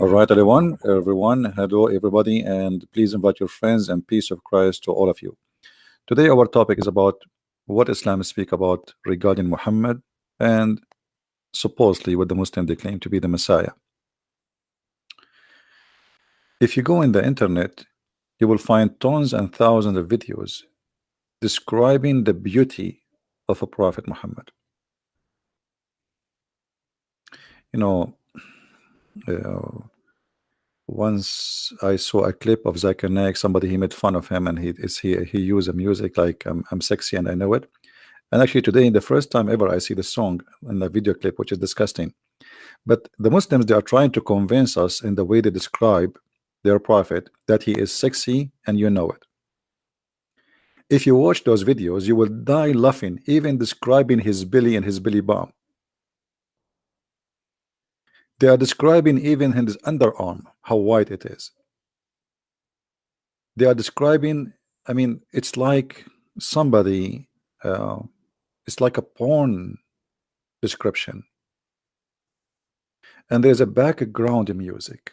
All right, everyone, hello, everybody, and please invite your friends and peace of Christ to all of you. Today, our topic is about what Islam speak about regarding Muhammad and supposedly what the Muslim they claim to be the Messiah. If you go in the internet, you will find tons and thousands of videos describing the beauty of a Prophet Muhammad. You know, uh, once I saw a clip of Zakir Naik, somebody he made fun of him, and he used a music like I'm sexy and I know it. And actually today, the first time ever I see the song in the video clip, which is disgusting. But the Muslims, they are trying to convince us in the way they describe their prophet that he is sexy and you know it. If you watch those videos, you will die laughing, even describing his belly and his belly bump. They are describing even his underarm, how white it is. They are describing, I mean, it's like somebody, it's like a porn description. And there's a background music.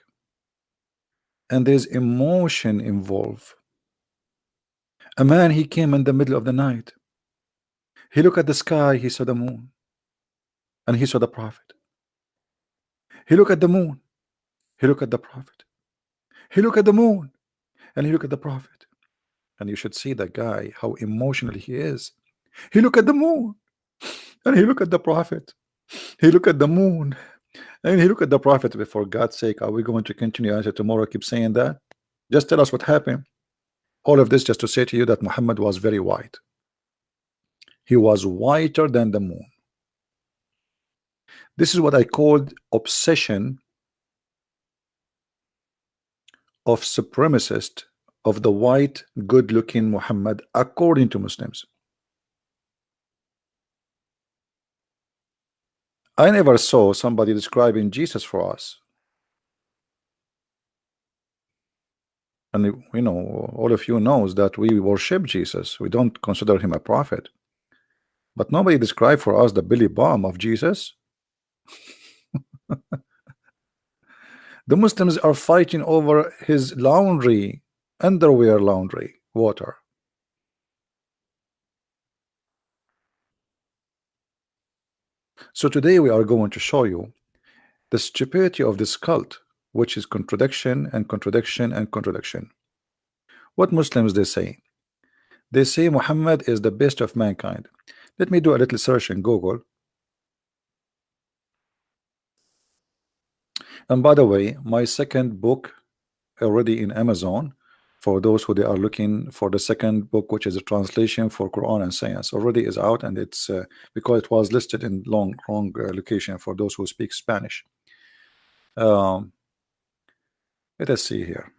And there's emotion involved. A man, he came in the middle of the night. He looked at the sky, he saw the moon. And he saw the prophet. He looked at the moon. He looked at the prophet. He looked at the moon. And he looked at the prophet. And you should see that guy, how emotional he is. He looked at the moon. And he looked at the prophet. He looked at the moon. And he looked at the prophet. For God's sake, are we going to continue until tomorrow? Keep saying that? Just tell us what happened. All of this just to say to you that Muhammad was very white. He was whiter than the moon. This is what I called obsession of supremacist of the white good-looking Muhammad according to Muslims. I never saw somebody describing Jesus for us. And you know, all of you knows that we worship Jesus. We don't consider him a prophet. But nobody described for us the belly bump of Jesus. The Muslims are fighting over his laundry, underwear laundry, water. So today we are going to show you the stupidity of this cult, which is contradiction and contradiction and contradiction. What Muslims they say? They say Muhammad is the best of mankind. Let me do a little search in Google. And by the way, my second book already in Amazon, for those who they are looking for the second book, which is a translation for Quran and Science, already is out, and it's because it was listed in wrong location for those who speak Spanish. Let us see here.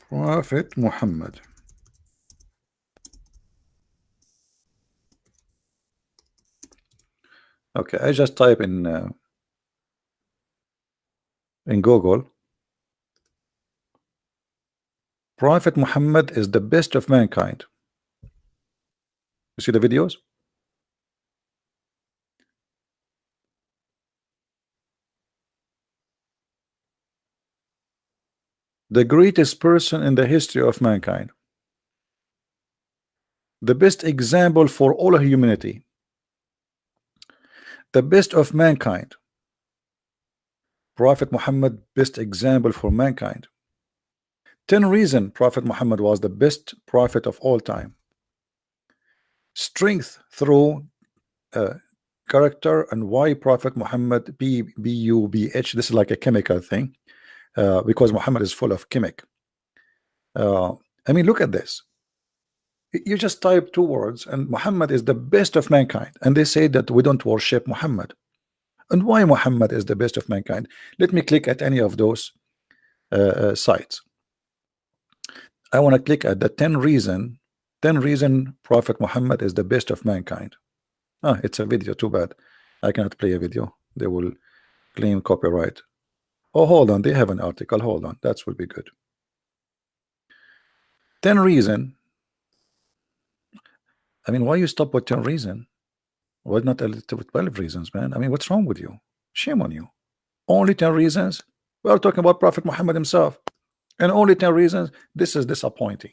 Prophet Muhammad. Okay, I just type in Google. Prophet Muhammad is the best of mankind. You see the videos? The greatest person in the history of mankind. The best example for all of humanity. The best of mankind. Prophet Muhammad, best example for mankind. 10 reasons Prophet Muhammad was the best prophet of all time. Strength through character, and why Prophet Muhammad BUBH. This is like a chemical thing, because Muhammad is full of chemic. I mean, look at this. You just type 2 words, and Muhammad is the best of mankind, and they say that we don't worship Muhammad. And why Muhammad is the best of mankind? Let me click at any of those sites. I want to click at the 10 reason Prophet Muhammad is the best of mankind. Oh, it's a video, too bad. I cannot play a video. They will claim copyright. Oh, hold on, they have an article. Hold on, that will be good. 10 reason. I mean, why you stop with 10 reason? Why not a little with 12 reasons, man? I mean, what's wrong with you? Shame on you. Only 10 reasons. We are talking about Prophet Muhammad himself, and only 10 reasons. This is disappointing.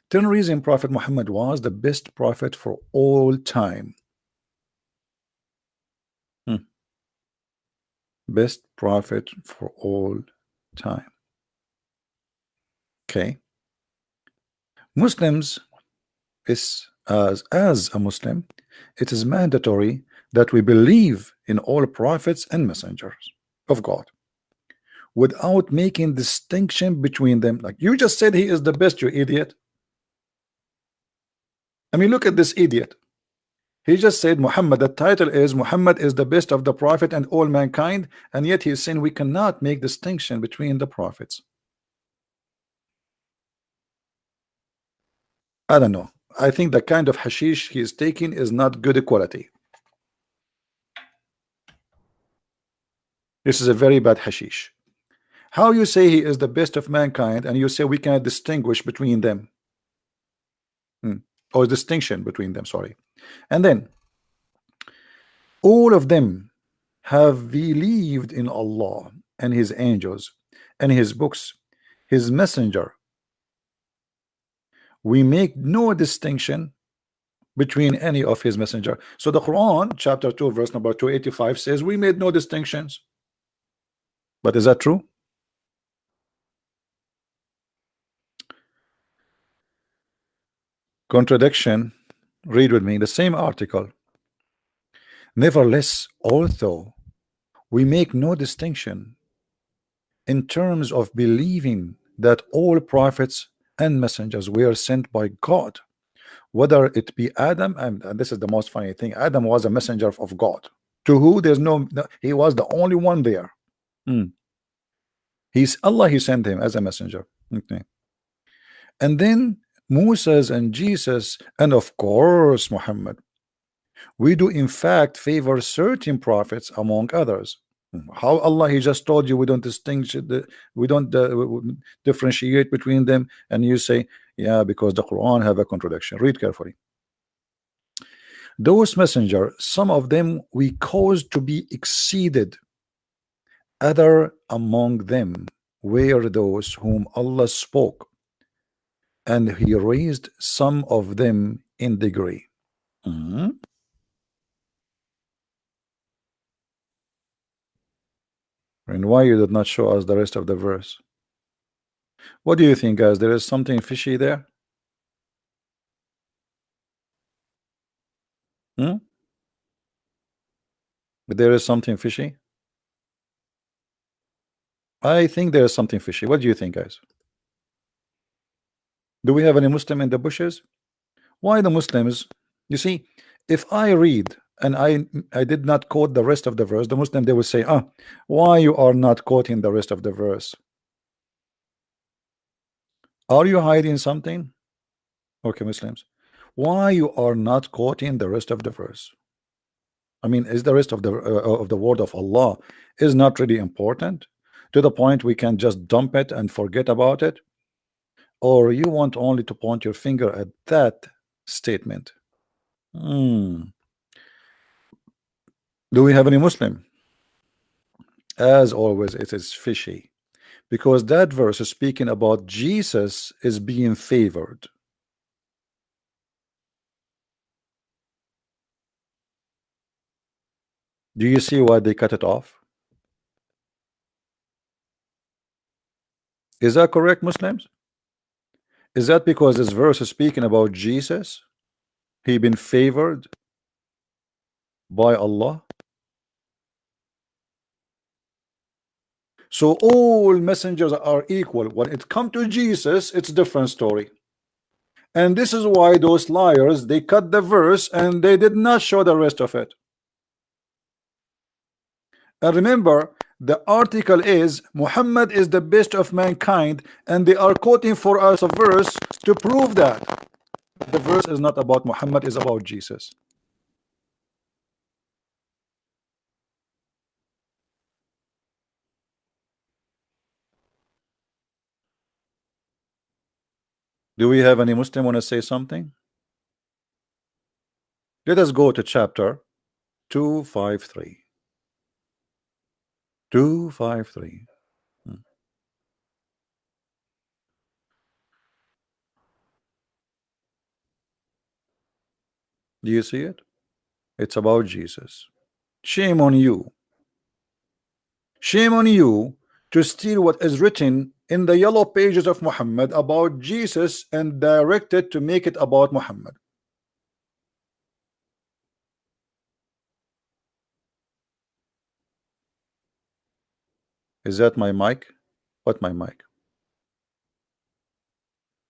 10 reasons Prophet Muhammad was the best prophet for all time. Best prophet for all time. Okay. Muslims is as a Muslim, it is mandatory that we believe in all prophets and messengers of God without making distinction between them. Like you just said, he is the best, you idiot. I mean, look at this idiot. He just said Muhammad, the title is Muhammad is the best of the prophet and all mankind, and yet he is saying we cannot make distinction between the prophets. I don't know. I think the kind of hashish he is taking is not good quality. This is a very bad hashish. How you say he is the best of mankind and you say we cannot distinguish between them? Or distinction between them, sorry. And then all of them have believed in Allah and his angels and his books, his messenger. We make no distinction between any of his messenger. So the Quran chapter 2 verse number 285 says we made no distinctions. But is that true? Contradiction. Read with me the same article. Nevertheless, although we make no distinction in terms of believing that all prophets and messengers were sent by God, whether it be Adam, and this is the most funny thing, Adam was a messenger of God. To who? There's no, he was the only one there. He's Allah, he sent him as a messenger. Okay. And then Moses and Jesus, and of course Muhammad. We do in fact favor certain prophets among others. How Allah, he just told you we don't distinguish we don't differentiate between them, and you say yeah because the Quran have a contradiction. Read carefully. Those messenger, some of them we caused to be exceeded, other among them were those whom Allah spoke, and he raised some of them in degree. And why you did not show us the rest of the verse? What do you think, guys? There is something fishy there? But there is something fishy? I think there is something fishy. What do you think, guys? Do we have any Muslim in the bushes? Why the Muslims? You see, if I read and I did not quote the rest of the verse, the Muslim, they will say, why you are not quoting the rest of the verse? Are you hiding something? Okay, Muslims, why you are not quoting the rest of the verse? I mean, is the rest of the word of Allah is not really important to the point we can just dump it and forget about it? Or you want only to point your finger at that statement? Do we have any Muslim? As always, it is fishy, because that verse is speaking about Jesus is being favored. Do you see why they cut it off? Is that correct, Muslims? Is that because this verse is speaking about Jesus? He been favored by Allah? So all messengers are equal. When it comes to Jesus, it's a different story. And this is why those liars, they cut the verse and they did not show the rest of it. And remember, the article is Muhammad is the best of mankind, and they are quoting for us a verse to prove that. The verse is not about Muhammad, is about Jesus. Do we have any Muslim want to say something? Let us go to chapter 253. 253. Do you see it? It's about Jesus. Shame on you. Shame on you to steal what is written in the yellow pages of Muhammad about Jesus and direct it to make it about Muhammad. Is that my mic? What my mic?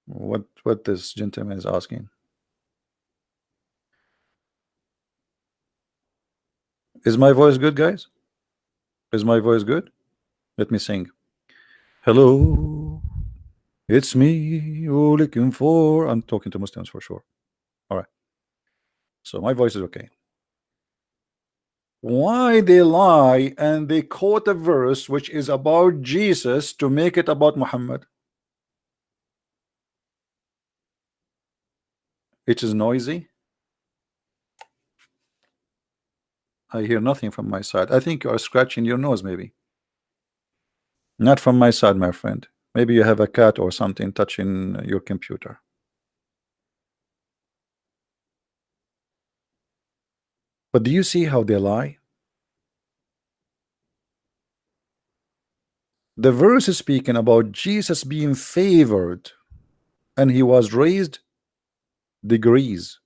What this gentleman is asking? Is my voice good, guys? Is my voice good? Let me sing. Hello, it's me you're looking for. I'm talking to Muslims for sure. All right. So my voice is okay. Why they lie and they quote a verse which is about Jesus to make it about Muhammad? It is noisy. I hear nothing from my side. I think you are scratching your nose, maybe. Not from my side, my friend. Maybe you have a cat or something touching your computer. But do you see how they lie? The verse is speaking about Jesus being favored and he was raised degrees.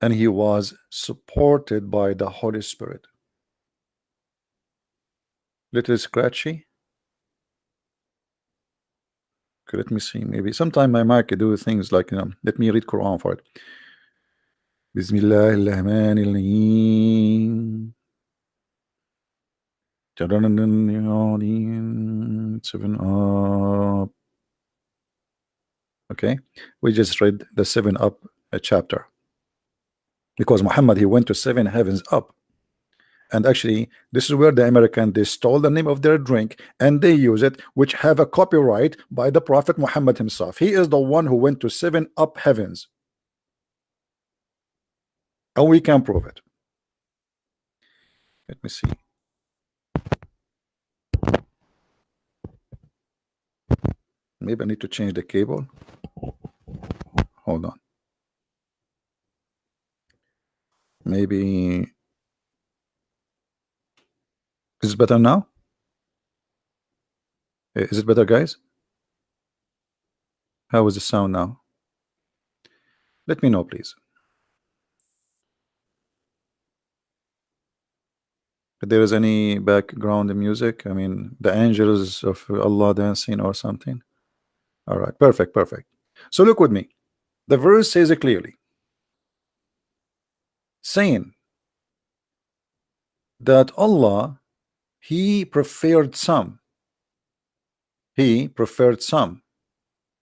And he was supported by the Holy Spirit. Little scratchy. Okay, let me see. Maybe sometime my mic do things like, let me read Quran for it. Bismillahirrahmanirrahim. 7 up. Okay, we just read the 7 up chapter because Muhammad he went to 7 heavens up. And actually, this is where the American they stole the name of their drink and they use it, which have a copyright by the Prophet Muhammad himself. He is the one who went to 7 up heavens, and we can prove it. Let me see. Maybe I need to change the cable. Hold on. Maybe is it better now? Is it better, guys? How is the sound now? Let me know, please. If there is any background music, I mean, the angels of Allah dancing or something. All right, perfect, perfect. So look with me. The verse says it clearly, saying that Allah, He preferred some. He preferred some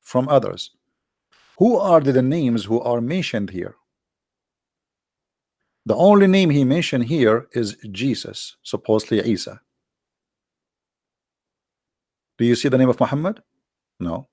from others. Who are the names who are mentioned here? The only name he mentioned here is Jesus, supposedly Isa. Do you see the name of Muhammad? No.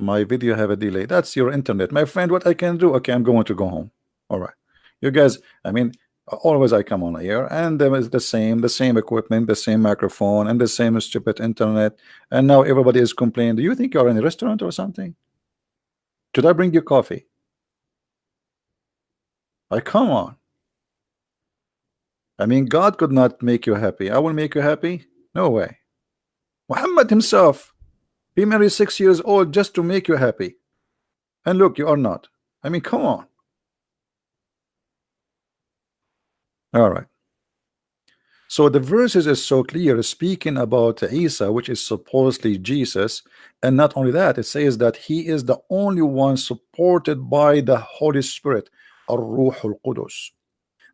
My video have a delay. That's your internet, my friend. What I can do? Okay, I'm going to go home. All right, you guys. I mean, always I come on here, and there is the same equipment, the same microphone, and the same stupid internet. And now everybody is complaining. Do you think you're in a restaurant or something? Should I bring you coffee? Like, come on. I mean, God could not make you happy. I will make you happy? No way. Muhammad himself, he married 6 years old just to make you happy. And look, you are not. I mean, come on. All right. So the verses is so clear, speaking about Isa, which is supposedly Jesus, and not only that, it says that he is the only one supported by the Holy Spirit, Ar-Ruh al-Qudus.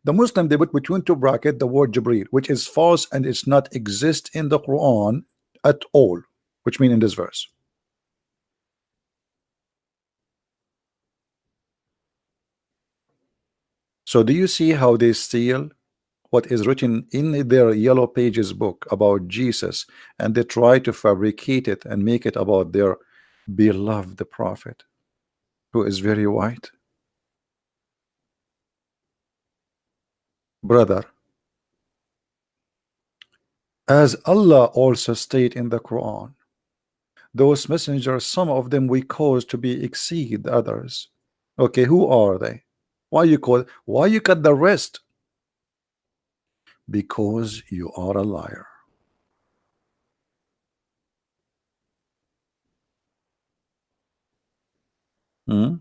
The Muslim they put between two brackets the word Jibreel, which is false and it's not exist in the Quran at all, which mean in this verse. So do you see how they steal what is written in their yellow pages book about Jesus, and they try to fabricate it and make it about their beloved prophet, who is very white. Brother, as Allah also state in the Quran, those messengers, some of them we cause to be exceed others. Okay, who are they? Why you cut the rest? Because you are a liar. Hmm?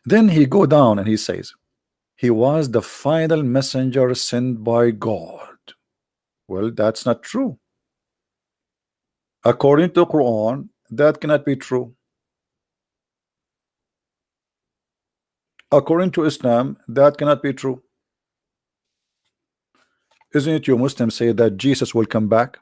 Then he go down and he says he was the final messenger sent by God. Well, that's not true. According to Quran, that cannot be true. According to Islam, that cannot be true. Isn't it you Muslims say that Jesus will come back?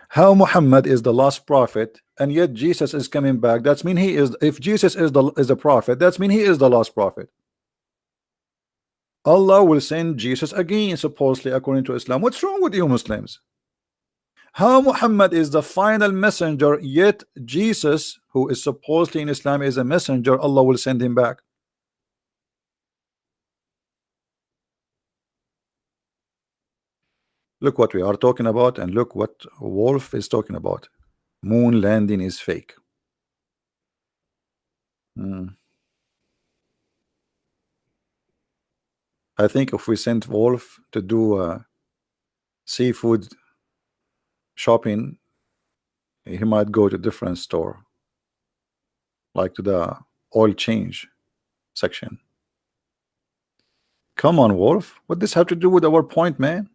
How Muhammad is the last prophet and yet Jesus is coming back? That's mean he is, if Jesus is the prophet, that's mean he is the last prophet. Allah will send Jesus again, supposedly, according to Islam. What's wrong with you Muslims? How Muhammad is the final messenger, yet Jesus, who is supposedly in Islam is a messenger, Allah will send him back. Look what we are talking about, and look what Wolf is talking about. Moon landing is fake. I think if we sent Wolf to do seafood shopping, he might go to a different store, like to the oil change section. Come on, Wolf. What does have to do with our point, man?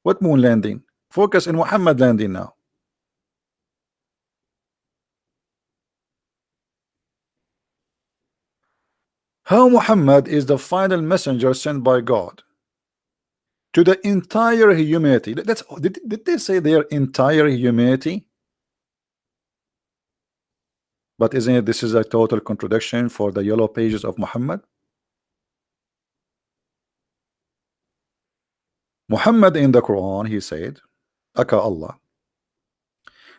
What moon landing? Focus in Muhammad landing now. How Muhammad is the final messenger sent by God to the entire humanity. Did they say their entire humanity? But isn't it this is a total contradiction for the yellow pages of Muhammad? Muhammad in the Quran, he said, Aka Allah,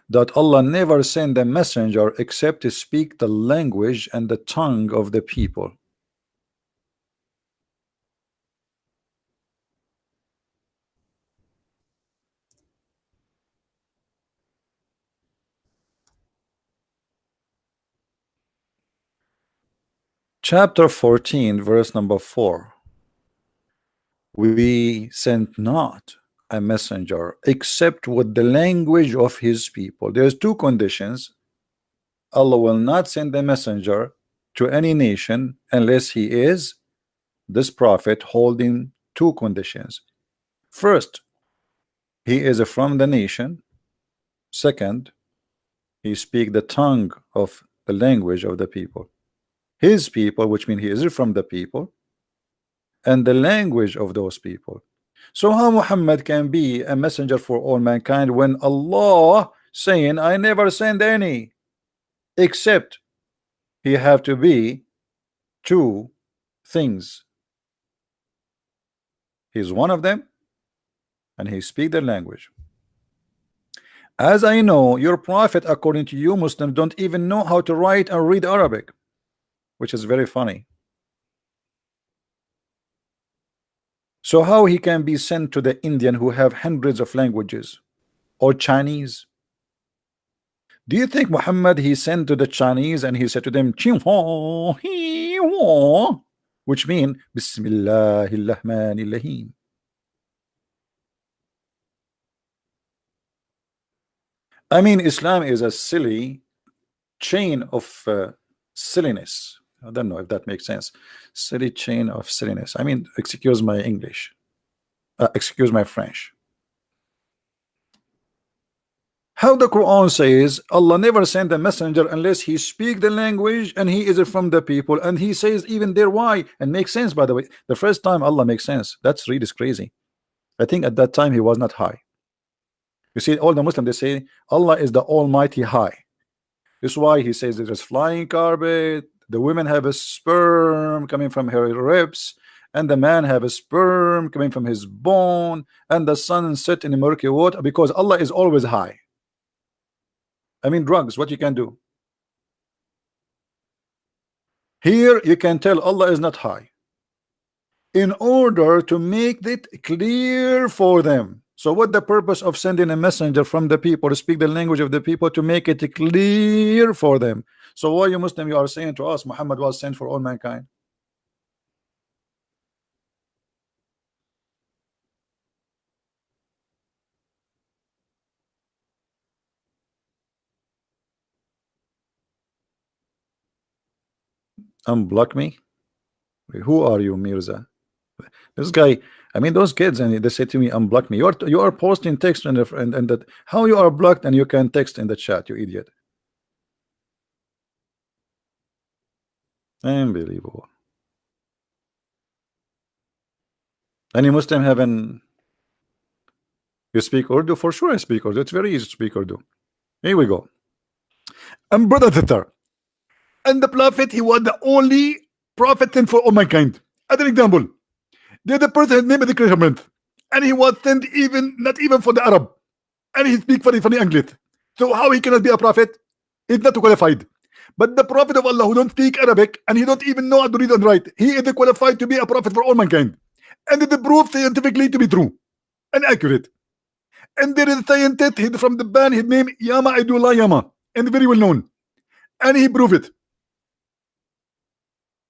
that Allah never sent a messenger except to speak the language and the tongue of the people. Chapter 14, verse number 4. We sent not a messenger except with the language of his people. There's two conditions. Allah will not send a messenger to any nation unless he is this prophet holding two conditions. First, he is from the nation. Second, he speak the tongue of the language of the people. His people, which means he is from the people, and the language of those people. So how Muhammad can be a messenger for all mankind when Allah saying I never send any, except he have to be two things. He's one of them and he speak their language. As I know, your prophet, according to you Muslims, don't even know how to write and read Arabic, which is very funny. So how he can be sent to the Indian who have hundreds of languages, or Chinese? Do you think Muhammad he sent to the Chinese and he said to them which mean Bismillahirrahmanirrahim? I mean, Islam is a silly chain of silliness. I don't know if that makes sense. Silly chain of silliness. I mean, excuse my English. Excuse my French. How the Quran says Allah never sent a messenger unless he speak the language and he is from the people, and he says even there why, and makes sense, by the way. The first time Allah makes sense. That's really crazy. I think at that time he was not high. You see, all the Muslims they say Allah is the Almighty High. This is why he says there's flying carpet, the women have a sperm coming from her ribs, and the man have a sperm coming from his bone, and the sun set in the murky water, because Allah is always high. I mean, drugs, what you can do. Here you can tell Allah is not high, in order to make it clear for them. So what the purpose of sending a messenger from the people to speak the language of the people? To make it clear for them. So why you Muslim, you are saying to us Muhammad was sent for all mankind? Unblock me? Who are you, Mirza? This guy, I mean, those kids, and they say to me, unblock me. You are posting text and that. How you are blocked and you can text in the chat, you idiot? Unbelievable. Any Muslim having? You speak Urdu? For sure I speak Urdu. It's very easy to speak Urdu. Here we go. And brother Tatar, and the prophet, he was the only prophet sent for all mankind. As an example, there's a person, his name is the Christian, and he was sent even not even for the Arab, and he speaks funny English. So how he cannot be a prophet? He's not qualified. But the prophet of Allah who don't speak Arabic and he don't even know how to read and write, he is qualified to be a prophet for all mankind, and it is proved scientifically to be true and accurate. And there is a scientist from the band, his name Yama Aidullah Yama, and very well known, and he proved it.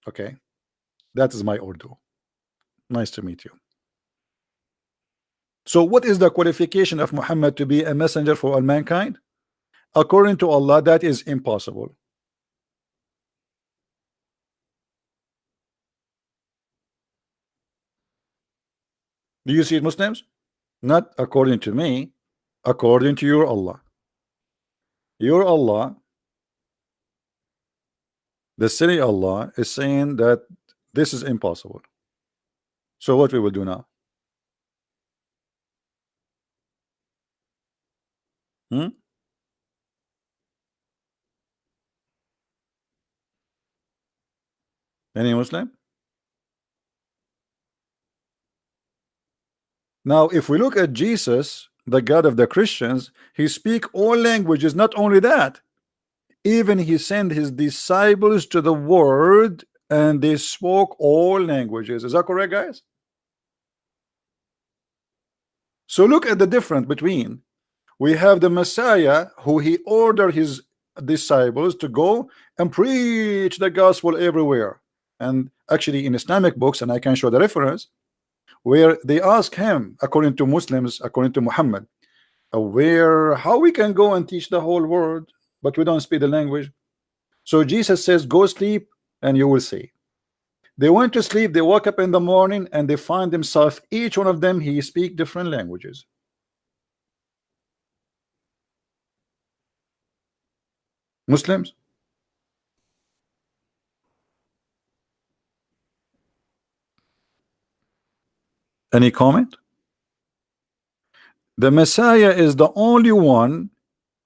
Okay, that is my Urdu. Nice to meet you. So what is the qualification of Muhammad to be a messenger for all mankind? According to Allah, that is impossible. Do you see it, Muslims? Not according to me, according to your Allah. Your Allah, the silly Allah, is saying that this is impossible. So what we will do now? Any Muslim? Now, if we look at Jesus, the God of the Christians, he speak all languages. Not only that, even he sent his disciples to the world and they spoke all languages. Is that correct, guys? So look at the difference between, we have the Messiah who he ordered his disciples to go and preach the gospel everywhere. And actually in Islamic books, and I can show the reference, where they ask him, according to Muslims, according to Muhammad, how we can go and teach the whole world, but we don't speak the language. So Jesus says, go sleep and you will see. They went to sleep, they woke up in the morning and they find themselves, each one of them, he speak different languages. Muslims? Any comment? The Messiah is the only one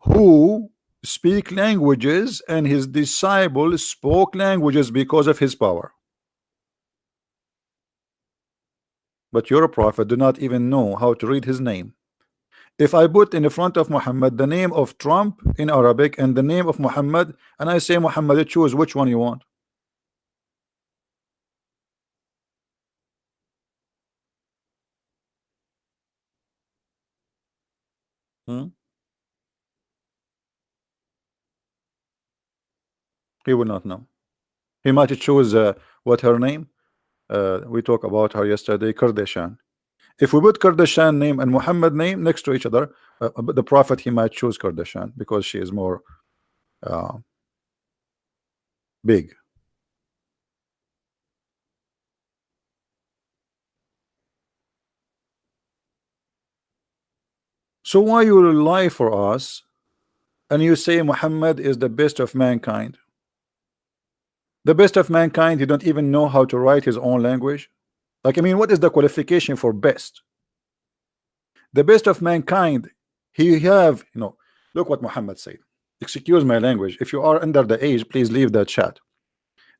who speak languages, and his disciples spoke languages because of his power. But your prophet do not even know how to read his name. If I put in the front of Muhammad the name of Trump in Arabic and the name of Muhammad, and I say, Muhammad, choose which one you want. He will not know. He might choose what her name? We talked about her yesterday, Kardashian. If we put Kardashian name and Muhammad name next to each other, the prophet, he might choose Kardashian because she is more big. So why you lie for us and you say Muhammad is the best of mankind? The best of mankind, you don't even know how to write his own language. Like, I mean, what is the qualification for best? The best of mankind, he have, look what Muhammad said. Excuse my language. If you are under the age, please leave the chat.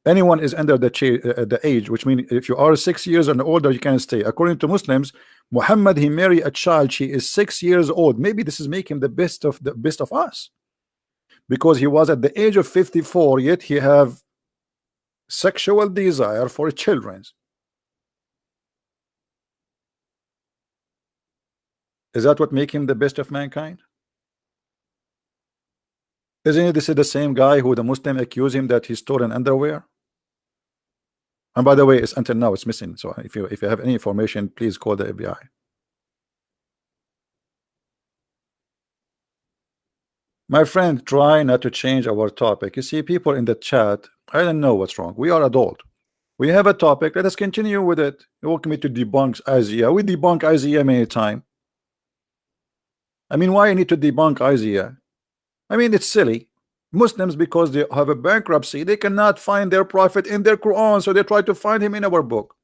Anyone is under the age, which means if you are 6 years and older, you can stay. According to Muslims, Muhammad, he married a child, she is 6 years old. Maybe this is making the best of us, because he was at the age of 54, yet he have sexual desire for children. Is that what make him the best of mankind? Isn't it this is the same guy who the Muslim accused him that he stole an underwear? And by the way, it's until now it's missing. So if you have any information, please call the FBI. My friend, try not to change our topic. You see, people in the chat, I don't know what's wrong. We are adult. We have a topic. Let us continue with it. You want me to debunk Isaiah? We debunk Isaiah many times. I mean, why I need to debunk Isaiah? I mean, it's silly. Muslims, because they have a bankruptcy, they cannot find their prophet in their Quran, so they try to find him in our book.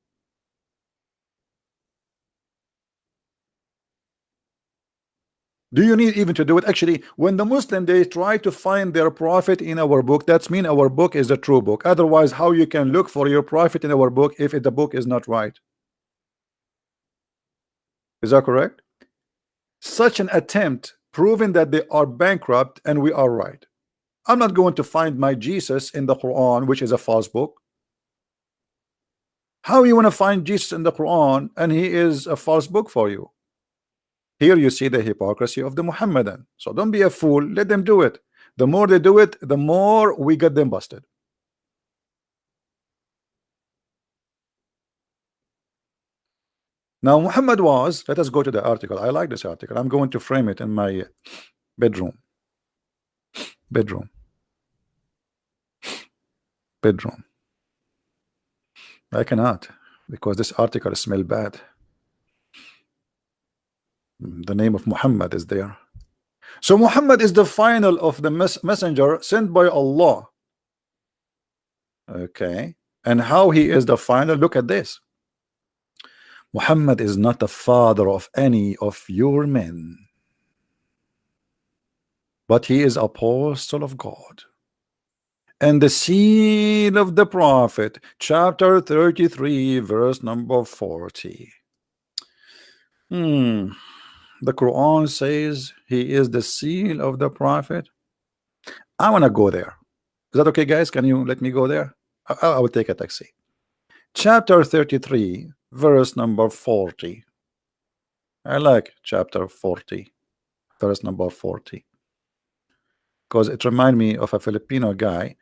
Do you need even to do it? Actually, when the Muslim, they try to find their prophet in our book, that's mean our book is the true book. Otherwise, how you can look for your prophet in our book if the book is not right? Is that correct? Such an attempt proving that they are bankrupt and we are right. I'm not going to find my Jesus in the Quran, which is a false book. How you want to find Jesus in the Quran and he is a false book for you? Here you see the hypocrisy of the Muhammadan. So don't be a fool, let them do it. The more they do it, the more we get them busted. Now Muhammad was, let us go to the article. I like this article. I'm going to frame it in my bedroom. I cannot, because this article smells bad. The name of Muhammad is there. So Muhammad is the final of the messenger sent by Allah. Okay, and how he is the final? Look at this. Muhammad is not the father of any of your men, but he is apostle of God and the seal of the prophet. Chapter 33 verse number 40. The Quran says he is the seal of the prophet. I want to go there. Is that okay, guys? Can you let me go there? I will take a taxi. Chapter 33 verse number 40. I like chapter 40 verse number 40 because it reminds me of a Filipino guy.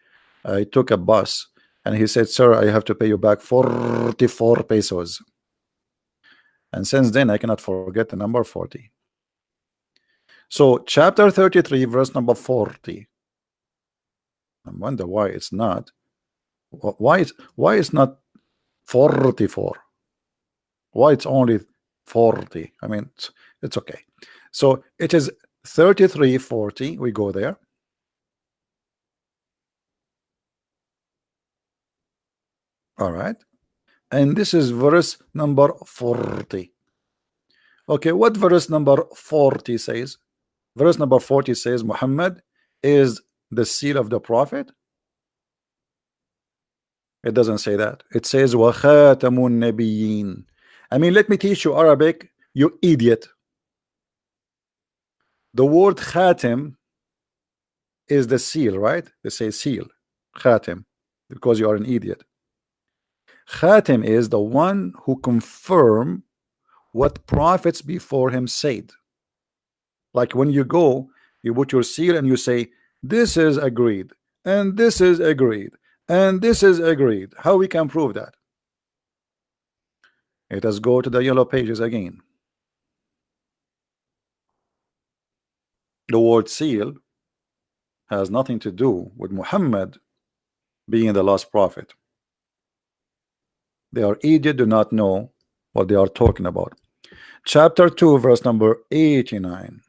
I took a bus and he said, sir, I have to pay you back 44 pesos. And since then I cannot forget the number 40. So chapter 33 verse number 40. I wonder why it's not. Why it's not 44? Why it's only 40? I mean, it's okay. So it is 33:40. We go there. All right. And this is verse number 40. Okay, what verse number 40 says? Verse number 40 says Muhammad is the seal of the prophet. It doesn't say that. It says wa khatamun nabiyyin. I mean, let me teach you Arabic, you idiot. The word khatim is the seal, right? They say seal, khatim, because you are an idiot. Khatim is the one who confirm what prophets before him said. Like when you go, you put your seal and you say, this is agreed, and this is agreed, and this is agreed. How we can prove that? Let us go to the yellow pages again. The word seal has nothing to do with Muhammad being the last prophet. They are idiot, do not know what they are talking about. Chapter 2 verse number 89.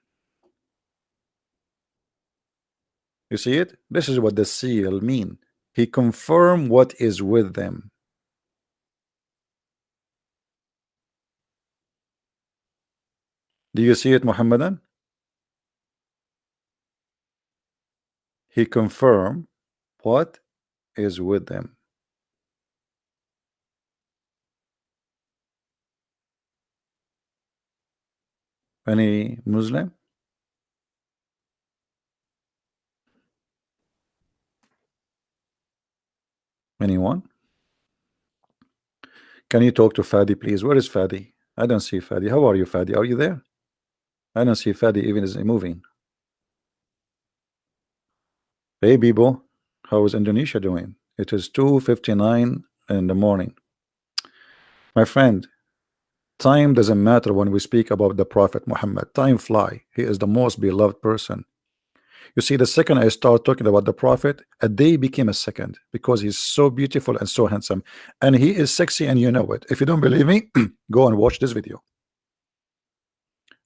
You see it? This is what the seal mean. He confirmed what is with them. Do you see it, Muhammadan? He confirmed what is with them. Any Muslim? Anyone? Can you talk to Fadi, please? Where is Fadi? I don't see Fadi. How are you, Fadi? Are you there? I don't see Fadi even is moving. Hey, Bibo. How is Indonesia doing? It is 2:59 in the morning. My friend, time doesn't matter when we speak about the Prophet Muhammad. Time fly. He is the most beloved person. You see, the second I start talking about the Prophet, a day became a second because he's so beautiful and so handsome. And he is sexy, and you know it. If you don't believe me, go and watch this video.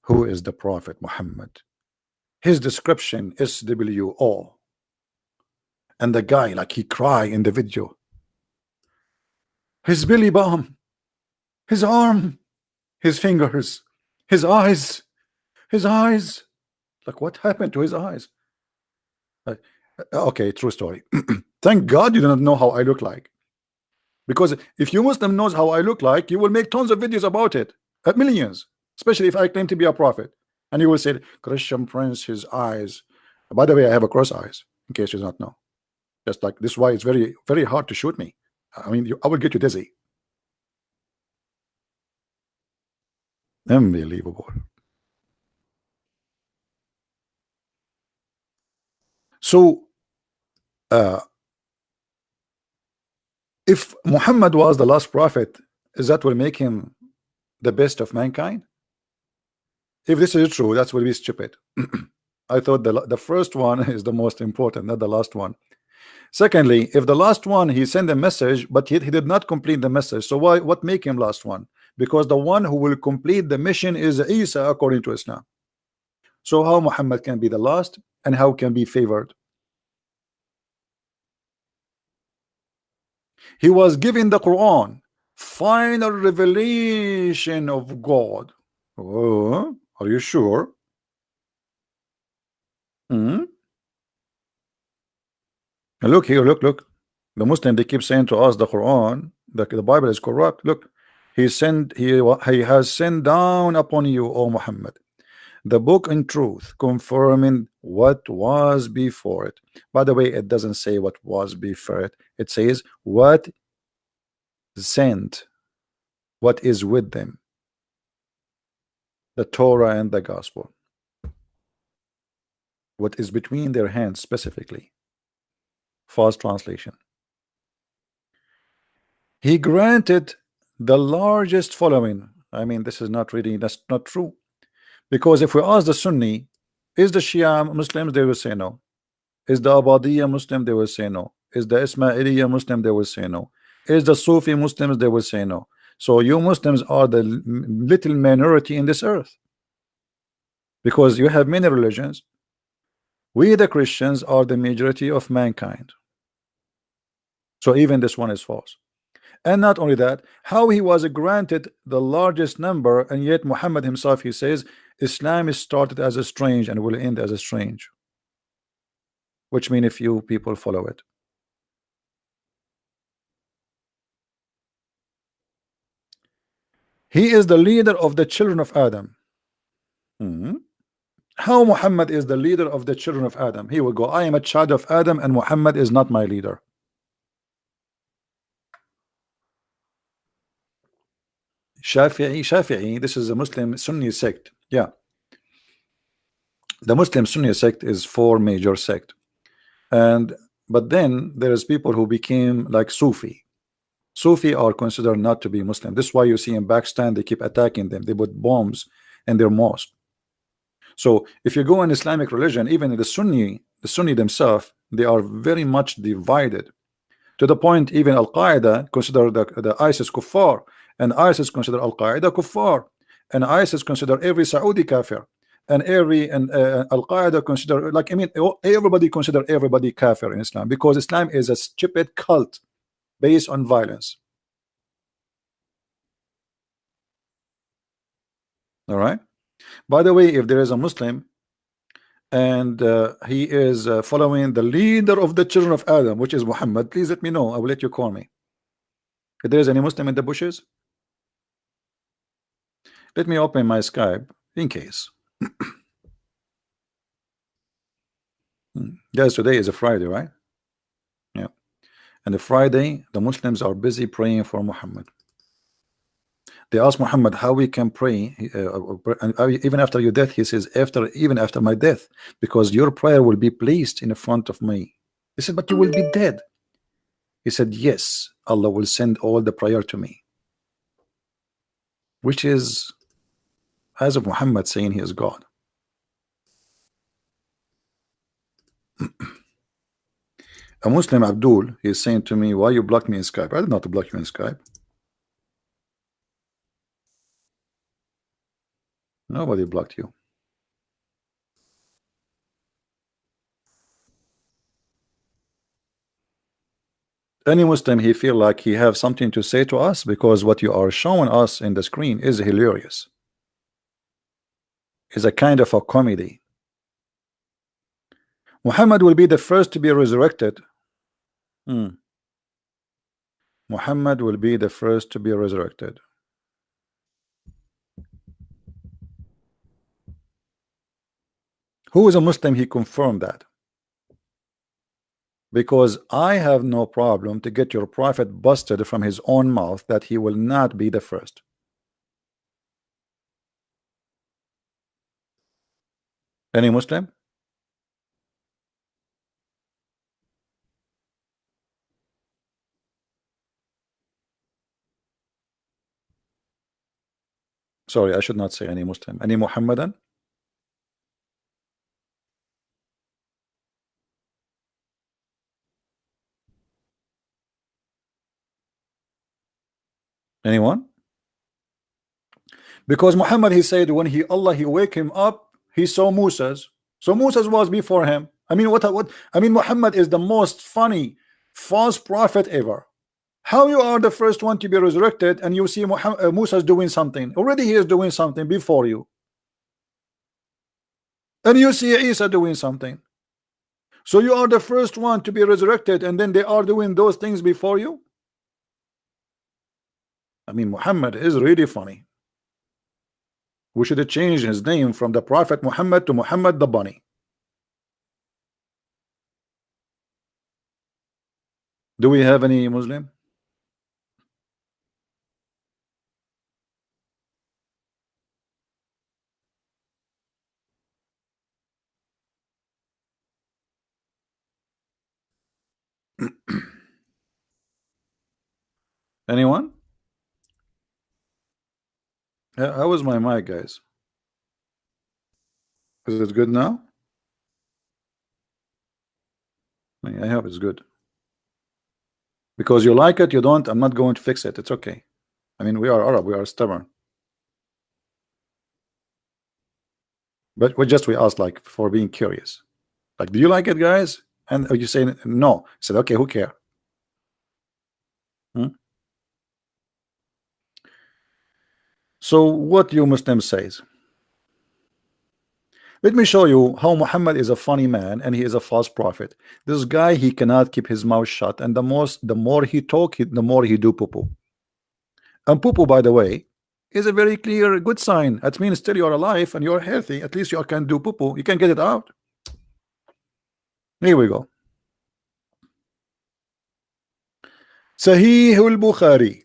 Who is the Prophet Muhammad? His description is SWO. And the guy, like, he cry in the video. His belly button, his arm, his fingers, his eyes, his eyes. Like, what happened to his eyes? Okay, true story. Thank God you do not know how I look like. Because if you Muslim knows how I look like, you will make tons of videos about it. Millions. Especially if I claim to be a prophet. And you will say, Christian Prince, his eyes. By the way, I have a cross eyes, in case you do not know. Just like this is why it's very, very hard to shoot me. I mean, I will get you dizzy. Unbelievable. So if Muhammad was the last prophet, is that will make him the best of mankind? If this is true, that will be stupid. I thought the first one is the most important, not the last one. Secondly, if the last one he sent a message, but he did not complete the message, so what make him last one? Because the one who will complete the mission is Isa, according to Islam. So how Muhammad can be the last, and how can be favored? He was given the Quran, final revelation of God. Oh, are you sure? Hmm? Look here, look. The Muslim, they keep saying to us the Quran, the Bible is corrupt. Look, he has sent down upon you, O Muhammad, the book in truth, confirming what was before it. By the way, it doesn't say what was before it. It says what sent, what is with them, the Torah and the Gospel. What is between their hands specifically. False translation. He granted the largest following. I mean, this is not really, that's not true. Because if we ask the Sunni, is the Shia Muslims, they will say no. Is the Abadiyya Muslim, they will say no. Is the Ismailiyya Muslim, they will say no. Is the Sufi Muslims, they will say no. So you Muslims are the little minority in this earth. Because you have many religions. We the Christians are the majority of mankind. So even this one is false. And not only that, how he was granted the largest number, and yet Muhammad himself, he says Islam is started as a strange and will end as a strange, which means if few people follow it. He is the leader of the children of Adam. How Muhammad is the leader of the children of Adam? He will go, I am a child of Adam and Muhammad is not my leader. Shafi'i, this is a Muslim Sunni sect. Yeah. The Muslim Sunni sect is four major sect. But then there is people who became like Sufi. Sufi are considered not to be Muslim. This is why you see in Pakistan they keep attacking them. They put bombs in their mosque. So if you go in Islamic religion, even in the Sunni themselves, they are very much divided. To the point even Al-Qaeda consider the ISIS kuffar, and ISIS consider Al-Qaeda kuffar, and ISIS consider every Saudi kafir, and Al-Qaeda consider, like, I mean, everybody consider everybody kafir in Islam, because Islam is a stupid cult based on violence. All right. By the way, if there is a Muslim and he is following the leader of the children of Adam, which is Muhammad, please let me know. I will let you call me. If there is any Muslim in the bushes, let me open my Skype in case. Yes, today is a Friday, right? Yeah. And the Friday, the Muslims are busy praying for Muhammad. They ask Muhammad how we can pray, even after your death. He says, even after my death, because your prayer will be placed in front of me. He said, but you will be dead. He said, yes, Allah will send all the prayer to me, which is as of Muhammad saying he is God. A Muslim, Abdul, he is saying to me, why you block me in Skype? I did not block you in Skype. Nobody blocked you. Any Muslim, he feel like he have something to say to us because what you are showing us in the screen is hilarious. Is a kind of a comedy. Muhammad will be the first to be resurrected. Muhammad will be the first to be resurrected. Who is a Muslim? He confirmed that. Because I have no problem to get your prophet busted from his own mouth that he will not be the first. Any Muslim? Sorry, I should not say any Muslim. Any Muhammadan? Anyone? Because Muhammad, he said when Allah he wake him up, he saw Moses. So Moses was before him. I mean, what I mean, Muhammad is the most funny false prophet ever. How you are the first one to be resurrected and you see Moses doing something? Already he is doing something before you. And you see Isa doing something. So you are the first one to be resurrected and then they are doing those things before you? I mean, Muhammad is really funny. We should change his name from the Prophet Muhammad to Muhammad the Bunny. Do we have any Muslim? Anyone? How is my mic, guys? Is it good now? I hope it's good. Because you like it, you don't, I'm not going to fix it. It's okay. I mean, we are Arab, we are stubborn. But we asked like for being curious. Like, do you like it, guys? And you say no. I said, okay, who care? So what you Muslim says? Let me show you how Muhammad is a funny man and he is a false prophet. This guy, he cannot keep his mouth shut, and the more he talk, the more he do poo-poo. And poo-poo, by the way, is a very clear good sign. That means still you are alive and you are healthy. At least you can do poo-poo. You can get it out. Here we go. Sahih al-Bukhari.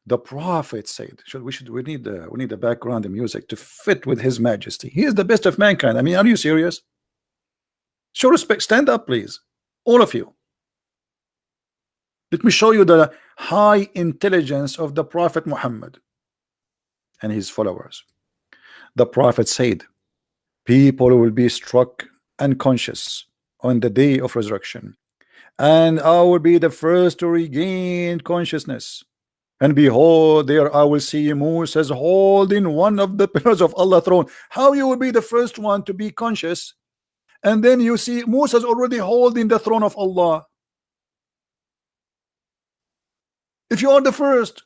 The Prophet said, we need the background and music to fit with His Majesty. He is the best of mankind. I mean, are you serious? Show respect. Stand up, please, all of you. Let me show you the high intelligence of the Prophet Muhammad and his followers. The Prophet said, people will be struck unconscious on the day of resurrection, and I will be the first to regain consciousness. And behold, there I will see Moses holding one of the pillars of Allah's throne. How you will be the first one to be conscious, and then you see Moses already holding the throne of Allah? If you are the first,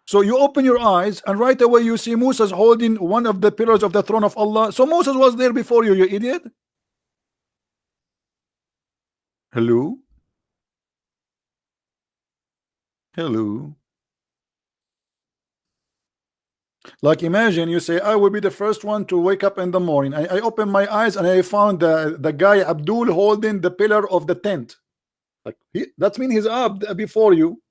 so you open your eyes and right away you see Moses holding one of the pillars of the throne of Allah. So Moses was there before you, you idiot. Hello? Hello? Like imagine you say I will be the first one to wake up in the morning. I open my eyes and I found the guy Abdul holding the pillar of the tent. Like that means he's up before you.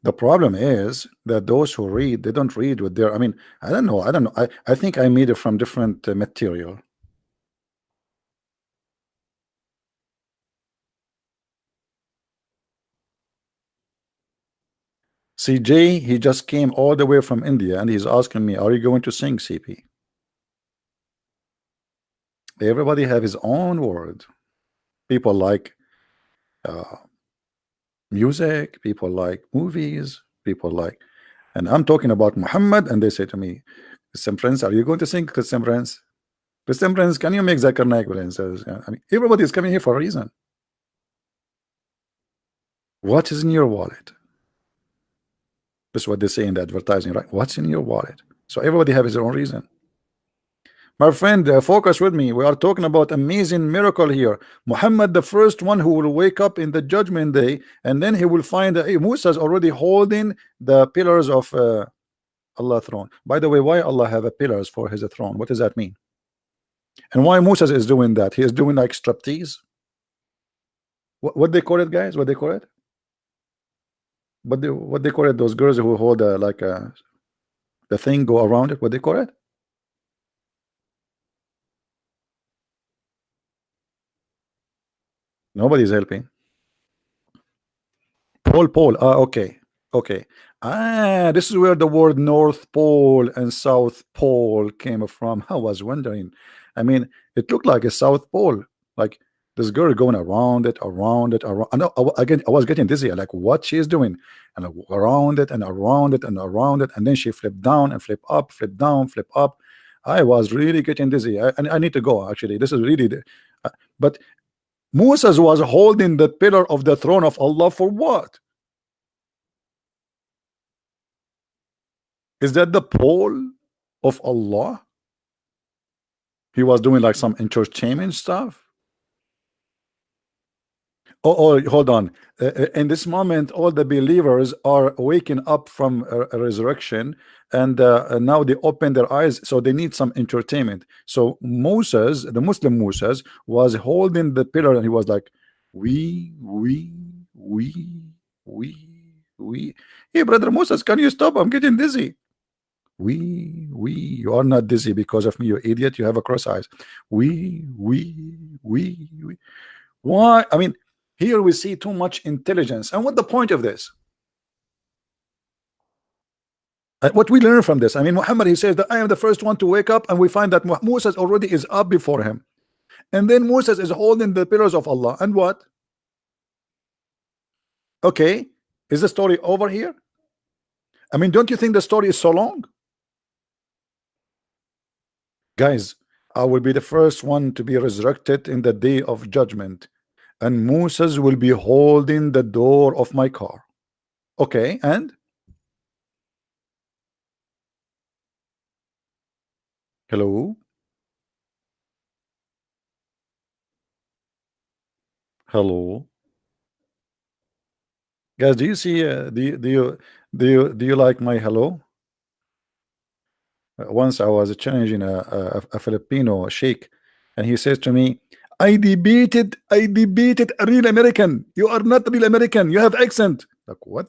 The problem is that those who read, they don't read with their, I mean, I don't know. I don't know. I think I made it from different material. CJ, he just came all the way from India and he's asking me, are you going to sing, CP? Everybody have his own word. People like uh, music, people like movies, people like, and I'm talking about Muhammad, and they say to me, Christian Prince, are you going to sing, Christian Prince? Christian Prince, can you make Zakir Naik? And says, I mean, everybody is coming here for a reason. What is in your wallet? That's what they say in the advertising, right? What's in your wallet? So everybody has his own reason. My friend, focus with me. We are talking about amazing miracle here. Muhammad, the first one who will wake up in the judgment day, and then he will find Musa is already holding the pillars of Allah throne. By the way, why Allah have a pillars for his throne? What does that mean? And why Musa is doing that? He is doing like striptease. What they call it, guys? What they call it? What they call it? Those girls who hold like the thing go around it. What they call it? Nobody's helping. Pole. Okay. Okay. This is where the word North Pole and South Pole came from. I was wondering. I mean, it looked like a South Pole. Like this girl going around it, around it, around. Again, I was getting dizzy. Like what she's doing, and around it, and around it, and around it, and then she flipped down and flip up, flip down, flip up. I was really getting dizzy. I need to go. Actually, this is really. But Moses was holding the pillar of the throne of Allah for what? Is that the pole of Allah? He was doing like some entertainment stuff. Oh, hold on. In this moment, all the believers are waking up from a resurrection, and now they open their eyes, so they need some entertainment. So Moses, the Muslim Moses, was holding the pillar, and he was like, we, we. Hey, brother Moses, can you stop? I'm getting dizzy. You are not dizzy because of me, you idiot. You have a cross eyes. We. Why? I mean, here we see too much intelligence. And what the point of this? What we learn from this? I mean, Muhammad, he says that I am the first one to wake up, and we find that Moses already is up before him. And then Moses is holding the pillars of Allah. And what? Okay, is the story over here? I mean, don't you think the story is so long? Guys, I will be the first one to be resurrected in the day of judgment, and Moses will be holding the door of my car. Okay, and hello, hello, guys. Do you see? Do you like my hello? Once I was challenging a Filipino sheikh, and he says to me, I debated a real American. You are not real American. You have accent. Like what?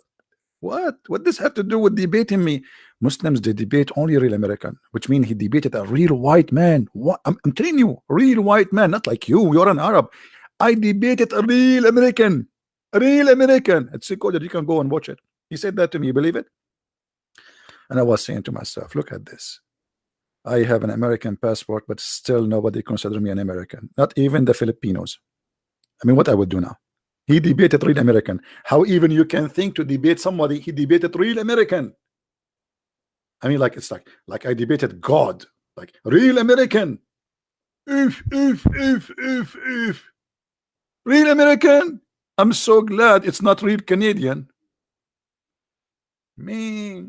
What does have to do with debating me? Muslims, they debate only real American, which means he debated a real white man. What? I'm telling you, real white man, not like you. You're an Arab. I debated a real American. A real American. It's recorded. You can go and watch it. He said that to me. You believe it? And I was saying to myself, look at this. I have an American passport, but still nobody consider me an American. Not even the Filipinos. I mean, what I would do now? He debated real American. How even you can think to debate somebody? He debated real American. I mean, like it's like I debated God, like real American. If real American. I'm so glad it's not real Canadian. Me.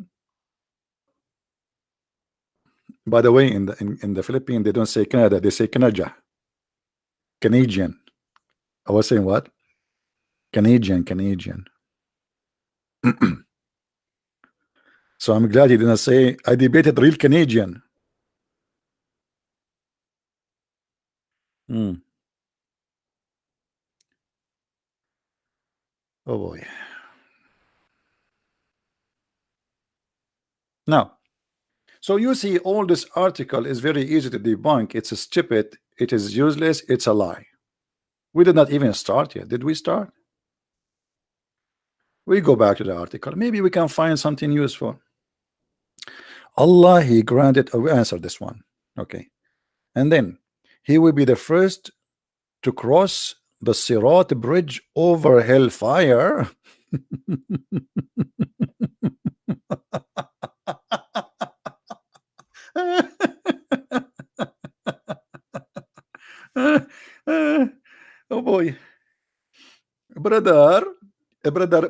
By the way, in the Philippines, they don't say Canada, they say Canada. Canadian. I was saying what? Canadian. So I'm glad he didn't say I debated real Canadian. Hmm. Oh boy. Now, so you see, all this article is very easy to debunk. It's a stupid, it is useless, it's a lie. We did not even start yet. Did we start? We go back to the article. Maybe we can find something useful. Allah, He granted, we answer this one. Okay. And then He will be the first to cross the Sirat bridge over hellfire. Oh boy. Brother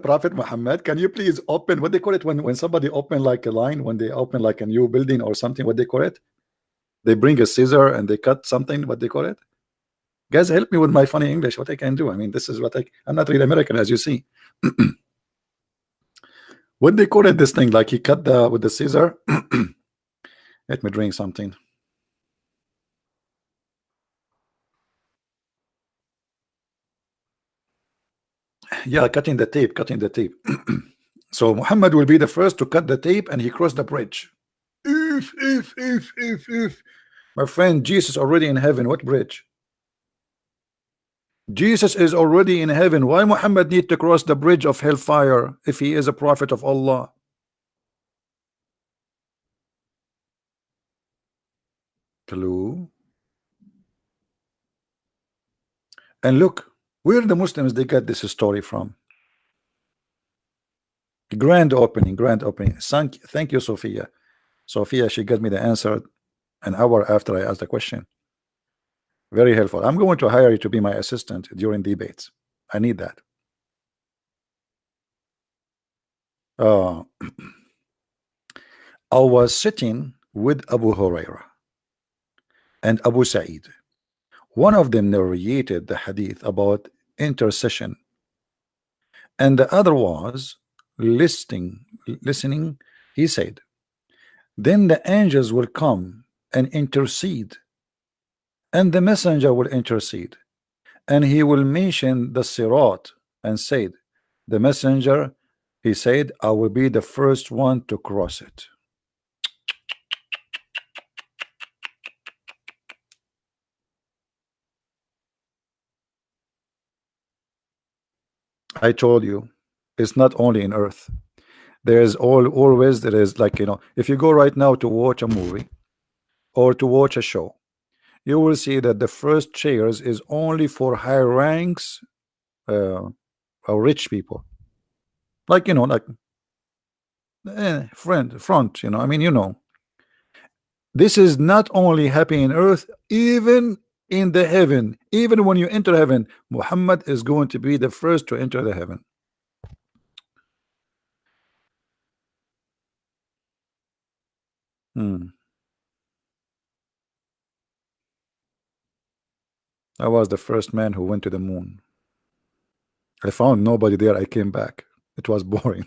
Prophet Muhammad, can you please open what they call it when somebody open like a line, when they open like a new building or something, what they call it? They bring a scissor and they cut something, what they call it? Guys, help me with my funny English, what I can do. I mean, this is what I'm not really American, as you see. What they call it, this thing, like he cut the with the scissor. Let me drink something. Yeah, cutting the tape. So Muhammad will be the first to cut the tape and he crossed the bridge. If. My friend, Jesus already in heaven. What bridge? Jesus is already in heaven. Why Muhammad need to cross the bridge of hellfire if he is a prophet of Allah? Clue. And look, where the Muslims they got this story from? Grand opening. Thank you, Sophia. Sophia, she got me the answer an hour after I asked the question. Very helpful. I'm going to hire you to be my assistant during debates. I need that. I was sitting with Abu Huraira and Abu Sa'id. One of them narrated the hadith about intercession, and the other was listening. He said, then the angels will come and intercede, and the messenger will intercede, and he will mention the sirat and said, the messenger, he said, I will be the first one to cross it. I told you, it's not only in earth. There's always there is, like, if you go right now to watch a movie or to watch a show, you will see that the first chairs is only for high ranks, or rich people, like like front. I mean, this is not only happy in earth, even in the heaven. Even when you enter heaven, Muhammad is going to be the first to enter the heaven. I was the first man who went to the moon. I found nobody there. I came back. It was boring.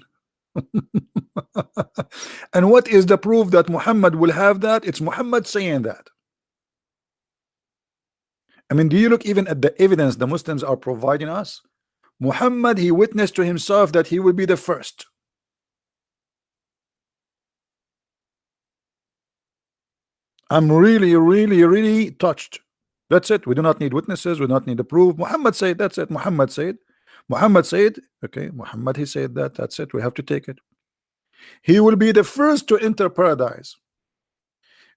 And what is the proof that Muhammad will have that? It's Muhammad saying that. I mean, do you look even at the evidence the Muslims are providing us? Muhammad, he witnessed to himself that he will be the first. I'm really touched. That's it. We do not need witnesses. We do not need to prove. Muhammad said, that's it. Muhammad said, okay, Muhammad, he said that. That's it. We have to take it. He will be the first to enter paradise.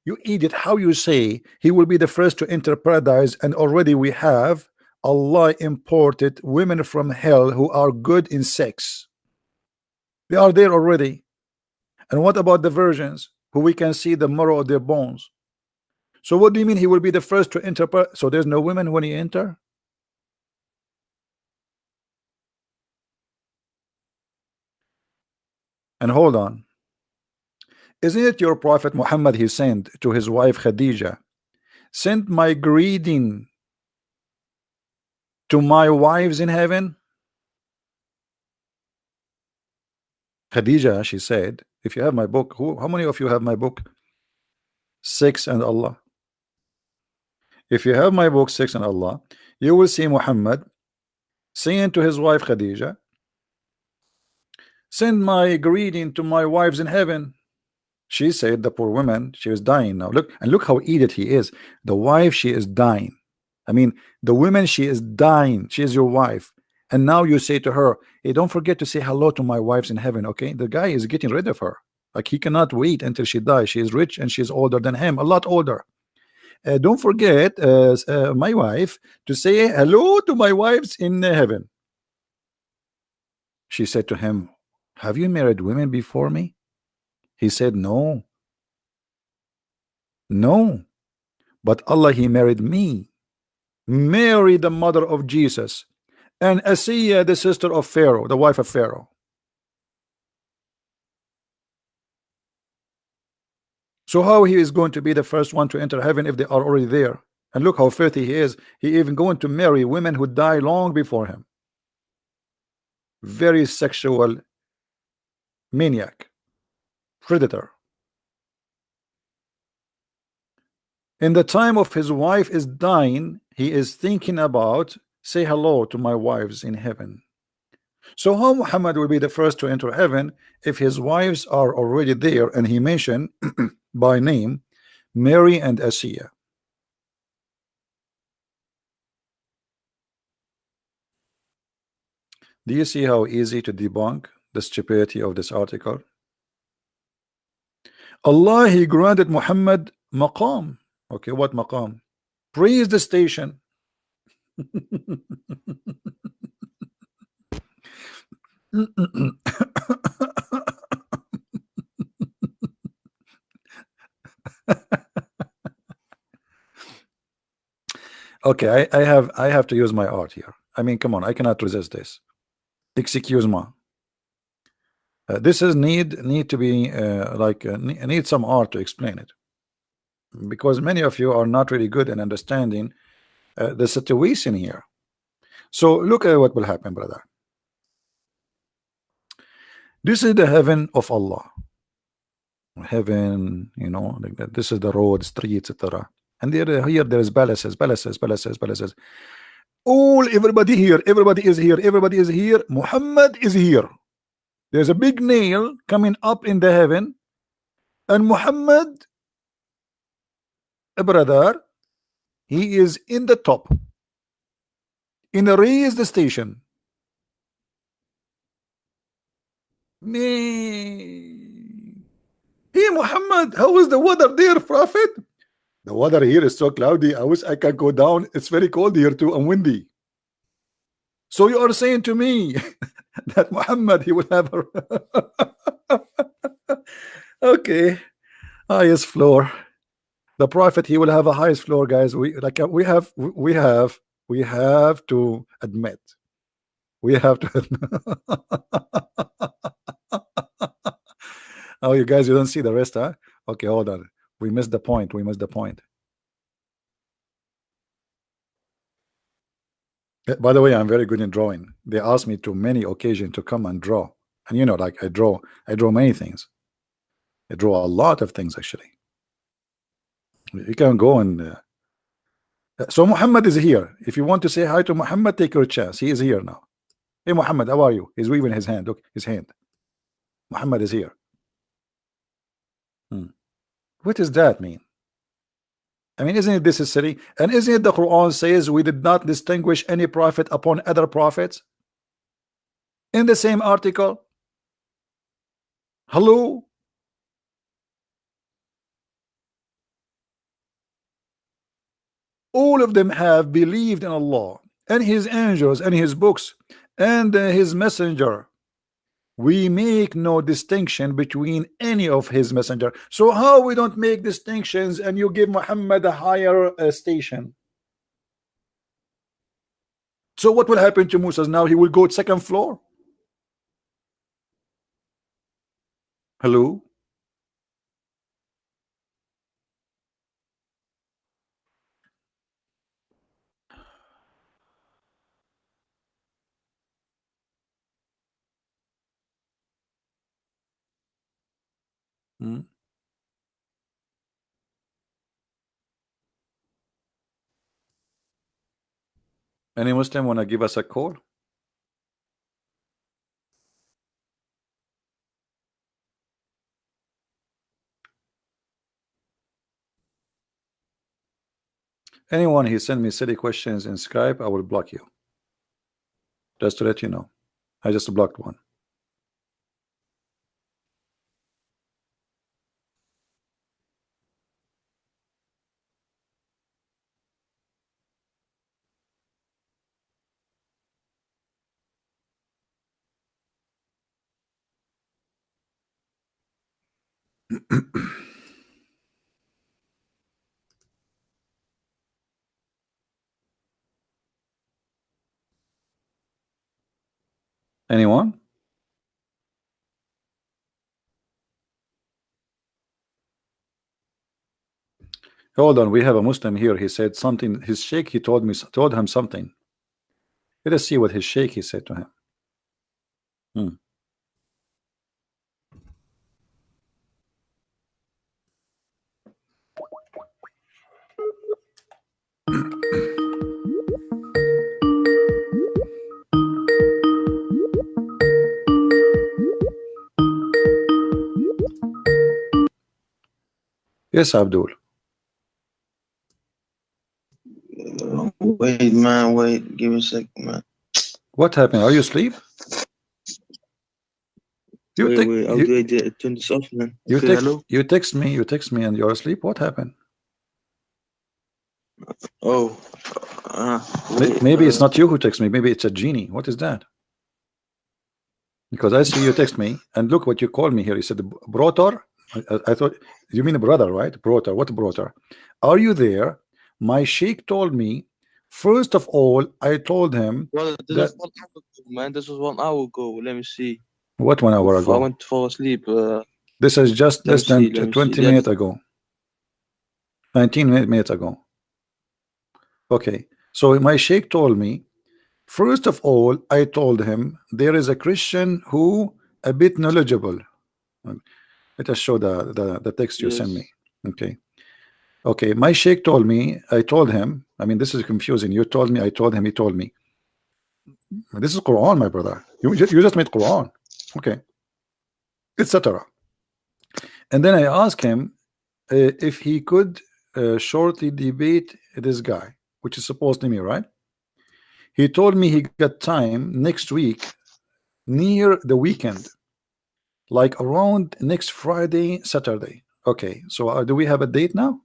You idiot, how you say he will be the first to enter paradise, and already we have Allah imported women from hell who are good in sex. They are there already. And what about the virgins who we can see the marrow of their bones? So what do you mean he will be the first to enter? So there's no women when he enter? And hold on, isn't it your prophet Muhammad he sent to his wife Khadija, sent my greeting to my wives in heaven? Khadija, she said, if you have my book, how many of you have my book? 6 and Allah. If you have my book 6 and Allah, you will see Muhammad saying to his wife Khadija, send my greeting to my wives in heaven. She said, the poor woman, she was dying now. Look, and look how idiot he is. The wife, she is dying. I mean, the woman, she is dying. She is your wife. And now you say to her, hey, don't forget to say hello to my wives in heaven, okay? The guy is getting rid of her. Like, he cannot wait until she dies. She is rich and she's older than him, a lot older. Don't forget, my wife, to say hello to my wives in heaven. She said to him, have you married women before me? He said, no. No. But Allah, He married me. Mary, the mother of Jesus, and Asiya, the sister of Pharaoh, the wife of Pharaoh. So how he is going to be the first one to enter heaven if they are already there? And look how filthy he is. He even going to marry women who die long before him. Very sexual maniac, predator. In the time of his wife is dying, he is thinking about, say hello to my wives in heaven. So how Muhammad will be the first to enter heaven if his wives are already there, and he mentioned by name Mary and Asiya? Do you see how easy to debunk the stupidity of this article? Allah, He granted Muhammad maqam. Okay, what maqam? Praise the station. Okay, I have to use my art here. I mean, come on, I cannot resist this. Excuse me. This is need to be need some art to explain it, because many of you are not really good in understanding the situation here. So look at what will happen, brother. This is the heaven of Allah. Heaven, you know, like that. This is the road, streets, etc. And here there is palaces, palaces, palaces, palaces. All everybody here, everybody is here, everybody is here. Muhammad is here. There's a big nail coming up in the heaven, and Muhammad, a brother, he is in the top, in a raised station. Me. Hey Muhammad, how is the weather there, Prophet? The weather here is so cloudy. I wish I could go down. It's very cold here too and windy. So you are saying to me that Muhammad, he will have a okay, highest floor. The Prophet, he will have a highest floor, guys. We have to admit. We have to. Oh, you guys, you don't see the rest, huh? Okay, hold on. We missed the point. We missed the point. By the way, I'm very good in drawing. They asked me to many occasions to come and draw, and you know, like I draw many things. I draw a lot of things actually. You can go and so Muhammad is here. If you want to say hi to Muhammad, take your chance. He is here now. Hey Muhammad, how are you? He's waving his hand. Look, his hand. Muhammad is here. What does that mean? I mean, isn't it this is silly? And isn't it the Quran says we did not distinguish any prophet upon other prophets? In the same article. Hello? All of them have believed in Allah and His angels and His books and His messenger. We make no distinction between any of His messenger. So how we don't make distinctions and you give Muhammad a higher station? So what will happen to Musa now? He will go to second floor. Hello? Hmm? Any Muslim want to give us a call? Anyone he send me silly questions in Skype, I will block you. Just to let you know. I just blocked one. Anyone? Hold on, we have a Muslim here. He said something. His sheikh, he told him something. Let us see what his sheikh he said to him. Hmm. Yes, Abdul. Wait, man, wait. Give me a sec, man. What happened? Are you asleep? You Wait. How do I turn this off, man? Okay, hello? You text me and you're asleep. What happened? Oh, wait. Maybe it's not you who text me. Maybe it's a genie. What is that? Because I see you text me and look what you called me here. You said brotor. I thought you mean brother, right? Brotor. What brotor? Are you there? My sheikh told me. First of all, I told him. Well, this was 1 hour ago, man. This was 1 hour ago. Let me see. What 1 hour ago? I went to fall asleep. This is just less than 20 minutes ago. 19 minutes ago. Okay. So my sheikh told me. First of all, I told him there is a Christian who a bit knowledgeable. Let us show the text you send me. Okay. My sheikh told me. I told him. I mean, this is confusing. You told me. I told him. He told me. This is Quran, my brother. You just made Quran. Okay. Etc. And then I asked him if he could shortly debate this guy, which is supposedly me, right? He told me he got time next week, near the weekend, like around next Friday, Saturday. Okay, so do we have a date now?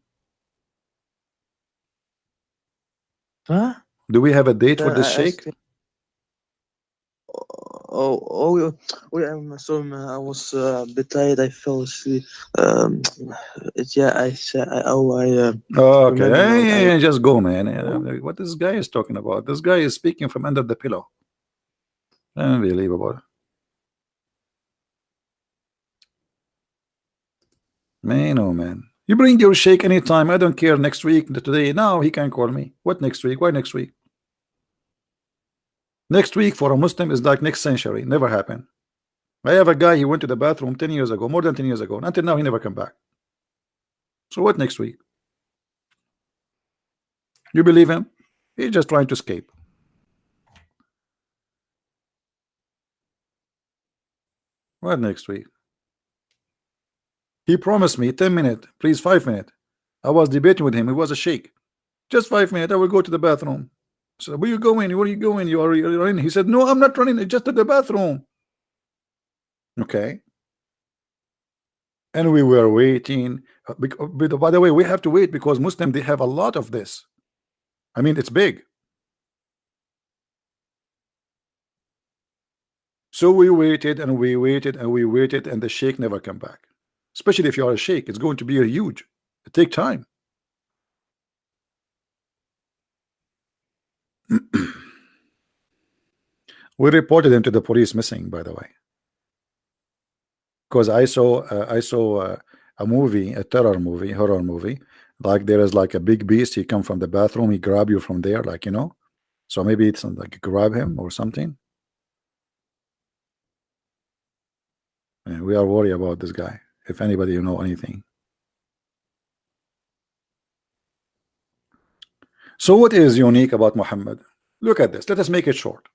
Huh? Do we have a date for this sheikh? Yeah, I'm sorry, man. I was a bit tired. I fell asleep. Yeah, I said, okay, just go, man. What this guy is talking about? This guy is speaking from under the pillow. Unbelievable. Man, oh man. You bring your sheikh anytime. I don't care. Next week, today, now he can call me. What next week? Why next week? Next week for a Muslim is like next century. Never happened. I have a guy, he went to the bathroom 10 years ago, more than 10 years ago. Until now, he never come back. So what next week? You believe him? He's just trying to escape. What next week? He promised me 10 minutes, please 5 minutes. I was debating with him. He was a sheikh. Just 5 minutes. I will go to the bathroom. So where you going? Where are you going? You're running. He said, no, I'm not running. It's just to the bathroom. Okay. And we were waiting. By the way, we have to wait because Muslim, they have a lot of this. I mean, it's big. So we waited and we waited and we waited, and the sheikh never come back. Especially if you are a sheikh, it's going to be a huge. It take time. We reported him to the police missing, by the way, because I saw a movie, a terror movie, horror movie. Like there is like a big beast. He come from the bathroom. He grab you from there, like So maybe it's like grab him or something. And we are worried about this guy. if anybody you know anything. So what is unique about Muhammad? Look at this. Let us make it short.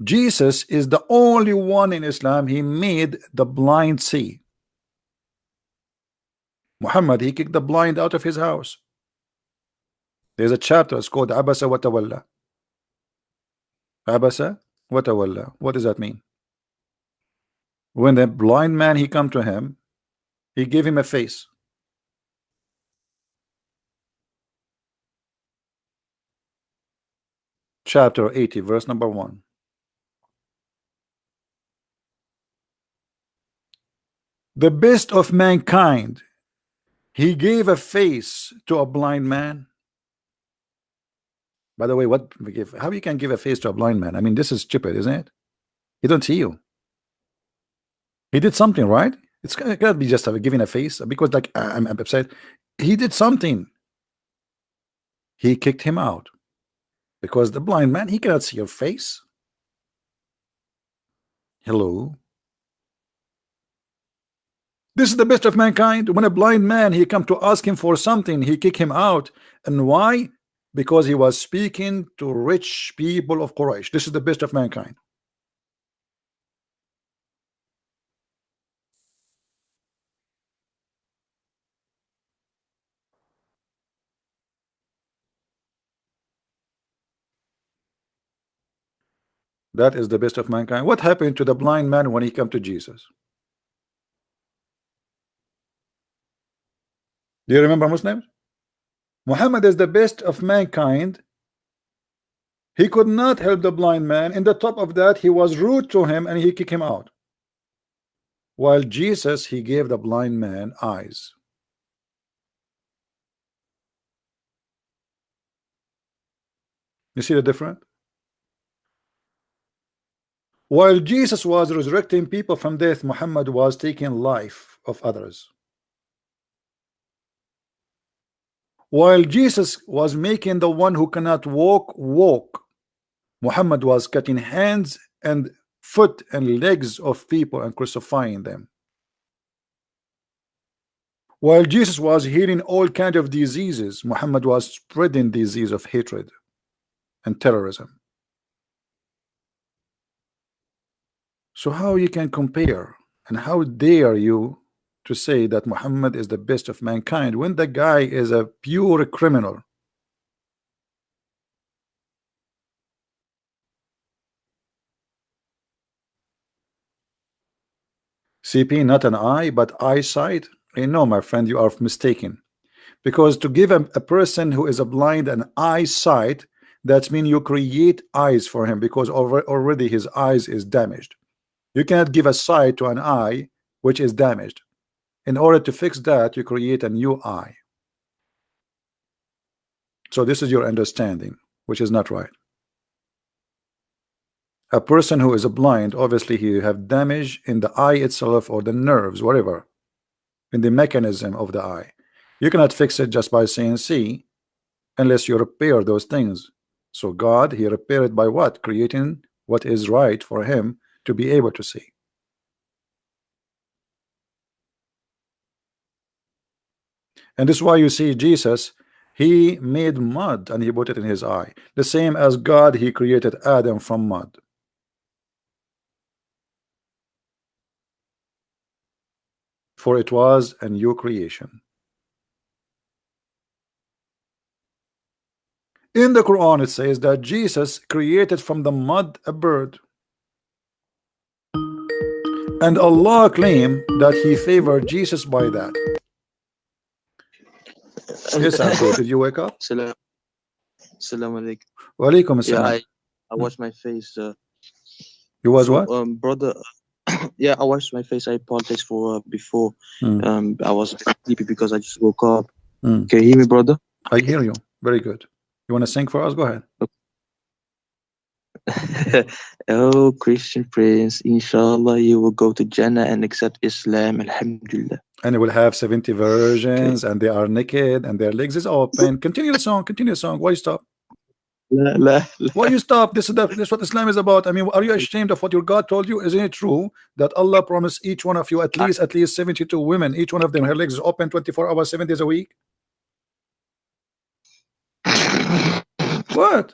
Jesus is the only one in Islam, he made the blind see. Muhammad, he kicked the blind out of his house. There's a chapter, it's called Abasa wa Tawalla. Abasa wa Tawalla. What does that mean? When the blind man, he come to him, he gave him a face. Chapter 80, verse number 1. The best of mankind, he gave a face to a blind man. By the way, how you can give a face to a blind man? I mean, this is stupid, isn't it? He don't see you. He did something, right? It cannot be just giving a face, because like I'm upset. He did something. He kicked him out because the blind man, he cannot see your face. Hello. This is the best of mankind. When a blind man, he come to ask him for something, he kick him out. And why? Because he was speaking to rich people of Quraysh. This is the best of mankind. That is the best of mankind. What happened to the blind man when he came to Jesus? Do you remember, Muslims? Muhammad is the best of mankind. He could not help the blind man. In the top of that, he was rude to him and he kicked him out. While Jesus, he gave the blind man eyes. You see the difference? While Jesus was resurrecting people from death, Muhammad was taking life of others. While Jesus was making the one who cannot walk, Muhammad was cutting hands and foot and legs of people and crucifying them. While Jesus was healing all kinds of diseases, Muhammad was spreading disease of hatred and terrorism. So how you can compare, and how dare you to say that Muhammad is the best of mankind when the guy is a pure criminal? CP, not an eye, but eyesight? No, my friend, you are mistaken. Because to give a person who is a blind an eyesight, that means you create eyes for him, because already his eyes is damaged. You cannot give a sight to an eye which is damaged. In order to fix that, you create a new eye. So this is your understanding, which is not right. A person who is a blind, obviously he have damage in the eye itself, or the nerves, whatever, in the mechanism of the eye. You cannot fix it just by saying see, unless you repair those things. So God, he repaired by what? Creating what is right for him to be able to see. And this is why you see Jesus, he made mud and he put it in his eye. The same as God, he created Adam from mud. For it was a new creation. In the Quran it says that Jesus created from the mud a bird. And Allah claimed that he favored Jesus by that. Yes, Abdul, did you wake up? Salam alaikum. Wa alaikum Yeah, assalam. I washed my face. You was what? Brother. Yeah, I washed my face. I apologize for before. I was a bit sleepy because I just woke up. Can you hear me, brother? I hear you. Very good. You want to sing for us? Go ahead. Oh, Christian Prince, inshallah, you will go to Jannah and accept Islam, alhamdulillah. And it will have 70 versions, and they are naked, and their legs is open. Continue the song. Continue the song. Why stop? لا لا Why you stop? This is what Islam is about. I mean, are you ashamed of what your God told you? Isn't it true that Allah promised each one of you at least 72 women, each one of them her legs is open 24 hours, 7 days a week? What?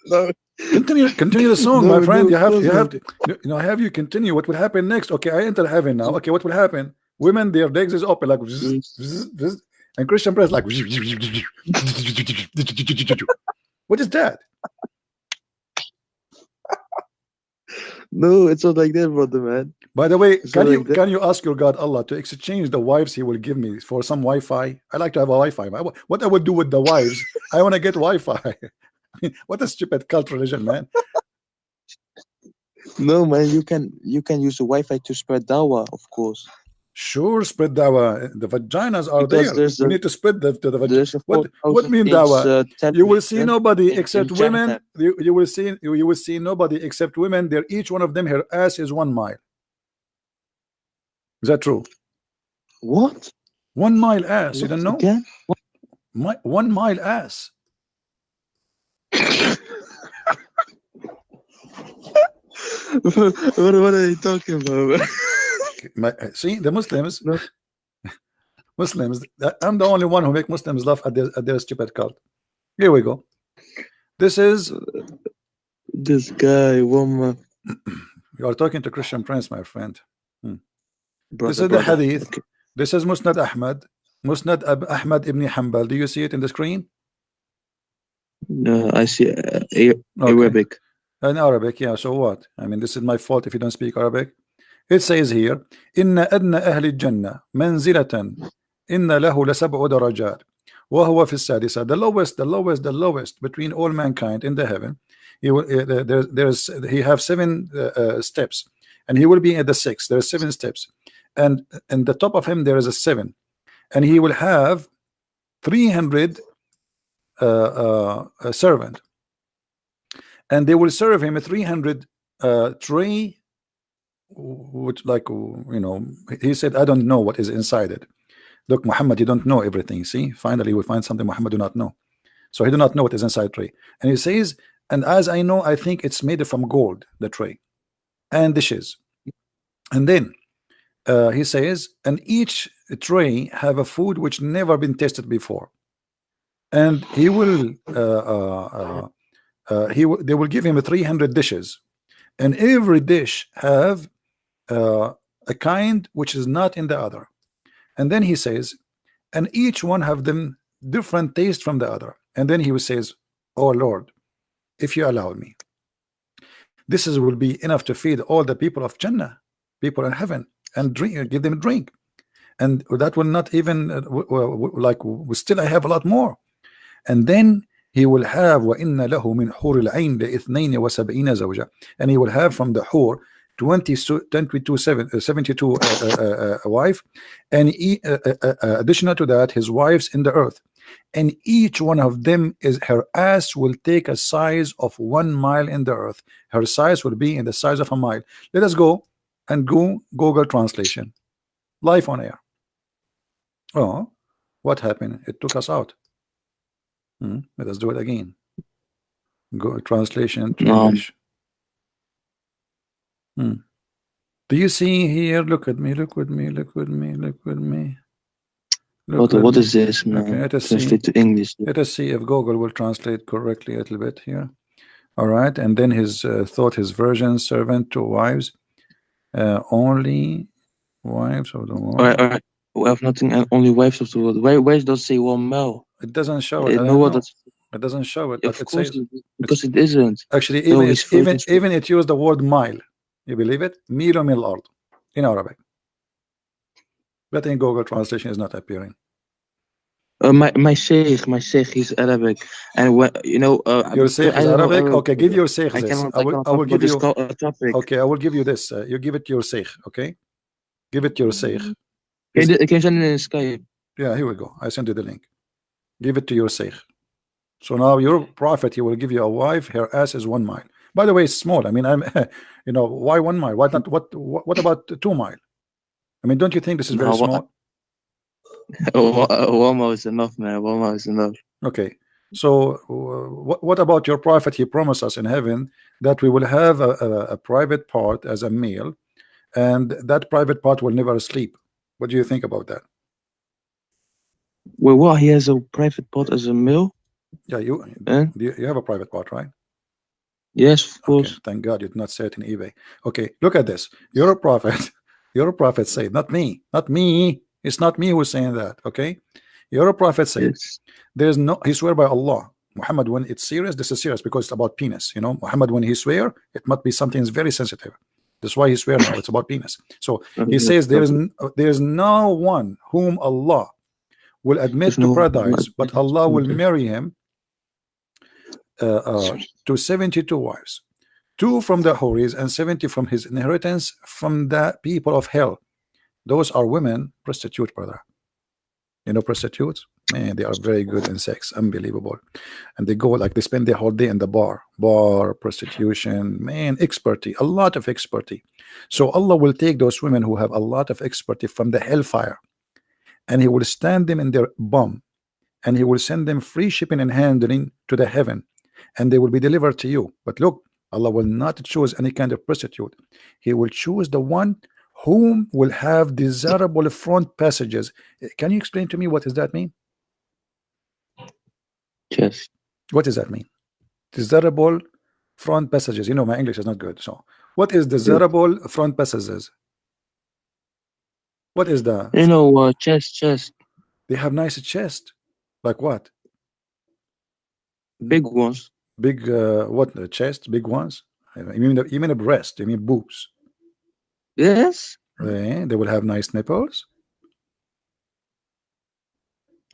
no, Continue the song, my no, friend. no, You of have to course not. have you continue. What will happen next? Okay, I enter heaven now. Okay, what will happen? Women, their legs is open like and Christian press like what is that? No, it's not like that, brother, man. By the way, It's can not you like that. can you ask your God Allah to exchange the wives He will give me for some Wi-Fi? I like to have a Wi-Fi. What I would do with the wives? I want to get Wi-Fi. What a stupid cult religion, man. No, man, you can use the Wi-Fi to spread dawah, of course. Sure, spread dawah. The vaginas are Because there. We need to spread to the there's a what 4,000 mean inch dawah? You will see television nobody in except women. Jannah. You will see nobody except women. There, each one of them, her ass is 1 mile. Is that true? What? 1 mile ass. You What don't know? again? 1 mile ass. What are you talking about? See the Muslims. No, Muslims. I'm the only one who make Muslims laugh at their stupid cult. Here we go. This is this guy, woman, you are talking to Christian Prince, my friend. This brother, is the brother. hadith. Okay. This is Musnad Ahmad. Musnad Ahmad ibn Hanbal. Do you see it in the screen? I see Okay. Arabic. In Arabic, yeah. So what? I mean, this is my fault if you don't speak Arabic. It says here, "Inna adna ahli al-jannah manzilatan, inna lahu lasab'u darajat, wa huwa fi sadisa." The lowest between all mankind in the heaven. He will. He have 7 steps, and he will be at the 6th. There are 7 steps, and the top of him there is a 7, and he will have 300 servant, and they will serve him a 300 tray, which, like, he said, I don't know what is inside it. Look, Muhammad, you don't know everything. See, finally we find something Muhammad do not know. So he do not know what is inside tray, and he says, and as I know, I think it's made from gold, the tray and dishes. And then he says, and each tray have a food which never been tasted before, and he will they will give him 300 dishes, and every dish have a kind which is not in the other. And then he says, and each one have them different taste from the other. And then he says, oh Lord, if you allow me, this will be enough to feed all the people of Jannah, people in heaven, and drink, give them a drink. And that will not even still I have a lot more. And then he will have وَإِنَّ لَهُ مِنْ حُورِ الْعَيْنِ لِإِثْنَيْنِ وَسَبْعِينَ زَوْجًا, and he will have from the hur 72 wife, and additional to that his wives in the earth, and each one of them is her ass will take a size of 1 mile in the earth. Her size will be in the size of a mile. Let us go and go Google translation live on air. Oh, what happened? It took us out. Let us do it again. Go translation to English. Do you see here? Look at me. Look with me. Look with me. Look with me. What is this, man? Okay, let us Translate see. to English. Let us see if Google will translate correctly a little bit here. All right, and then his thought, his version, servant to wives, only wives of the world. All right. We have nothing. Only wives of the world. Where does it say 1 mile? It doesn't show it. I No, don't know. It doesn't show it, but of it course, says because it isn't. actually So even it used the word mile. You believe it? Milo min al-ard in Arabic. But in Google translation is not appearing. My sheikh, he's Arabic, and your sheikh is Arabic. Okay, give your sheikh this. I will give you. Topic. Okay, I will give you this. You give it to your sheikh. Okay, give it to your sheikh. Can you send it in Skype? Yeah, here we go. I sent you the link. Give it to your sheikh. So now your prophet, he will give you a wife. Her ass is 1 mile. By the way, it's small. I mean, I'm, why 1 mile? Why not? What about 2 mile? I mean, don't you think this is very small? 1 mile is enough, man. 1 mile is enough. Okay, So what about your prophet? He promised us in heaven that we will have a private part as a male, and that private part will never sleep. What do you think about that? Well, what? He has a private pot as a male? Yeah, Eh? you have a private part, right? Yes, of Okay, course. thank God you did not say it in eBay. Okay, look at this. You're a prophet. You're a prophet say, not me, not me. It's not me who's saying that. Okay, you're a prophet say. Yes. There's no. He swear by Allah. Muhammad, when it's serious, this is serious because it's about penis. You know, Muhammad, when he swear, it must be something very sensitive. That's why he swear now. It's about penis. So he says there is no one whom Allah will There's admit to no. paradise, but Allah will marry him to 72 wives, 2 from the Houris and 70 from his inheritance from the people of hell. Those are women prostitute, brother. You know prostitutes? Man, they are very good in sex, unbelievable. And they go like they spend their whole day in the bar prostitution, man, expertise, a lot of expertise. So Allah will take those women who have a lot of expertise from the hellfire, and He will stand them in their bum, and He will send them free shipping and handling to the heaven, and they will be delivered to you. But look, Allah will not choose any kind of prostitute. He will choose the one whom will have desirable front passages. Can you explain to me what does that mean? Yes. What does that mean? Desirable front passages. You know, my English is not good. So, what is desirable front passages? What is the? You know, chest, They have nice chest. Like what? big ones. Big what? Chest? Big ones? You mean a breast? You mean boobs? Yes. They will have nice nipples.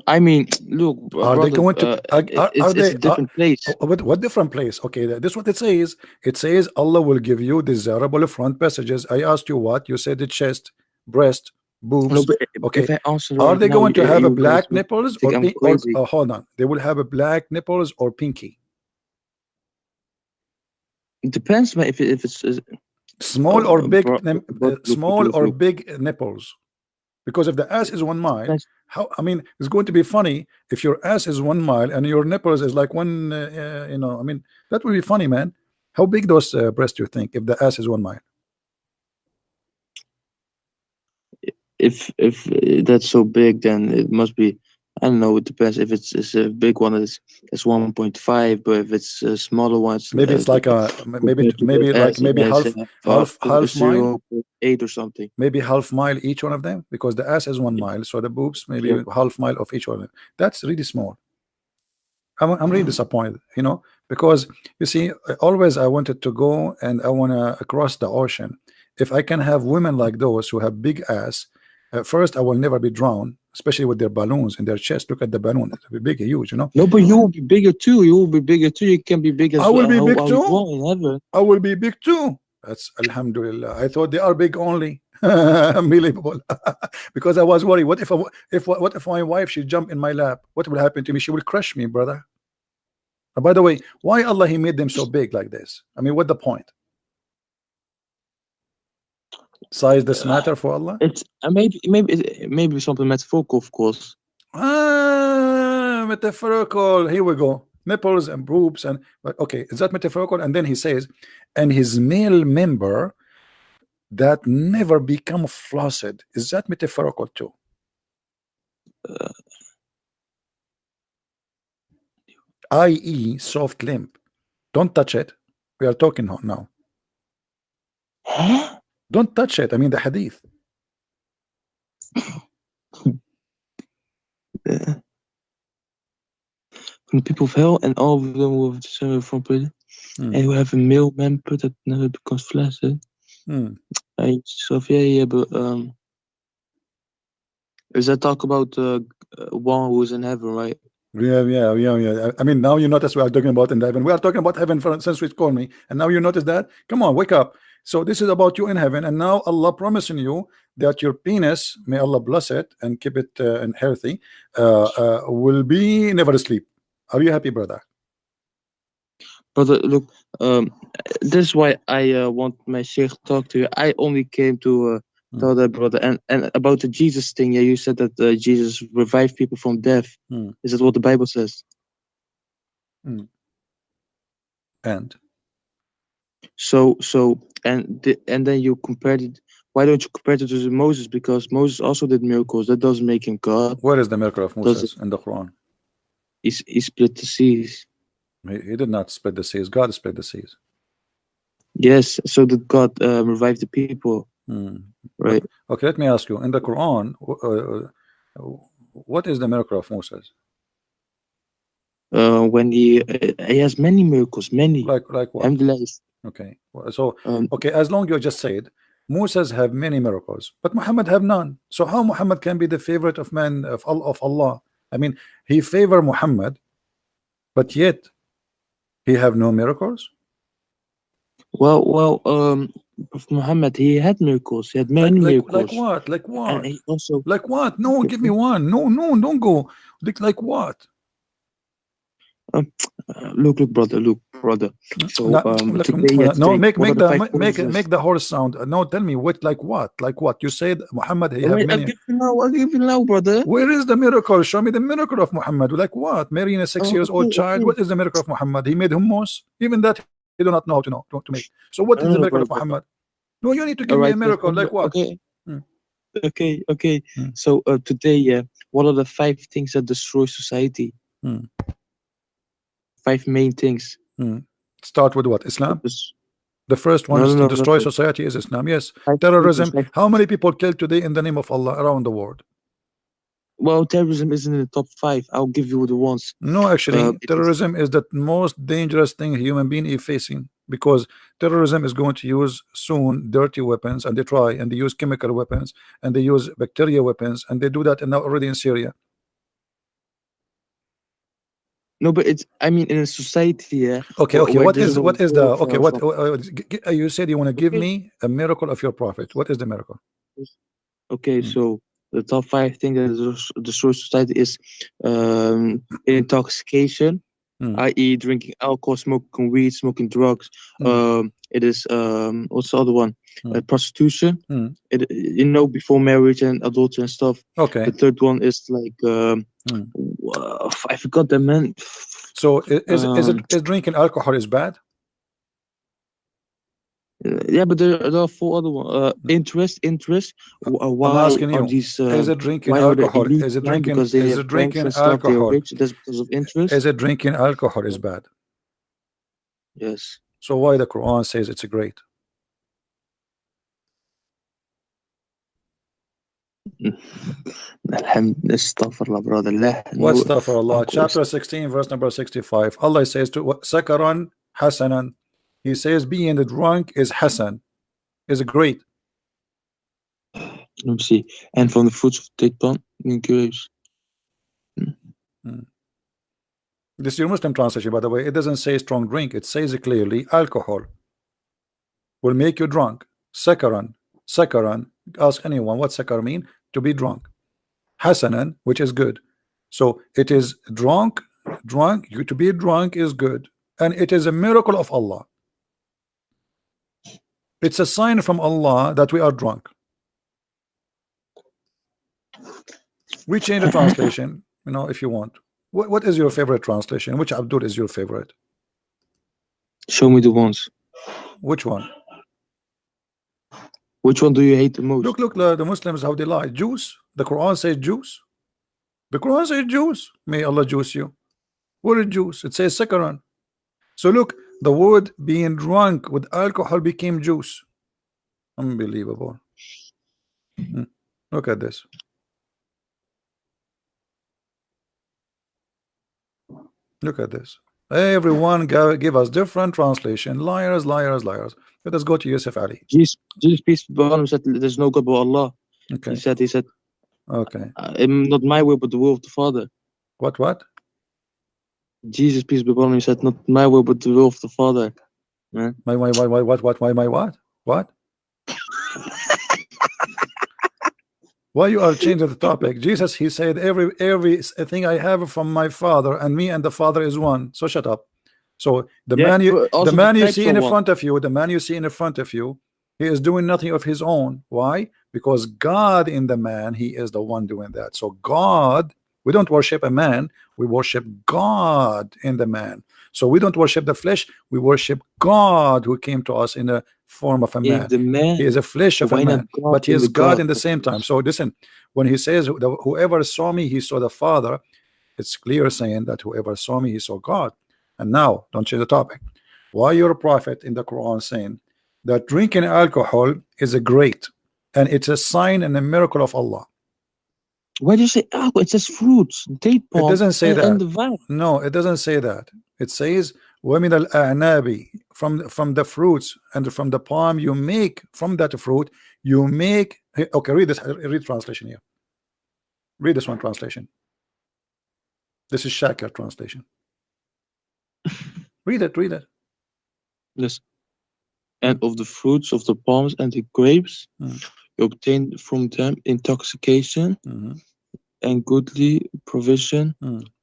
I mean, look, Are they brother. going to? Are It's they? a different place. What different place? Okay, this is what it says. It says Allah will give you desirable front passages. I asked you what? You said the chest, breast, No, boobs. but Okay, if I answer are right they now, going to have a you guys black will nipples think or I'm pink? Or crazy. hold on, they will have a black nipples or pinky, It depends, man. If it's small or big, small or look. big nipples. Because if the ass is 1 mile, Depends. how? I mean, it's going to be funny if your ass is 1 mile and your nipples is like one. You know, I mean, that would be funny, man. How big those breasts do you think if the ass is 1 mile? If that's so big, then it must be. I don't know. It depends. If it's a big one, it's 1.5. But if it's a smaller one, it's Maybe it's like a compared to the S, maybe it's half mile, 0.8 or something. maybe half mile each one of them, because the ass is 1 mile, so the boobs maybe Yeah. half mile of each one of them. That's really small. I'm really disappointed, you know, because you see, always I wanted to go and I want to cross the ocean. If I can have women like those who have big ass, first I will never be drowned, especially with their balloons in their chest. Look at the balloon; it's big, huge, you know. No, but you will be bigger too. You will be bigger too. You can be big I as will be big how you too. want in heaven. I will be big too. That's Alhamdulillah. I thought they are big only. Unbelievable. Because I was worried. What if what if my wife she jump in my lap? What will happen to me? She will crush me, brother. By the way, why Allah He made them so big like this? I mean, what the point? Size does matter for Allah? It's maybe something metaphorical, of course. Metaphorical. Here we go. Nipples and boobs and okay, is that metaphorical? And then he says, and his male member that never become flaccid. Is that metaphorical too? I.e. soft limp. Don't touch it. We are talking now. Huh? Don't touch it. I mean the hadith. From the people of hell, and all of them will descend from prison, and you have a male member that never becomes flaccid. So yeah, but is that talk about one who's in heaven, right? Yeah. I mean, now you notice we are talking about in heaven. We are talking about heaven since we called me, and now you notice that. Come on, wake up. So this is about you in heaven, and now Allah promising you that your penis, may Allah bless it and keep it and healthy, will be never asleep. Are you happy, brother? Brother, look, this is why I want my sheikh to talk to you. I only came to tell that, brother, and about the Jesus thing. Yeah, you said that Jesus revived people from death. Is that what the Bible says? And and then you compared it. Why don't you compare it to Moses? Because Moses also did miracles. That doesn't make him God, where is the miracle of does it? Moses in the Quran? He split the seas. He did not split the seas. God split the seas. Yes, so did God revive the people, right? Okay, let me ask you. In the Quran, what is the miracle of Moses? When he has many miracles, many. Like what? Alhamdulillah. Okay, so okay, as long you just said Moses have many miracles, but Muhammad have none. So how Muhammad can be the favorite of man of Allah? I mean, he favor Muhammad, but yet he have no miracles. Well, Prophet Muhammad, he had miracles. He had many miracles. Like what? Like what? And he also, like what? No, give me one. No, don't go. Like what? look, brother. So today, no, make the horse sound. No, tell me what, like what? Like what? You said Muhammad, he have many. I'll give you now, brother. Where is the miracle? Show me the miracle of Muhammad. Like what? Marrying a 6 years old child. What is the miracle of Muhammad? He made hummus. Even that he do not know how to make. So what is the miracle of Muhammad? No, you need to give me a miracle. Like what? Okay. So today, what are the 5 things that destroy society? 5 main things. Start with what? Islam? The first one to destroy society is Islam. Yes. Terrorism. How many people killed today in the name of Allah around the world? Well, terrorism isn't in the top 5. I'll give you the ones. No, actually, terrorism is the most dangerous thing a human being is facing, because terrorism is going to use soon dirty weapons, and they use chemical weapons, and they use bacteria weapons, and they do that now already in Syria. No, but I mean, in a society, yeah. Okay. What is the okay? What you said you want to give me a miracle of your prophet? What is the miracle? Okay, so the top 5 things that destroy society is intoxication, i.e., drinking alcohol, smoking weed, smoking drugs. It is what's the other one? Prostitution. Before marriage and adultery and stuff. Okay. The third one is like I forgot the man. So is drinking alcohol is bad? Yeah, but there are 4 other ones. Interest. Why I'm asking you, these? Is it drinking alcohol? Is it drinking? Because they is have it drinking banks and stuff, they are alcohol? rich. That's because of interest. Is it drinking alcohol is bad? Yes. So why the Quran says it's great? Astaghfirullah, brother. What astaghfirullah? Chapter 16, verse number 65. Allah says to Sakaran Hasanan. He says being drunk is Hasan, is great. Let me see. And from the fruits of date palm and grapes. This is your Muslim translation, by the way. It doesn't say strong drink. It says clearly alcohol will make you drunk. Sakaran. Ask anyone what sakar mean. To be drunk. Hasanan, which is good. So it is drunk. To be drunk is good, and it is a miracle of Allah. It's a sign from Allah that we are drunk. We change the translation, if you want. What is your favorite translation? Which Abdul is your favorite? Show me the ones. Which one? Which one do you hate the most? Look, the Muslims, how they lie. Juice. The Quran says juice. The Quran says juice. May Allah juice you. What is juice? It says sakaran. So look, the word being drunk with alcohol became juice. Unbelievable. Look at this. Look at this. Everyone give us different translation. Liars. Let us go to Yusuf Ali. Jesus peace be upon him said there's no God but Allah. Okay. He said okay. Not my will but the will of the Father. What? Jesus peace be upon him said not my will but the will of the Father. Man. My what? What? Why you are changing the topic? Jesus, he said every thing I have from my Father, and me and the Father is one. So shut up. So the man you see in front of you, he is doing nothing of his own. Why? Because God in the man, he is the one doing that. So God We don't worship a man, we worship God in the man. So we don't worship the flesh, we worship God who came to us in the form of a In man. the man, He is a flesh of a why not man, God but he in is the God God? in the same time. So listen, when he says whoever saw me, he saw the Father, it's clear saying that whoever saw me, he saw God. And now, don't change the topic. Why your prophet in the Quran saying that drinking alcohol is a great and it's a sign and a miracle of Allah? Why do you say alcohol? It says fruits, date It palm, doesn't say and that. the vine. No, it doesn't say that. It says وَمِنَ الْأَعْنَابِ, from the fruits and from the palm you make, from that fruit you make. Okay, read this. Read translation here. Read this one translation. This is Shakir translation. Read it. Read it. Yes. And of the fruits of the palms and the grapes, Mm. you obtain from them intoxication and goodly provision.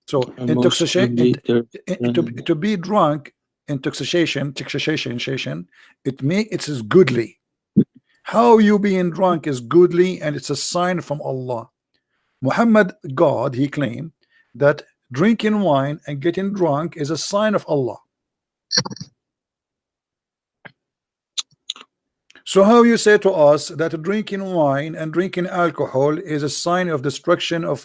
So And intoxication, mostly to be drunk, intoxication, it is goodly. How you being drunk is goodly, and it's a sign from Allah. Muhammad, God, he claimed that drinking wine and getting drunk is a sign of Allah. So how you say to us that drinking wine and drinking alcohol is a sign of destruction of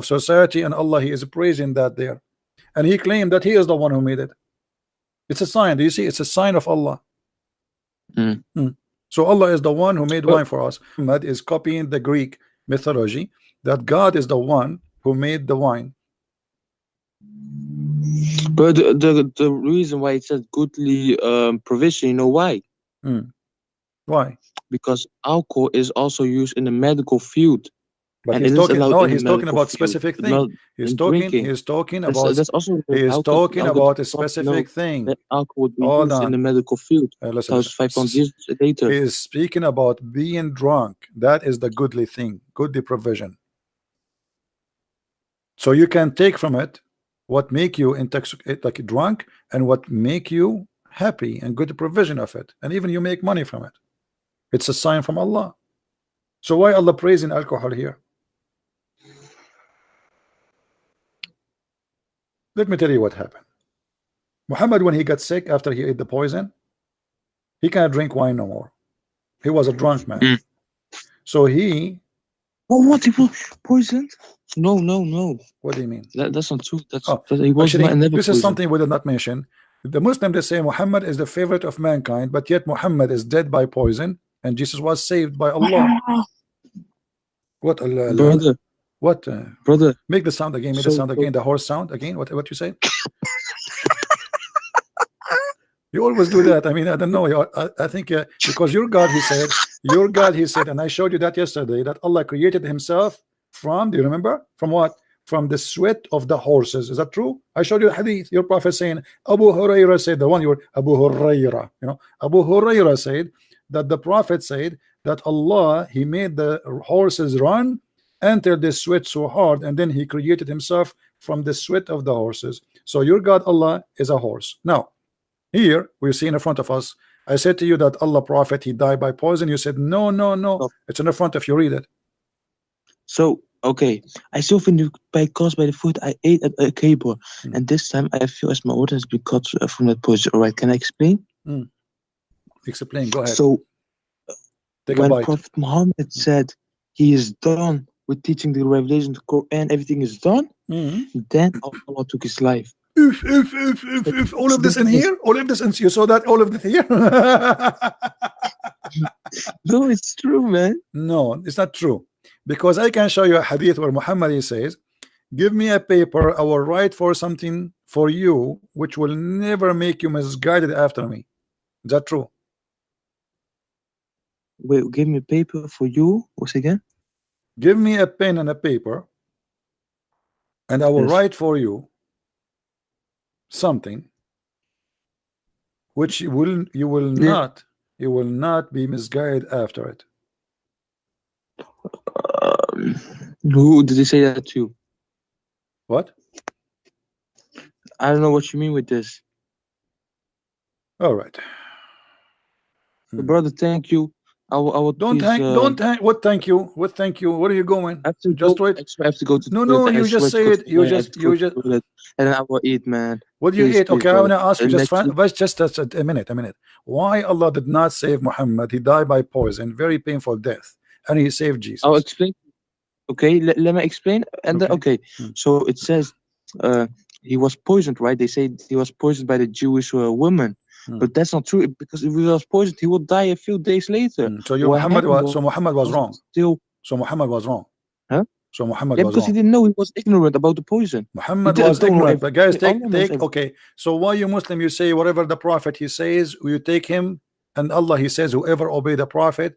society, and Allah, he is praising that there, and he claimed that he is the one who made it. It's a sign. Do you see? It's a sign of Allah. So Allah is the one who made wine for us. Muhammad is copying the Greek mythology that God is the one who made the wine. But the reason why it says goodly provision, you know why? Why? Because alcohol is also used in the medical field. But and he's it is talking. allowed No, in the he's talking medical about field, specific but thing. not He's in talking. drinking. He's talking That's about. also He is talking about a specific thing. that alcohol would be Hold used in the on. medical field. Listen, listen. 1,500 years later. He is speaking about being drunk. That is the goodly thing, goodly provision. So you can take from it what make you intoxicated, like drunk, and what make you happy, and good provision of it, and even you make money from it. It's a sign from Allah. So why Allah praising alcohol here? Let me tell you what happened. Muhammad, when he got sick after he ate the poison, he can't drink wine no more. He was a drunk man. So he. Oh, what? He was poisoned? No. What do you mean? That's not true. He was actually, not, this is something we did not mention. The Muslim, they say Muhammad is the favorite of mankind, but yet Muhammad is dead by poison, and Jesus was saved by Allah. What Allah? Brother. What? Brother. Make the sound again. Make the sound again. The horse sound again. What you say? You always do that. I mean, I don't know. I think because your God, he said, and I showed you that yesterday, that Allah created himself from, do you remember? From what? From the sweat of the horses. Is that true? I showed you a hadith. Your prophet saying, Abu Huraira said, the one you were, Abu Huraira, Abu Huraira said that the prophet said that Allah, he made the horses run until they sweat so hard, and then he created himself from the sweat of the horses. So your God, Allah, is a horse. Now, here we see in front of us, I said to you that Allah Prophet, he died by poison. You said no. It's in the front of you. Read it. So okay, I saw when you caused by the food I ate at a cable, and this time I feel as my order has been cut from that poison. All right, can I explain? Explain. Go ahead. So when Prophet Muhammad said he is done with teaching the revelation of the Quran, everything is done, then Allah took his life. If all of this in here, all of this, and you saw that all of this here. No, it's true, man. No, it's not true, because I can show you a hadith where Muhammad says, give me a paper, I will write for something for you which will never make you misguided after me. Is that true? Wait, give me a paper for you. What's again? Give me a pen and a paper, and I will write for you something which you will not be misguided after it. Who did he say that to? What? I don't know what you mean with this. All right. Brother, thank you. I would Don't please. hang. Don't hang. What? Thank you. What? Thank you. Where are you going? I have to Just go. wait. I swear I have to go to the No, toilet. no. I You swear just to God, say it. I have to go to the toilet, and then I will eat, man. What do you Please, eat? please, Okay, I want brother. to ask you just Next week. just a minute, a minute. Why Allah did not save Muhammad? He died by poison, very painful death, and He saved I'll Jesus. explain. Okay, let me explain. And then, Okay. okay, so it says, uh, he was poisoned, right? They say he was poisoned by the Jewish woman, but that's not true because if he was poisoned, he would die a few days later. So your What Muhammad happened was was Muhammad was wrong. still, So Muhammad was wrong. huh? So Muhammad Yeah, was because he wrong. didn't know. He was ignorant about the poison. He Muhammad was don't know ignorant. But guys, everything. Allah knows take. everything. Okay. So why you Muslim? You say whatever the Prophet he says, you take him, and Allah He says whoever obey the Prophet,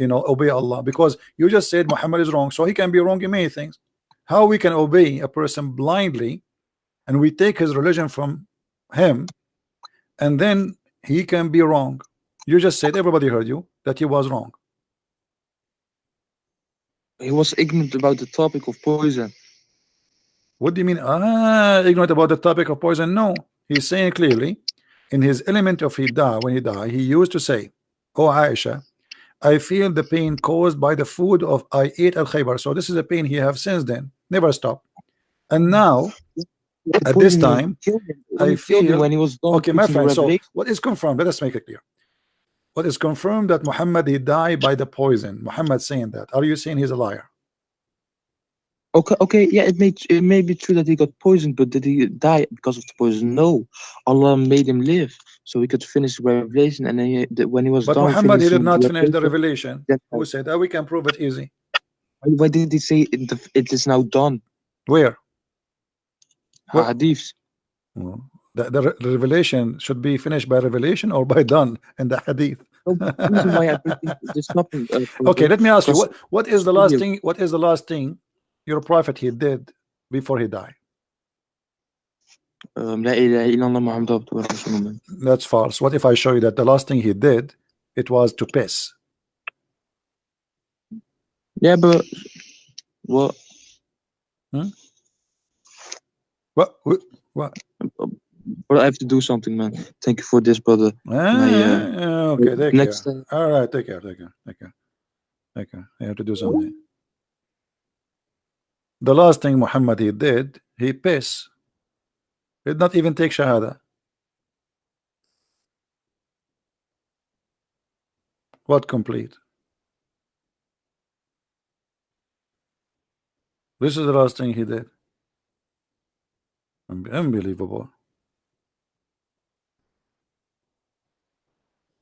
obey Allah, because you just said Muhammad is wrong, so he can be wrong in many things. How we can obey a person blindly and we take his religion from him, and then he can be wrong? You just said, everybody heard you, that he was wrong. He was ignorant about the topic of poison. What do you mean? Ignorant about the topic of poison? No, he's saying clearly in his element of when he died, he used to say, "Oh Aisha, I feel the pain caused by the food of I ate al Khaybar." So this is a pain he have since then, never stopped. And now The at this poison when time, killed him. It I only killed him feel when he was done okay, my preaching the friend. So revelation. what is confirmed? Let us make it clear. What is confirmed that Muhammad he died by the poison. Muhammad saying that. Are you saying he's a liar? Okay, okay, yeah, it may be true that he got poisoned, but did he die because of the poison? No, Allah made him live so he could finish the revelation, and then when he was But done Muhammad he did finishing the not finish the revelation, revelation. then Who said that? We can prove it easy. why did he say it is now done? Where? What? Hadiths. Well, the revelation should be finished by revelation or by done in the hadith. So the reason why I bring this topic Okay, further, let me ask you, because what is the last thing? What is the last thing your prophet he did before he died? La ilaha illallah Muhammad abduhu wa rasuluh. That's false. What if I show you that the last thing he did, it was to piss? Yeah, but what? Hmm? What? But I have to do something, man. Thank you for this, brother. Okay, take Next. care. All right, take care. You have to do something. The last thing Muhammad he did, he piss. He did not even take shahada. What complete? This is the last thing he did. Unbelievable.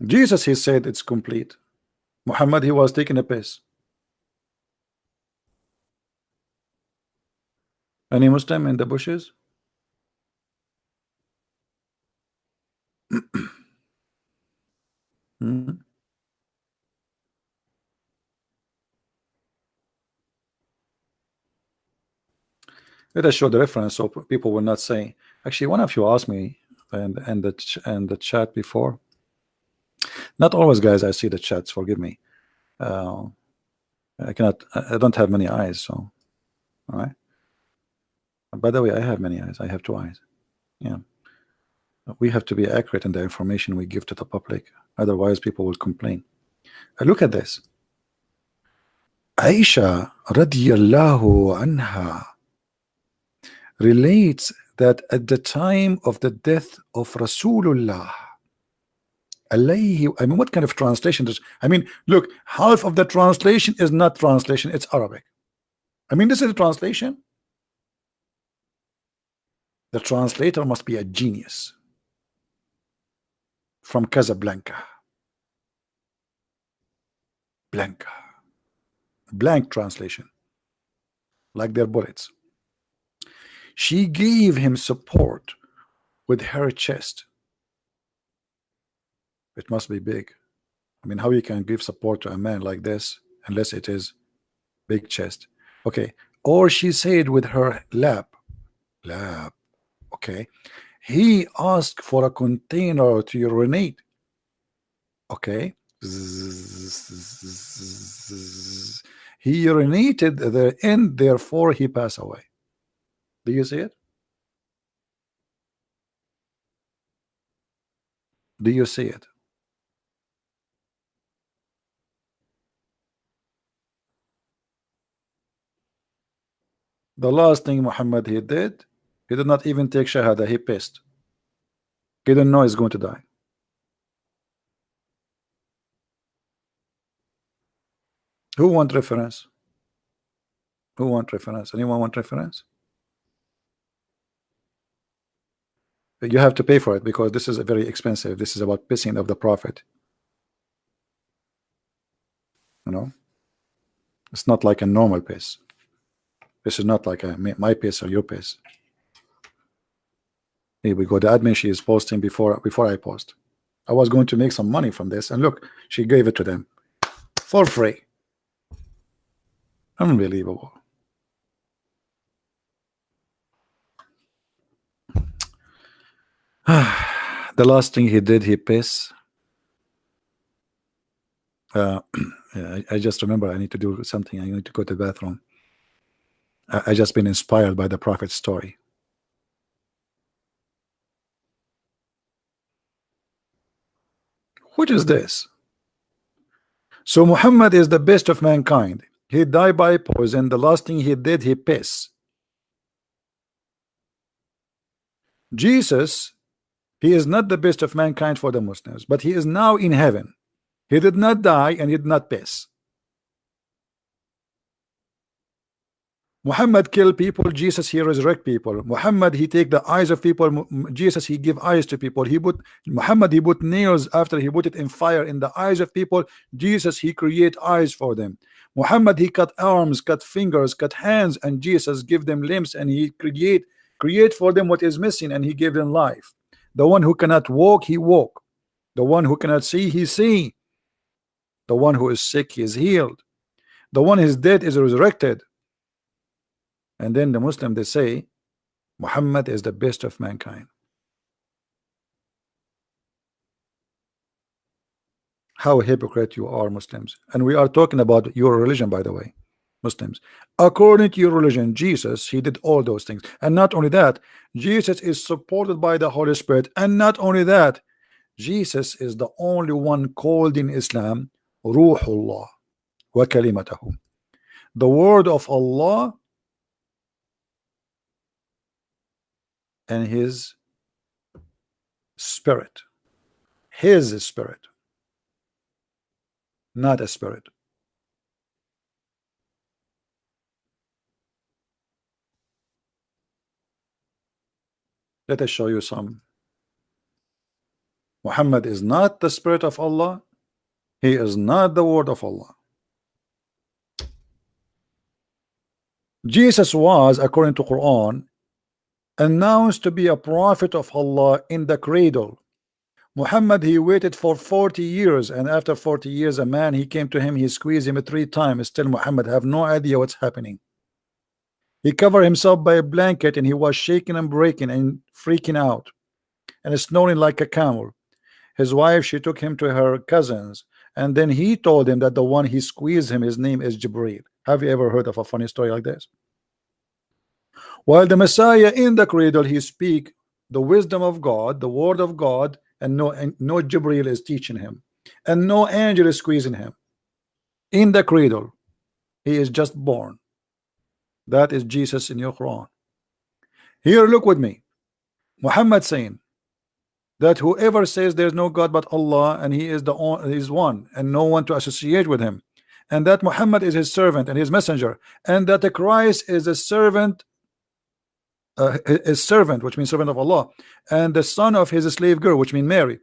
Jesus, he said it's complete. Muhammad, he was taking a piss. Any Muslim in the bushes? Hmm? Let us show the reference so people will not say. Actually, one of you asked me and the chat before. Not always, guys. I see the chats. Forgive me. I cannot. I don't have many eyes. So, all right. By the way, I have many eyes. I have 2 eyes. Yeah. We have to be accurate in the information we give to the public. Otherwise, people will complain. Look at this. Aisha radiallahu anha relates that at the time of the death of Rasulullah alayhi, I mean, what kind of translation is? I mean, look, half of the translation is not translation, it's Arabic. I mean, this is a translation. The translator must be a genius from Casablanca. Blank translation, like their bullets. She gave him support with her chest. It must be big. I mean, how you can give support to a man like this unless it is big chest? Okay. Or she said with her lap. Okay. He asked for a container to urinate. Okay. He urinated therein, therefore he passed away. Do you see it? Do you see it? The last thing Muhammad he did not even take shahada. He pissed. He didn't know he's going to die. Who want reference? Who want reference? Anyone want reference? You have to pay for it because this is a very expensive. This is about pissing of the Prophet. You know, it's not like a normal piss. This is not like my piss or your piss. Here we go. The admin, she is posting before I post. I was going to make some money from this, and look, she gave it to them for free. Unbelievable. The last thing he did, he piss. Yeah, I just remember I need to do something. I need to go to the bathroom. I just been inspired by the Prophet's story. What is this? So Muhammad is the best of mankind. He died by poison. The last thing he did, he piss. Jesus, he is not the best of mankind for the Muslims, but he is now in heaven. He did not die and he did not piss. Muhammad kill people, Jesus he resurrect people. Muhammad he take the eyes of people, Jesus he give eyes to people. Muhammad he put nails after he put it in fire in the eyes of people. Jesus he create eyes for them. Muhammad he cut arms, cut fingers, cut hands, and Jesus give them limbs, and he create for them what is missing, and he gave them life. The one who cannot walk, he walk. The one who cannot see, he see. The one who is sick, he is healed. The one who is dead is resurrected. And then the Muslim, they say Muhammad is the best of mankind. How hypocrite you are, Muslims. And we are talking about your religion, by the way, Muslims. According to your religion, Jesus, he did all those things. And not only that, Jesus is supported by the Holy Spirit. And not only that, Jesus is the only one called in Islam Ruhullah wa kalimatahu, the word of Allah and his spirit. His spirit, not a spirit. Let us show you some. Muhammad is not the spirit of Allah. He is not the word of Allah. Jesus was, according to Quran, announced to be a prophet of Allah in the cradle. Muhammad, he waited for 40 years, and after 40 years, a man, he came to him, he squeezed him 3 times. Still Muhammad have no idea what's happening. He covered himself by a blanket, and he was shaking and breaking and freaking out and snoring like a camel. His wife, she took him to her cousins, and then he told him that the one he squeezed him, his name is Jibreel. Have you ever heard of a funny story like this? While the Messiah in the cradle, he speak the wisdom of God, the word of God, and no Jibreel is teaching him, and no angel is squeezing him. In the cradle, he is just born. That is Jesus in your Quran. Here, look with me. Muhammad saying that whoever says there's no God but Allah, and he is one, and no one to associate with him, and that Muhammad is his servant and his messenger, and that the Christ is a servant, which means servant of Allah, and the son of his slave girl, which means Mary,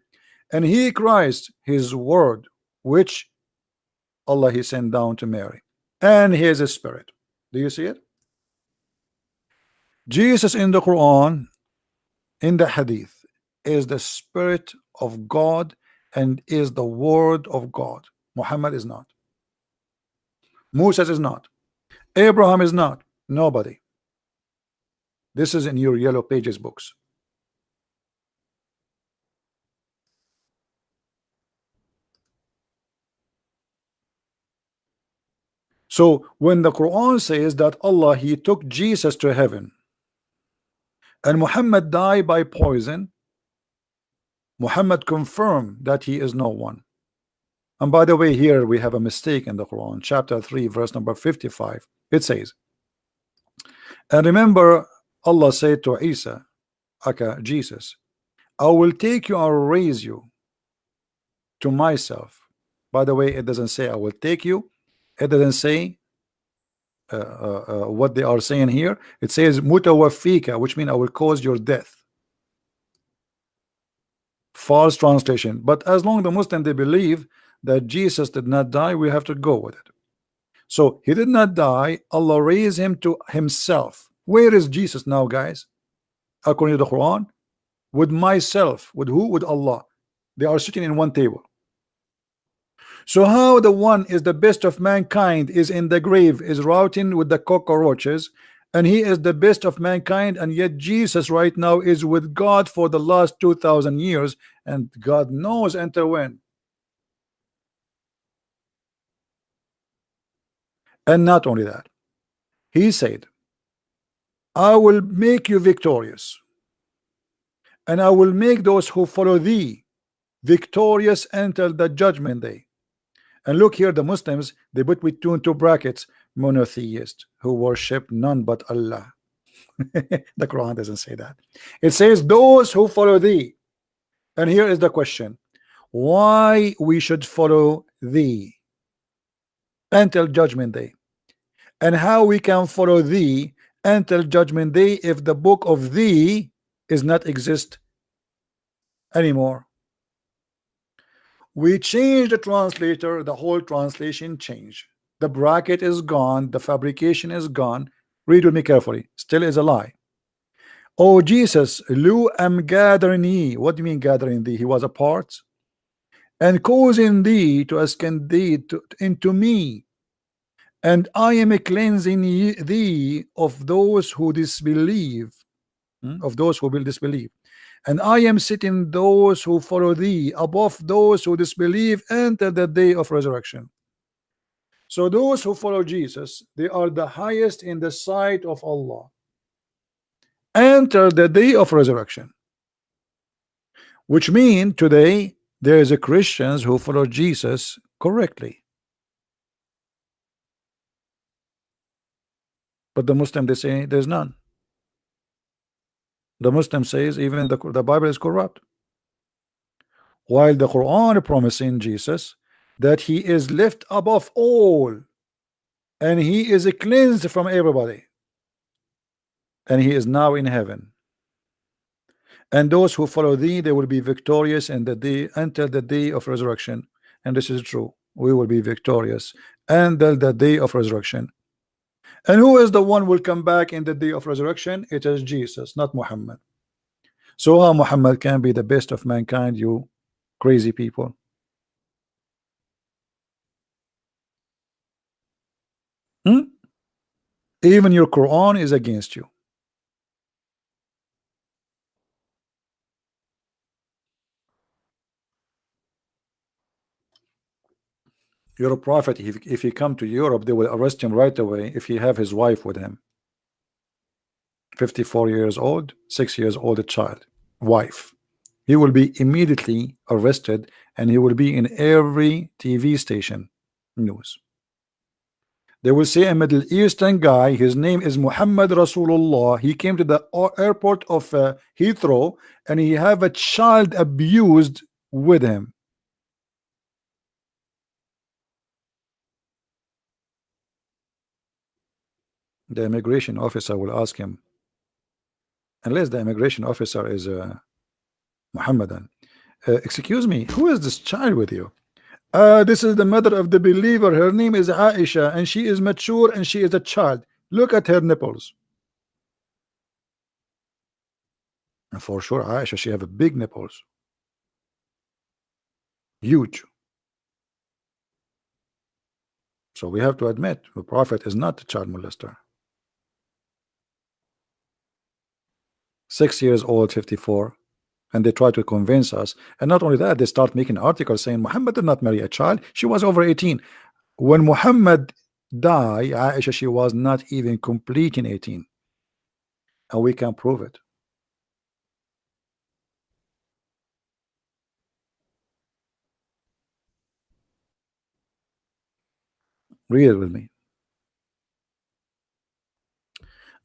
and he Christ, his word, which Allah he sent down to Mary, and he is a spirit. Do you see it? Jesus in the Quran, in the Hadith, is the spirit of God and is the word of God. Muhammad is not. Moses is not. Abraham is not. Nobody. This is in your yellow pages books. So when the Quran says that Allah he took Jesus to heaven and Muhammad died by poison, Muhammad confirmed that he is no one. And by the way, here we have a mistake in the Quran, chapter 3, verse number 55. It says, And remember, Allah said to Isa, aka Jesus, I will take you and raise you to myself. By the way, it doesn't say I will take you. It doesn't say what they are saying here. It says mutawafika, which means I will cause your death. False translation. But as long as the Muslim they believe that Jesus did not die, we have to go with it. So he did not die. Allah raised him to himself. Where is Jesus now, guys? According to the Quran, with myself. With who? With Allah. They are sitting in one table. So how the one is the best of mankind is in the grave, is routing with the cockroaches, and he is the best of mankind, and yet Jesus right now is with God for the last 2,000 years, and God knows until when. And not only that, he said, I will make you victorious, and I will make those who follow thee victorious until the judgment day. And look here, the Muslims, they put between two brackets, monotheist, who worship none but Allah. The Quran doesn't say that. It says those who follow thee. And here is the question, why we should follow thee until judgment day, and how we can follow thee until judgment day if the book of thee is not exist anymore. We change the translator, the whole translation change. The bracket is gone, the fabrication is gone. Read with me carefully. Still is a lie. Oh Jesus, Lu am gathering ye. What do you mean gathering thee? He was a part. And causing thee to ascend thee into me. And I am cleansing thee of those who disbelieve. Of those who will disbelieve. And I am setting those who follow thee above those who disbelieve until the day of resurrection. So those who follow Jesus, they are the highest in the sight of Allah until the day of resurrection. Which means today there is a Christians who follow Jesus correctly, but the Muslim they say there's none. The Muslim says even the Bible is corrupt, while the Quran promising Jesus that he is left above all and he is cleansed from everybody and he is now in heaven. And those who follow thee, they will be victorious in the day until the day of resurrection. And this is true, we will be victorious until the day of resurrection. And who is the one who will come back in the day of resurrection? It is Jesus, not Muhammad. So how Muhammad can be the best of mankind, you crazy people? Even your Quran is against you. You're a prophet. If he come to Europe, they will arrest him right away if he have his wife with him. 54 years old, 6 years old child, wife. He will be immediately arrested and he will be in every TV station news. They will say a Middle Eastern guy, his name is Muhammad Rasulullah. He came to the airport of Heathrow and he have a child abused with him. The immigration officer will ask him, unless the immigration officer is Muhammadan, excuse me, who is this child with you? This is the mother of the believer. Her name is Aisha and she is mature and she is a child. Look at her nipples. And for sure Aisha, she have a big nipples, huge. So we have to admit the prophet is not a child molester. 6 years old, 54, and they try to convince us. And not only that, they start making articles saying Muhammad did not marry a child, she was over 18. When Muhammad died, Aisha, she was not even completing 18, and we can prove it. Read it with me.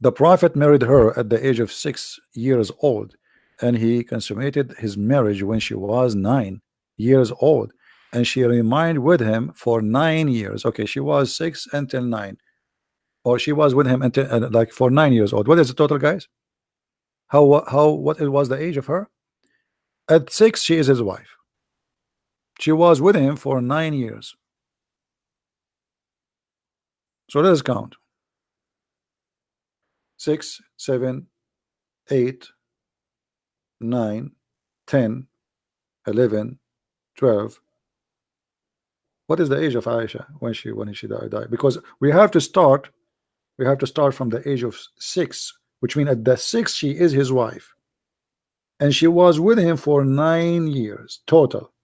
The Prophet married her at the age of 6 years old, and he consummated his marriage when she was 9 years old, and she remained with him for 9 years. Okay, she was 6 until 9, or she was with him until like for 9 years old. What is the total, guys? What it was the age of her? At 6, she is his wife. She was with him for 9 years. So let's count: 6, 7, 8, 9, 10, 11, 12. What is the age of Aisha when she died? Because we have to start from the age of 6, which means at the 6 she is his wife, and she was with him for 9 years total.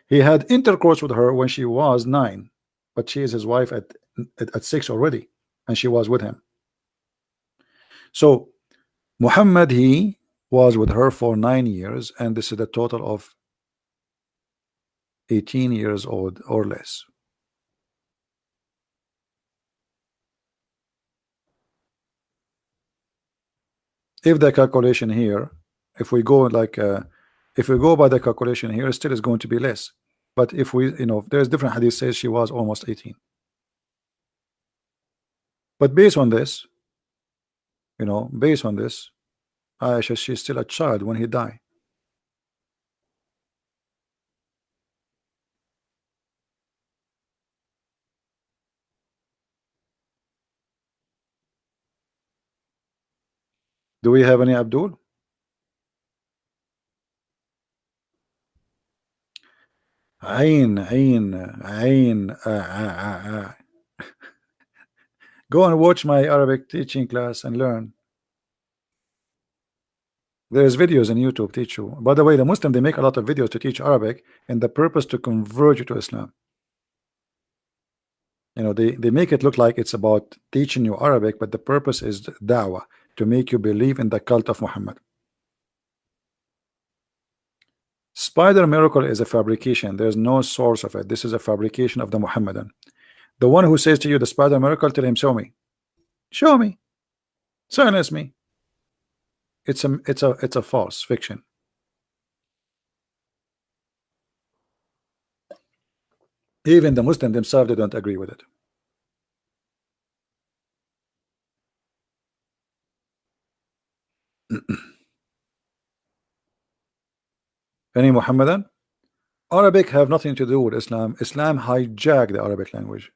He had intercourse with her when she was 9, but she is his wife at 6 already, and she was with him. So Muhammad, he was with her for 9 years, and this is a total of 18 years old or less. If the calculation here, if we go like if we go by the calculation here, still is going to be less. But if we, there's different hadith says she was almost 18. But based on this, Aisha, she's still a child when he died. Do we have any Abdul? Ain. Go and watch my Arabic teaching class and learn. There's videos on YouTube teach you. By the way, the Muslim, they make a lot of videos to teach Arabic, and the purpose to convert you to Islam. They make it look like it's about teaching you Arabic, but the purpose is da'wah, to make you believe in the cult of Muhammad. Spider miracle is a fabrication. There's no source of it. This is a fabrication of the Muhammadan. The one who says to you the spider miracle, tell him, show me. Show me. Silence me. It's a false fiction. Even the Muslims themselves, they don't agree with it. Any Muhammadan? Arabic have nothing to do with Islam. Islam hijacked the Arabic language.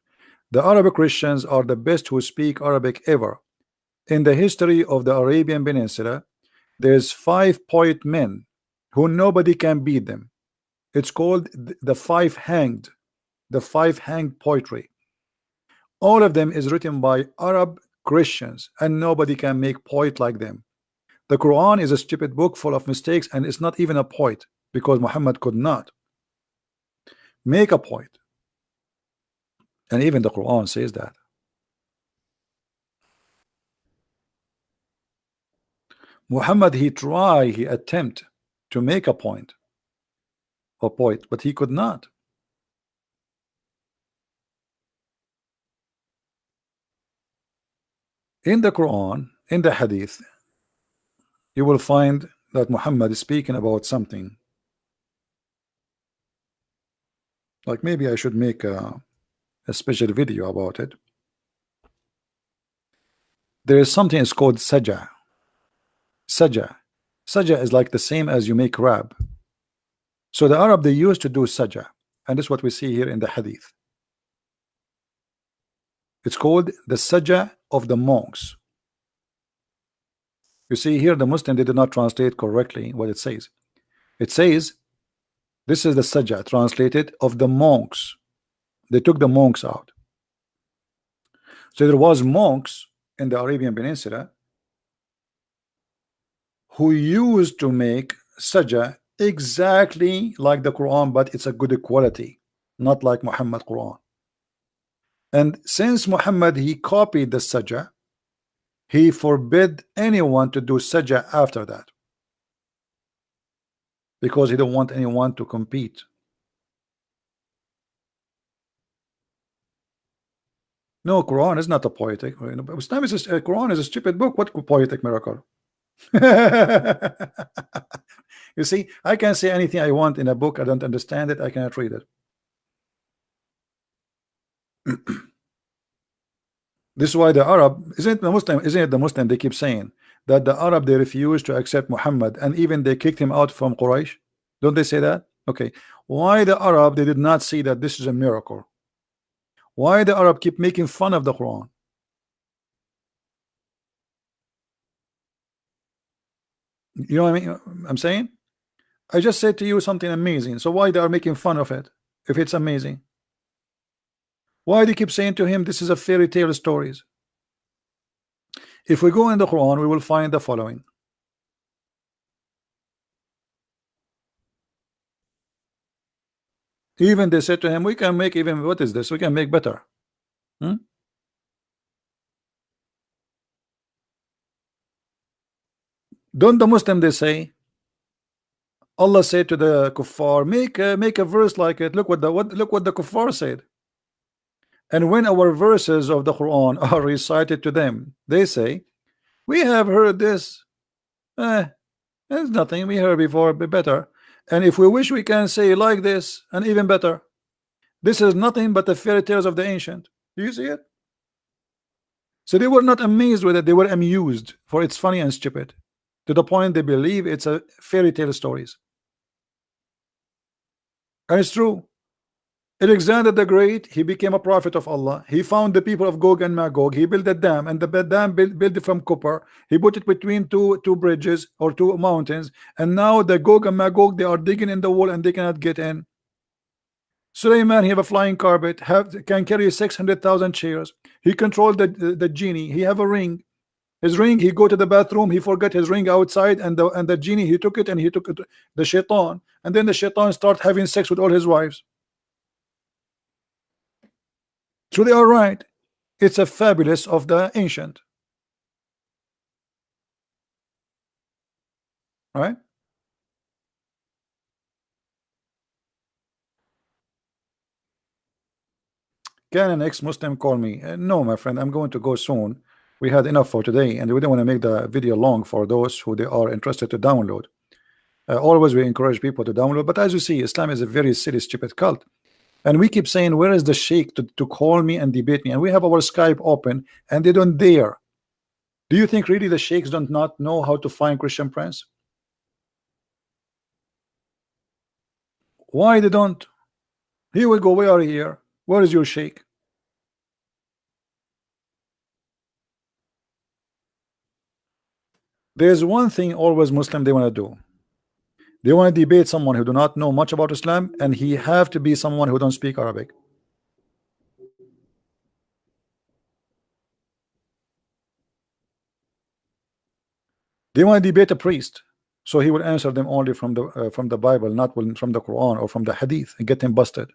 The Arabic Christians are the best who speak Arabic ever. In the history of the Arabian Peninsula, there's 5 poet men who nobody can beat them. It's called the five hanged poetry. All of them is written by Arab Christians, and nobody can make poet like them. The Quran is a stupid book full of mistakes, and it's not even a poet, because Muhammad could not make a poet. And even the Quran says that. Muhammad, he attempt to make a point or poet, but he could not. In the Quran, in the Hadith, you will find that Muhammad is speaking about something. Like maybe I should make a special video about it. There is something it's called Sajah. Sajah is like the same as you make rab. So the Arab, they used to do Sajah, and this is what we see here in the Hadith. It's called the Sajah of the monks. You see here the Muslim, they did not translate correctly what it says. It says this is the Sajah translated of the monks. They took the monks out. So there was monks in the Arabian Peninsula who used to make Sajah exactly like the Quran, but it's a good quality, not like Muhammad Quran. And since Muhammad, he copied the Sajah, he forbid anyone to do Sajah after that, because he don't want anyone to compete. No, Quran is not a poetic. Islam is Quran is a stupid book. What poetic miracle? You see, I can say anything I want in a book. I don't understand it. I cannot read it. This is why the Arab isn't the Muslim. Isn't it the Muslim? They keep saying that the Arab, they refuse to accept Muhammad, and even they kicked him out from Quraysh. Don't they say that? Okay. Why the Arab, they did not see that this is a miracle? Why the Arab keep making fun of the Quran? You know what I mean? I'm saying, I just said to you something amazing. So why they are making fun of it if it's amazing? Why do you keep saying to him this is a fairy tale stories? If we go in the Quran, we will find the following. Even they said to him, we can make even, what is this? We can make better. Don't the Muslim they say Allah said to the kuffar, make a verse like it. Look what the kuffar said. And when our verses of the Quran are recited to them, they say, we have heard this. There's nothing we heard before, but better. And if we wish, we can say like this and even better. This is nothing but the fairy tales of the ancient. Do you see it? So they were not amazed with it, they were amused, for it's funny and stupid, to the point they believe it's a fairy tale stories. And it's true. Alexander the Great, he became a prophet of Allah. He found the people of Gog and Magog. He built a dam, and the dam built it from copper. He put it between two bridges or two mountains, and now the Gog and Magog, they are digging in the wall and they cannot get in. Suleiman, he have a flying carpet, can carry 600,000 chairs. He controlled the genie. He have a ring. His ring, he go to the bathroom, he forgot his ring outside, and the genie, he took it, and he took it, the shaitan, and then the shaitan start having sex with all his wives. So they are right. It's a fabulous of the ancient. Right? Can an ex-Muslim call me? No, my friend, I'm going to go soon. We had enough for today, and we don't want to make the video long for those who they are interested to download. Always we encourage people to download, but as you see, Islam is a very silly, stupid cult. And we keep saying, where is the sheikh to call me and debate me? And we have our Skype open, and they don't dare. Do you think really the sheikhs don't not know how to find Christian Prince? Why they don't? Here we go. We are here. Where is your sheikh? There's one thing always Muslim they want to do. They want to debate someone who do not know much about Islam, and he have to be someone who don't speak Arabic. They want to debate a priest, so he will answer them only from the Bible, not from the Quran or from the Hadith, and get him busted.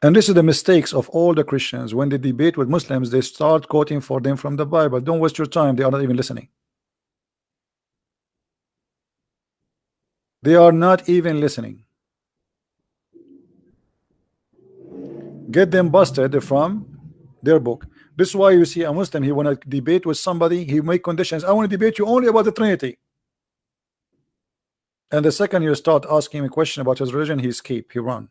And this is the mistakes of all the Christians. When they debate with Muslims, they start quoting for them from the Bible. Don't waste your time. They are not even listening. They are not even listening. Get them busted from their book. This is why you see a Muslim, he want to debate with somebody, he make conditions. I want to debate you only about the Trinity. And the second you start asking him a question about his religion, he escape, he run.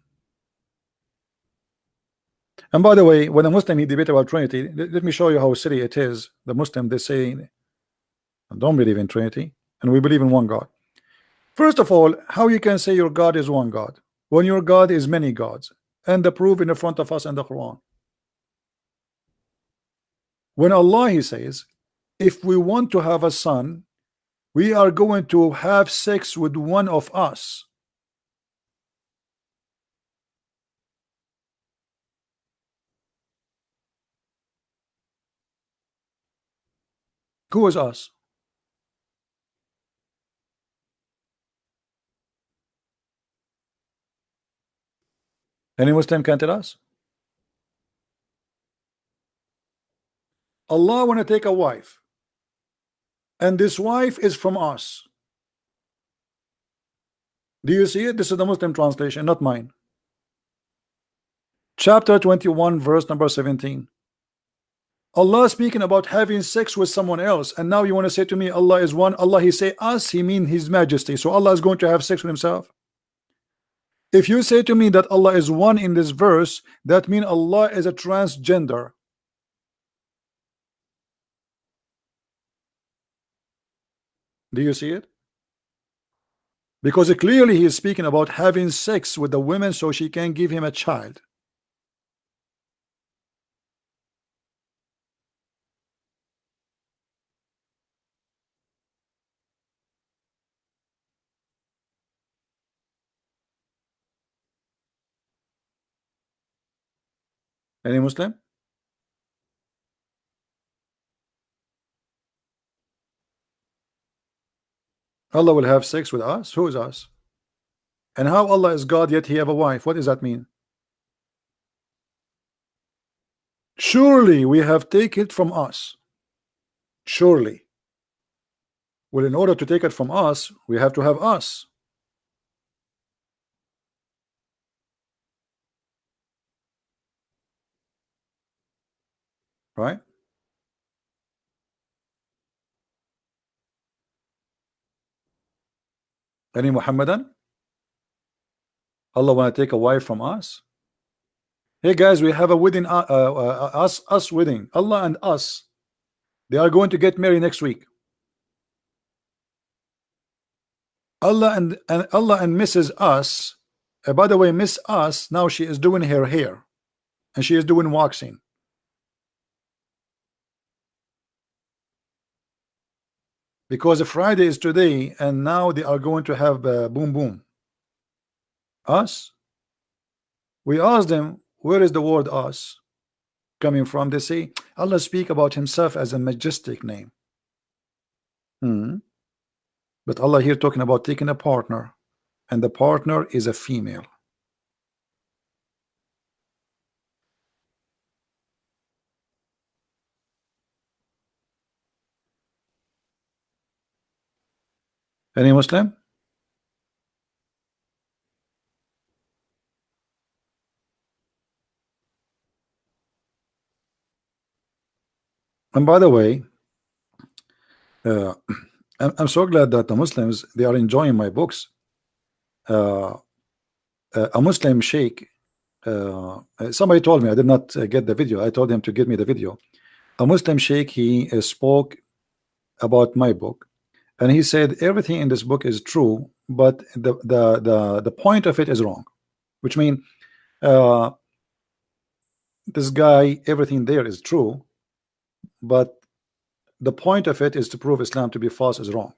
And by the way, when a Muslim he debate about Trinity, let me show you how silly it is. The Muslim, they say, don't believe in Trinity, and we believe in one God. First of all, how you can say your God is one God when your God is many gods? And the proof in the front of us in the Quran. When Allah he says, if we want to have a son, we are going to have sex with one of us. Who is us? Any Muslim can tell us? Allah want to take a wife, and this wife is from us. Do you see it? This is the Muslim translation, not mine. Chapter 21, verse number 17. Allah speaking about having sex with someone else, and now you want to say to me Allah is one. Allah, he say us, he mean his majesty. So Allah is going to have sex with himself. If you say to me that Allah is one in this verse, that means Allah is a transgender. Do you see it? Because clearly he is speaking about having sex with the woman so she can give him a child. Any Muslim? Allah will have sex with us? Who is us? And how Allah is God yet he have a wife? What does that mean? Surely we have taken it from us. Surely. Well, in order to take it from us, we have to have us. Right? Any Muhammadan? Allah want to take a wife from us? Hey guys, we have a wedding, us wedding. Allah and us. They are going to get married next week. Allah and Allah and Mrs. Us. By the way, Miss Us, now she is doing her hair, and she is doing waxing. Because Friday is today, and now they are going to have boom boom. Us. We asked them, where is the word us coming from? They say Allah speak about himself as a majestic name. But Allah here talking about taking a partner, and the partner is a female. Any Muslim? And by the way, I'm so glad that the Muslims, they are enjoying my books. A Muslim sheikh, somebody told me, I did not get the video. I told him to give me the video. A Muslim sheikh, he spoke about my book, and he said everything in this book is true, but the point of it is wrong. Which means this guy, everything there is true, but the point of it is to prove Islam to be false is wrong.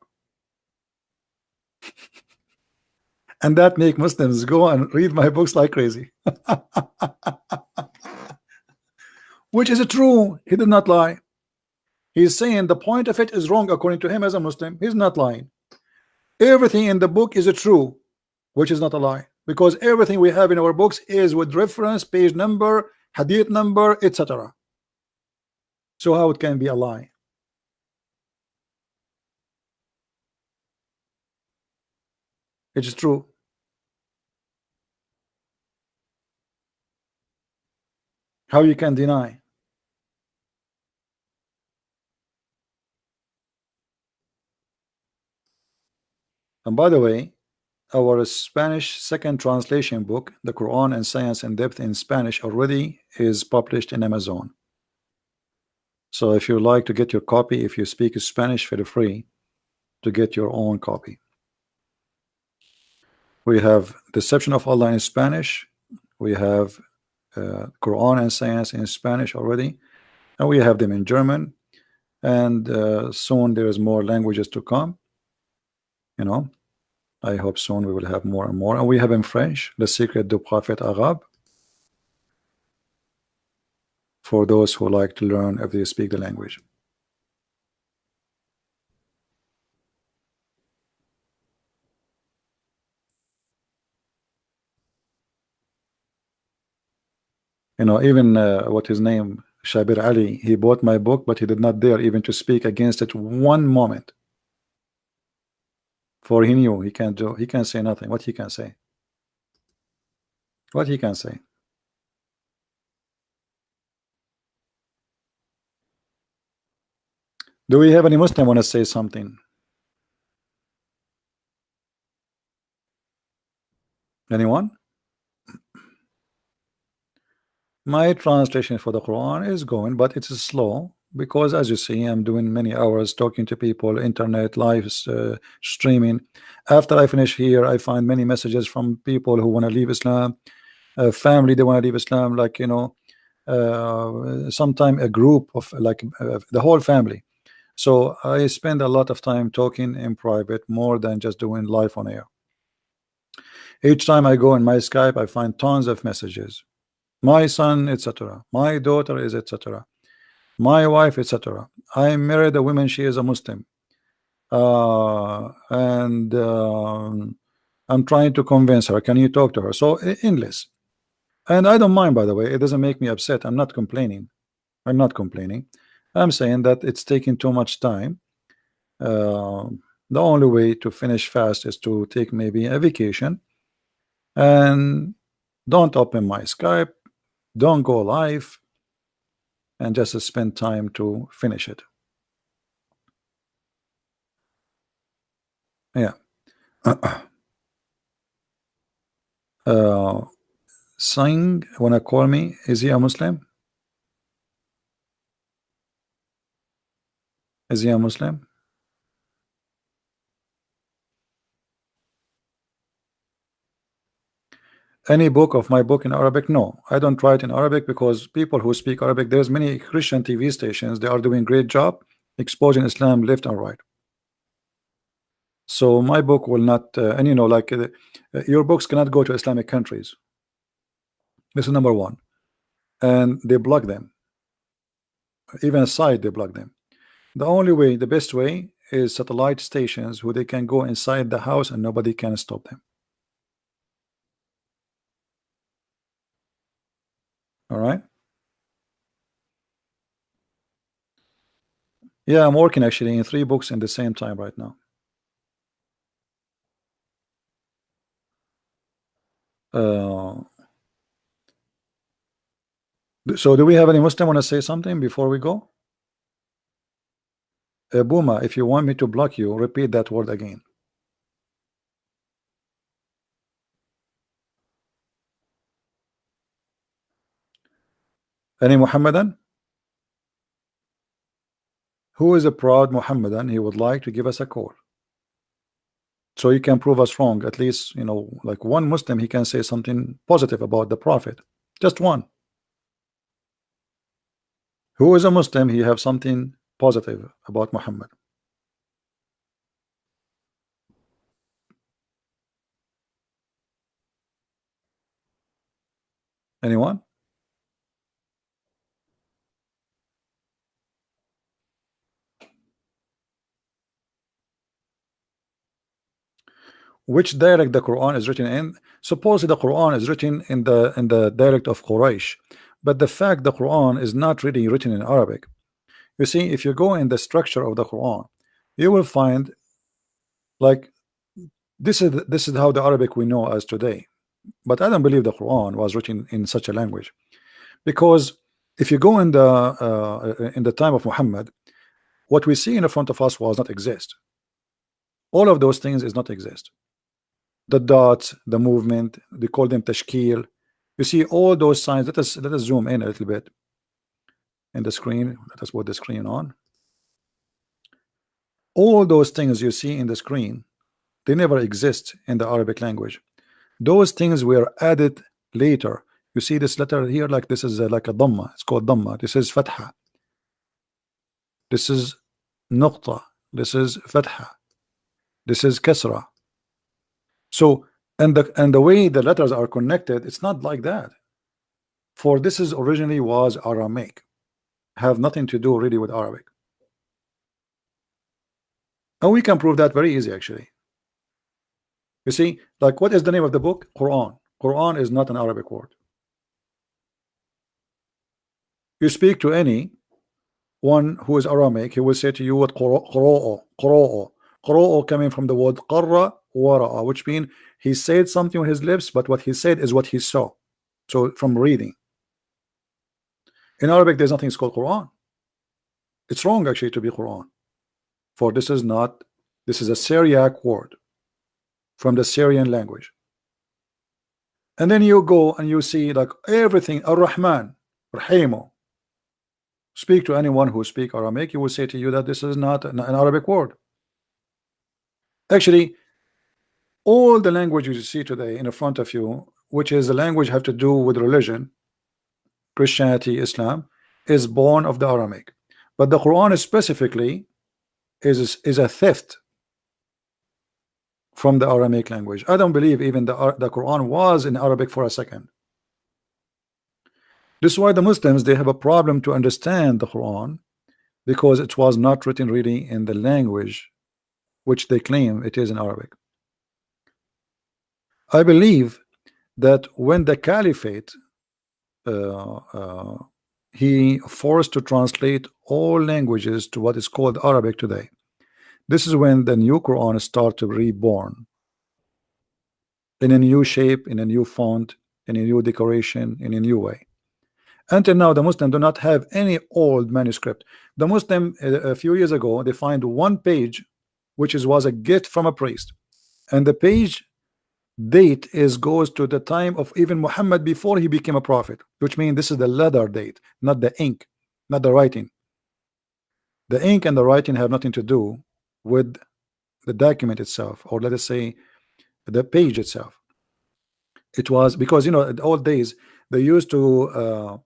And that make Muslims go and read my books like crazy. Which is true. He did not lie. He's saying the point of it is wrong according to him as a Muslim. He's not lying. Everything in the book is true, which is not a lie, because everything we have in our books is with reference, page number, hadith number, etc. So how it can be a lie? It is true. How you can deny? And by the way, our Spanish second translation book, the Quran and Science in Depth in Spanish, already is published in Amazon. So if you like to get your copy, if you speak Spanish, feel free to get your own copy. We have Deception of Allah in Spanish. We have Quran and Science in Spanish already, and we have them in German. And soon there is more languages to come. You know, I hope soon we will have more and more. And we have in French, Le Secret du Prophète Arabe, for those who like to learn if they speak the language. You know, even what his name, Shabir Ali, he bought my book, but he did not dare even to speak against it one moment. For he knew he can't do, he can't say nothing. What he can say? What he can say? Do we have any Muslim want to say something? Anyone? My translation for the Quran is going, but it's slow because, as you see, I'm doing many hours talking to people, internet, live streaming. After I finish here, I find many messages from people who want to leave Islam, family, they want to leave Islam, like, you know, sometime a group of like the whole family. So I spend a lot of time talking in private more than just doing live on air. Each time I go in my Skype, I find tons of messages. My son, etc. My daughter is etc. My wife, etc. I married a woman, she is a Muslim. And I'm trying to convince her. Can you talk to her? So endless. And I don't mind, by the way. It doesn't make me upset. I'm not complaining. I'm not complaining. I'm saying that it's taking too much time. The only way to finish fast is to take maybe a vacation and don't open my Skype, don't go live, and just spend time to finish it. Yeah. Singh wanna call me? Is he a Muslim? Is he a Muslim? Any book of my book in Arabic? No, I don't write in Arabic because people who speak Arabic, there's many Christian TV stations, they are doing great job exposing Islam left and right. So my book will not, and you know, like your books cannot go to Islamic countries. This is number one. And they block them. Even aside, they block them. The only way, the best way, is satellite stations who they can go inside the house and nobody can stop them. All right. Yeah, I'm working actually in 3 books in the same time right now. So do we have any Muslim want to say something before we go? Boomer, if you want me to block you, repeat that word again. Any Muhammadan? Who is a proud Muhammadan? He would like to give us a call. So you can prove us wrong. At least, you know, like one Muslim, he can say something positive about the Prophet. Just one. Who is a Muslim? He have something positive about Muhammad. Anyone? Which dialect the Quran is written in? Supposedly the Quran is written in the dialect of Quraysh, but the fact the Quran is not really written in Arabic. You see, if you go in the structure of the Quran, you will find like this is how the Arabic we know as today. But I don't believe the Quran was written in such a language, because if you go in the time of Muhammad, what we see in the front of us was not exist. All of those things is not exist. The dots, the movement, they call them tashkil. You see all those signs. Let us zoom in a little bit in the screen. Let us put the screen on. All those things you see in the screen, they never exist in the Arabic language. Those things were added later. You see this letter here, like this is like a dhamma. It's called dhamma. This is fatha. This is nuqta. This is fatha. This is kasra. So and the way the letters are connected, it's not like that. For this is originally was Aramaic, have nothing to do really with Arabic. And we can prove that very easy actually. You see, like what is the name of the book? Quran. Quran is not an Arabic word. You speak to any one who is Aramaic, he will say to you what qura'o coming from the word qarra wara'a, which means he said something with his lips, but what he said is what he saw. So from reading. In Arabic, there's nothing called Quran. It's wrong actually to be Quran. For this is not, this is a Syriac word from the Syrian language. And then you go and you see like everything, Ar-Rahman, Rahimu. Speak to anyone who speak Aramaic, he will say to you that this is not an Arabic word. Actually, all the languages you see today in front of you, which is the language have to do with religion, Christianity, Islam, is born of the Aramaic. But the Quran specifically is a theft from the Aramaic language. I don't believe even the Quran was in Arabic for a second. This is why the Muslims, they have a problem to understand the Quran, because it was not written really in the language which they claim it is in Arabic. I believe that when the Caliphate he forced to translate all languages to what is called Arabic today, this is when the new Quran started to reborn in a new shape, in a new font, in a new decoration, in a new way. Until now, the Muslim do not have any old manuscript. The Muslim, a few years ago, they find one page which was a gift from a priest, and the page date goes to the time of even Muhammad before he became a prophet, which means this is the letter date, not the ink, not the writing. The ink and the writing have nothing to do with the document itself, or let us say the page itself. It was because, you know, in the old days they used to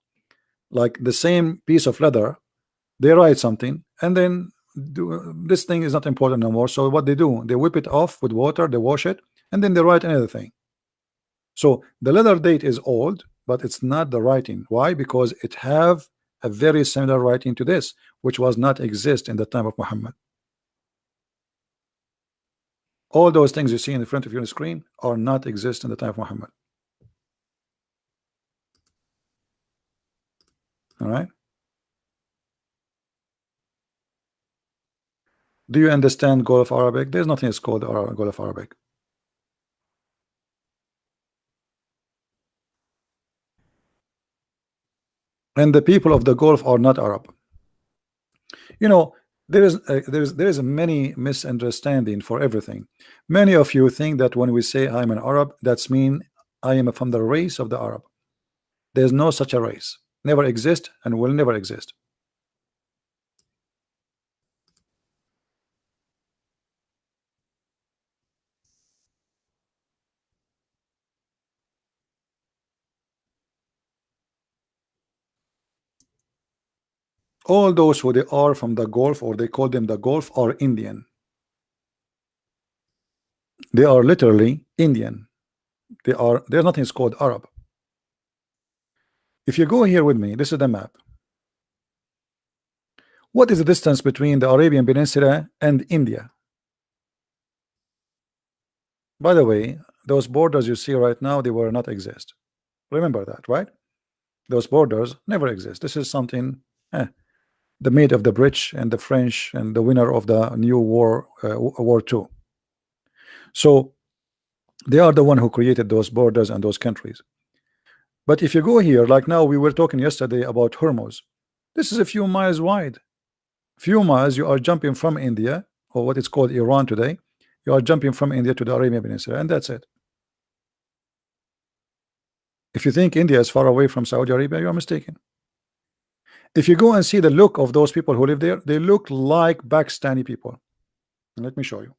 like the same piece of leather, they write something and then this thing is not important no more. So what they do, they whip it off with water, they wash it, and then they write another thing. So the letter date is old, but it's not the writing. Why? Because it have a very similar writing to this, which was not exist in the time of Muhammad. All those things you see in front of you on the screen are not exist in the time of Muhammad. All right. Do you understand Gulf Arabic? There's nothing that's called Gulf Arabic. And the people of the Gulf are not Arab. You know, there is a many misunderstanding for everything. Many of you think that when we say I'm an Arab, that's mean I am from the race of the Arab. There's no such a race. Never exist and will never exist. All those who they are from the Gulf, or they call them the Gulf, are Indian. They are literally Indian. There's nothing called Arab. If you go here with me, this is the map. What is the distance between the Arabian Peninsula and India? By the way, those borders you see right now, they will not exist. Remember that, right? Those borders never exist. This is something the made of the British and the French and the winner of the new war, War II. So they are the one who created those borders and those countries. But if you go here, like now, we were talking yesterday about Hormuz. This is a few miles wide. Few miles, you are jumping from India, or what is called Iran today. You are jumping from India to the Arabian Peninsula, and that's it. If you think India is far away from Saudi Arabia, you are mistaken. If you go and see the look of those people who live there, they look like Pakistani people. And let me show you.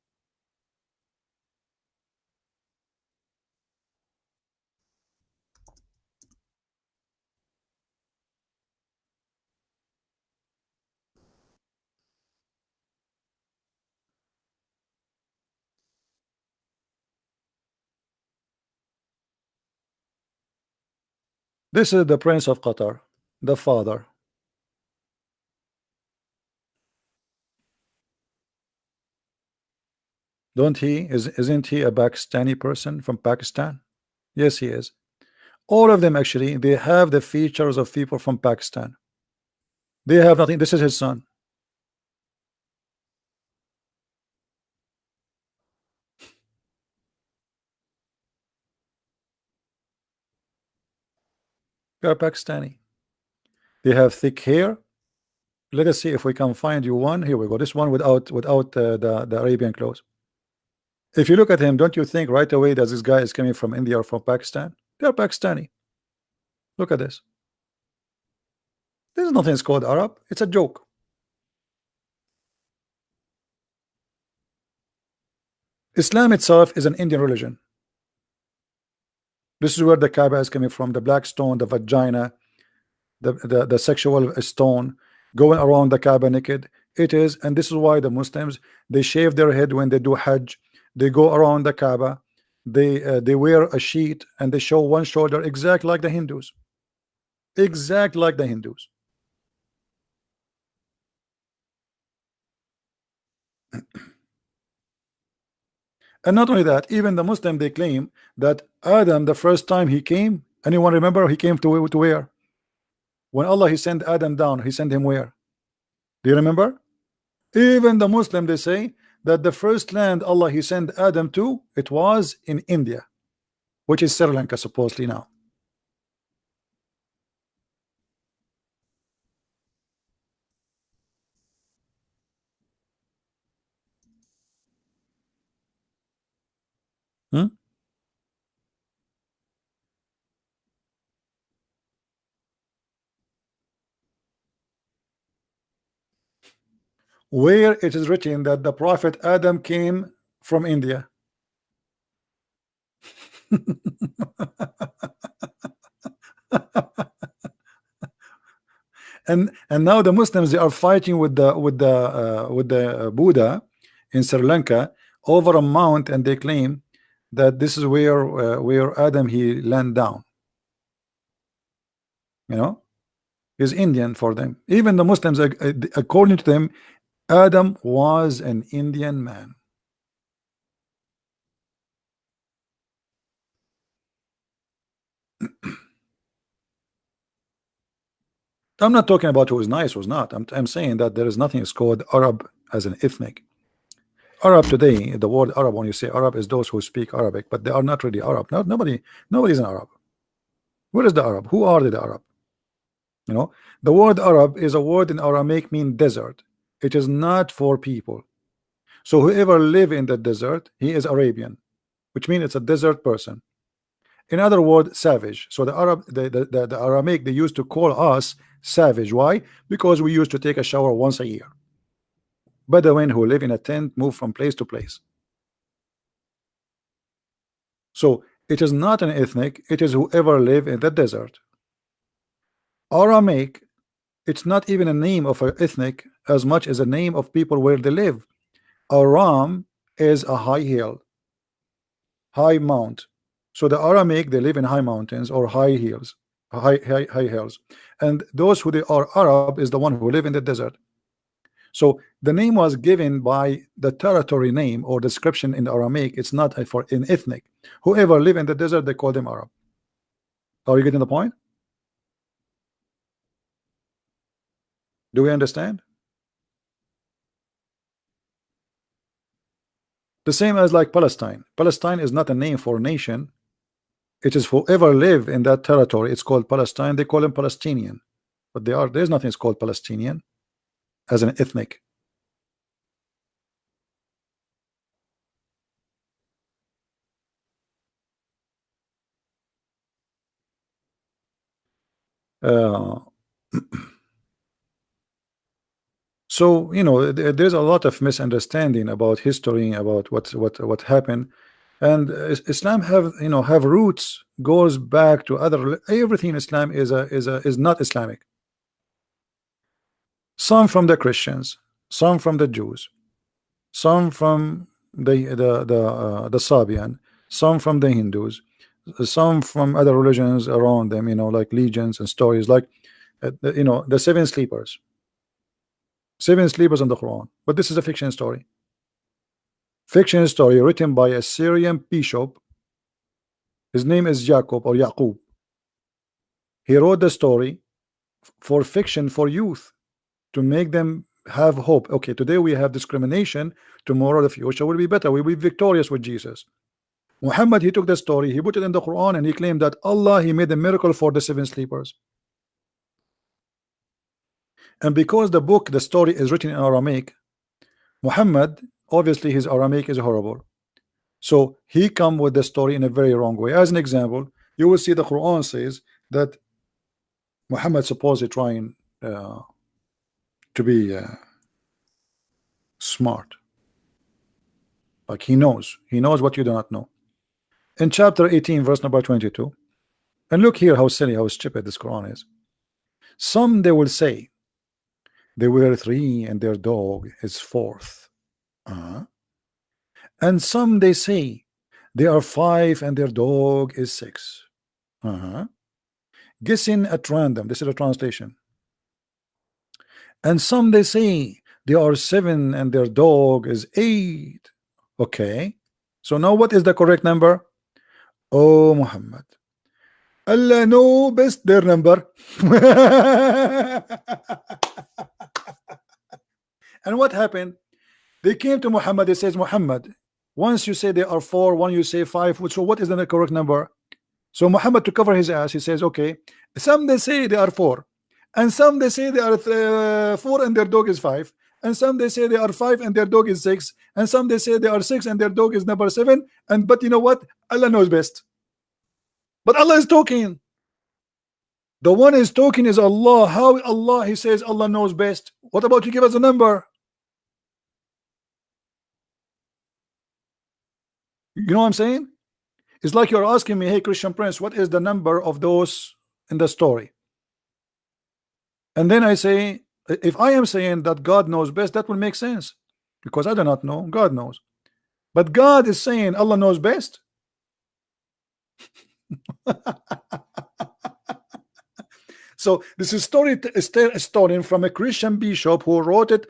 This is the Prince of Qatar, the father. Isn't he a Pakistani person from Pakistan? Yes, he is. All of them actually, they have the features of people from Pakistan. They have nothing. This is his son. They are Pakistani. They have thick hair. Let us see if we can find you one. Here we go. This one without the Arabian clothes. If you look at him, don't you think right away that this guy is coming from India or from Pakistan? They're Pakistani. Look at this. There's nothing called Arab. It's a joke. Islam itself is an Indian religion. This is where the Kaaba is coming from, the black stone, the vagina, the sexual stone going around the Kaaba naked. It is, and this is why the Muslims, they shave their head when they do Hajj. They go around the Kaaba. They wear a sheet and they show one shoulder, exact like the Hindus. Exact like the Hindus. And not only that, even the Muslim, they claim that Adam, the first time he came, anyone remember he came to where? When Allah he sent Adam down, he sent him where? Do you remember? Even the Muslim, they say that the first land Allah he sent Adam to, it was in India, which is Sri Lanka supposedly now. Where it is written that the Prophet Adam came from India. and now the Muslims, they are fighting with the Buddha in Sri Lanka over a mount, and they claim that this is where Adam he land down. You know, is Indian for them. Even the Muslims, according to them, Adam was an Indian man. I'm not talking about who is nice, who's not. I'm saying that there is nothing is called Arab as an ethnic. Arab today, the word Arab, when you say Arab, is those who speak Arabic, but they are not really Arab. Nobody is an Arab. Where is the Arab? Who are the Arab? You know, the word Arab is a word in Aramaic mean desert. It is not for people. So whoever live in the desert, he is Arabian, which means it's a desert person. In other words, savage. So the Arab, the Aramaic, they used to call us savage. Why? Because we used to take a shower once a year. Bedouin who live in a tent, move from place to place. So it is not an ethnic, it is whoever live in the desert. Aramaic, it's not even a name of an ethnic as much as a name of people where they live. Aram is a high hill, high mount. So the Aramaic, they live in high mountains or high hills, high hills, and those who they are Arab is the one who live in the desert. So the name was given by the territory name or description in the Aramaic. It's not for an ethnic. Whoever live in the desert, they call them Arab. Are you getting the point? Do we understand? The same as like Palestine. Palestine is not a name for a nation. It is whoever live in that territory. It's called Palestine. They call them Palestinian, but there's nothing called Palestinian as an ethnic. So you know, there's a lot of misunderstanding about history, about what happened, and Islam have roots, goes back to other. Everything in Islam is not Islamic. Some from the Christians, some from the Jews, some from the Sabian, some from the Hindus, some from other religions around them. You know, like legends and stories, like the seven sleepers. Seven sleepers in the Quran, but this is a fiction story. Fiction story written by a Syrian bishop. His name is Jacob or Yaqub. He wrote the story for fiction for youth to make them have hope. Okay, today we have discrimination. Tomorrow the future will be better. We'll be victorious with Jesus. Muhammad, he took the story, he put it in the Quran, and he claimed that Allah he made a miracle for the seven sleepers. And because the book, the story is written in Aramaic, Muhammad, obviously his Aramaic is horrible. So he come with the story in a very wrong way. As an example, you will see the Quran says that Muhammad supposedly trying to be smart. Like he knows what you do not know. In chapter 18, verse number 22, and look here how silly, how stupid this Quran is. Some they will say they were three and their dog is fourth. And some they say they are five and their dog is six. Guessing at random. This is a translation. And some they say they are seven and their dog is eight. Okay. So now what is the correct number? Oh Muhammad, Allah know best their number. And what happened? They came to Muhammad. They says, Muhammad, once you say they are four, one you say five. So what is the correct number? So Muhammad, to cover his ass, he says, okay, some they say they are four, and some they say they are four and their dog is five, and some they say they are five and their dog is six, and some they say they are six and their dog is number seven. And but you know what? Allah knows best. But Allah is talking. The one is talking is Allah. How Allah? He says Allah knows best. What about you give us a number? You know what I'm saying? It's like you're asking me, hey Christian Prince, what is the number of those in the story? And then I say, if I am saying that God knows best, that will make sense, because I do not know, God knows. But God is saying Allah knows best. So this is a story from a Christian bishop who wrote it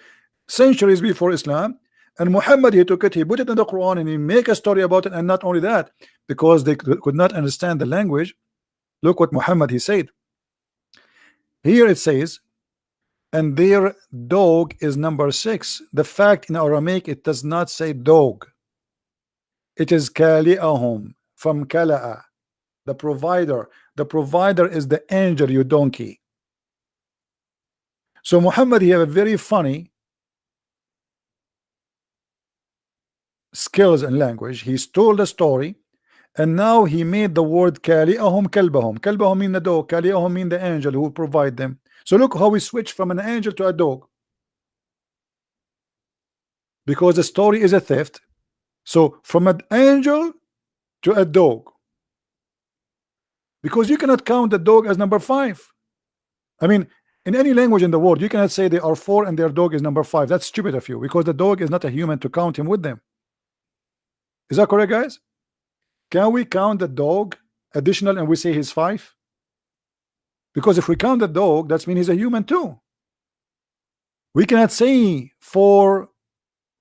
centuries before Islam. And Muhammad, he took it, he put it in the Quran, and he make a story about it. And not only that, because they could not understand the language, look what Muhammad he said. Here it says, and their dog is number six. The fact in Aramaic, it does not say dog. It is kali'ahum, from kala'a, the provider. The provider is the angel, you donkey. So Muhammad, he have a very funny skills in language. He stole the story, and now he made the word kali'ahum kalbahum. Kalbahum mean the dog, kali'ahum mean the angel who provide them. So look how we switch from an angel to a dog, because the story is a theft. So from an angel to a dog, because you cannot count the dog as number five. I mean, in any language in the world, you cannot say they are four and their dog is number five. That's stupid of you, because the dog is not a human to count him with them. Is that correct, guys? Can we count the dog additional and we say he's five? Because if we count the dog, that means he's a human too. We cannot say for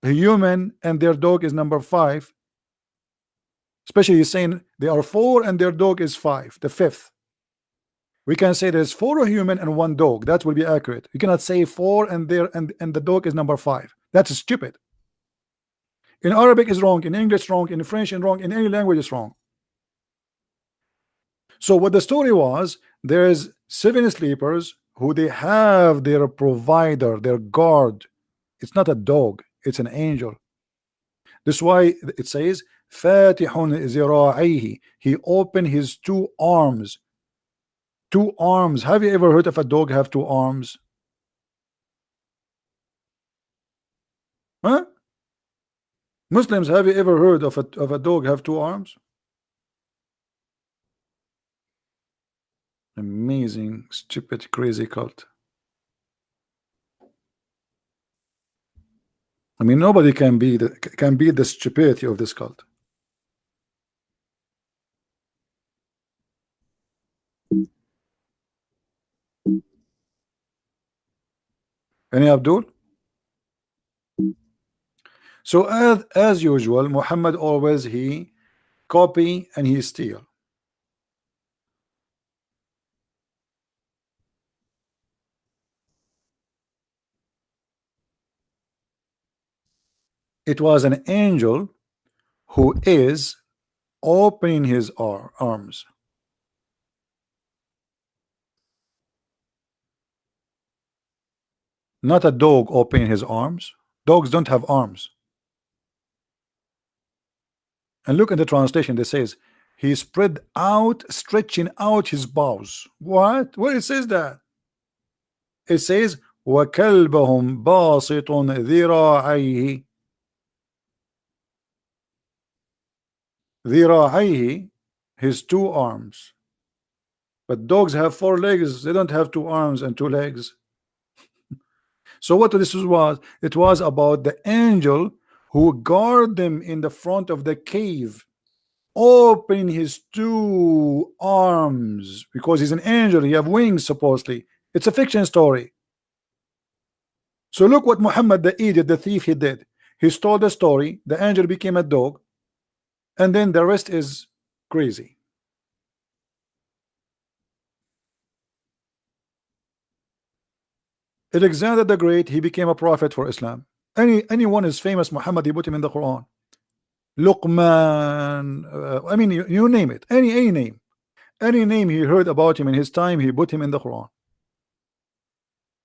a human and their dog is number five, especially he's saying they are four and their dog is five, the fifth. We can say there's four human and one dog. That will be accurate. You cannot say four and the dog is number five. That's stupid. In Arabic is wrong, in English wrong, in French is wrong, in any language is wrong. So what the story was, there's seven sleepers who they have their provider, their guard. It's not a dog, it's an angel. That's why it says Fatihun zira'ihi. He opened his two arms. Two arms. Have you ever heard of a dog have two arms? Huh? Muslims, have you ever heard of a dog have two arms? Amazing, stupid, crazy cult. I mean, nobody can beat the stupidity of this cult. Any Abdul? So as usual, Muhammad always he copy and he steal. It was an angel who is opening his arms. not a dog opening his arms. Dogs don't have arms. And look at the translation. It says he spread out, stretching out his paws. What? Where it says that? It says وَكَلْبَهُمْ بَاسِطٌ ذِرَاعَيْهِ. ذِرَاعَيْهِ, his two arms. But dogs have 4 legs. They don't have 2 arms and 2 legs. So what this was? It was about the angel who guarded them in the front of the cave, opening his 2 arms, because he's an angel. He have wings supposedly. It's a fiction story. So look what Muhammad the idiot, the thief, he did. He stole the story. The angel became a dog, and then the rest is crazy. Alexander the Great, he became a prophet for Islam. Anyone is famous, Muhammad, he put him in the Quran. Luqman, I mean, you name it, any name he heard about him in his time, he put him in the Quran,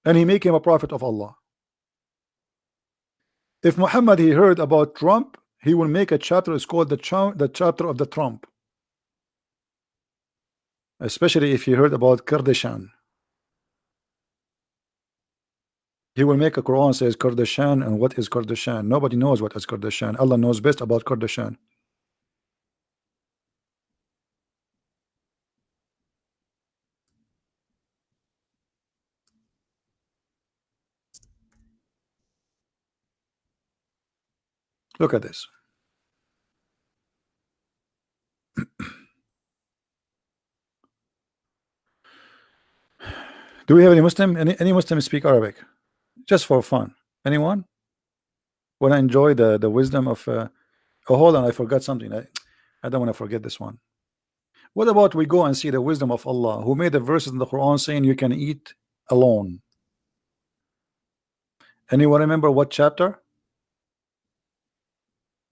and he made him a prophet of Allah. If Muhammad he heard about Trump, he will make a chapter. It's called the chapter of the Trump. Especially if he heard about Kardashian, he will make a Quran says Kardashian. And what is Kardashian? Nobody knows what is Kardashian. Allah knows best about Kardashian. Look at this. Do we have any Muslim? Any Muslim speak Arabic? Just for fun. Anyone? Want to enjoy the wisdom of oh, hold on, I forgot something. I don't want to forget this one. What about we go and see the wisdom of Allah, who made the verses in the Quran saying you can eat alone? Anyone remember what chapter?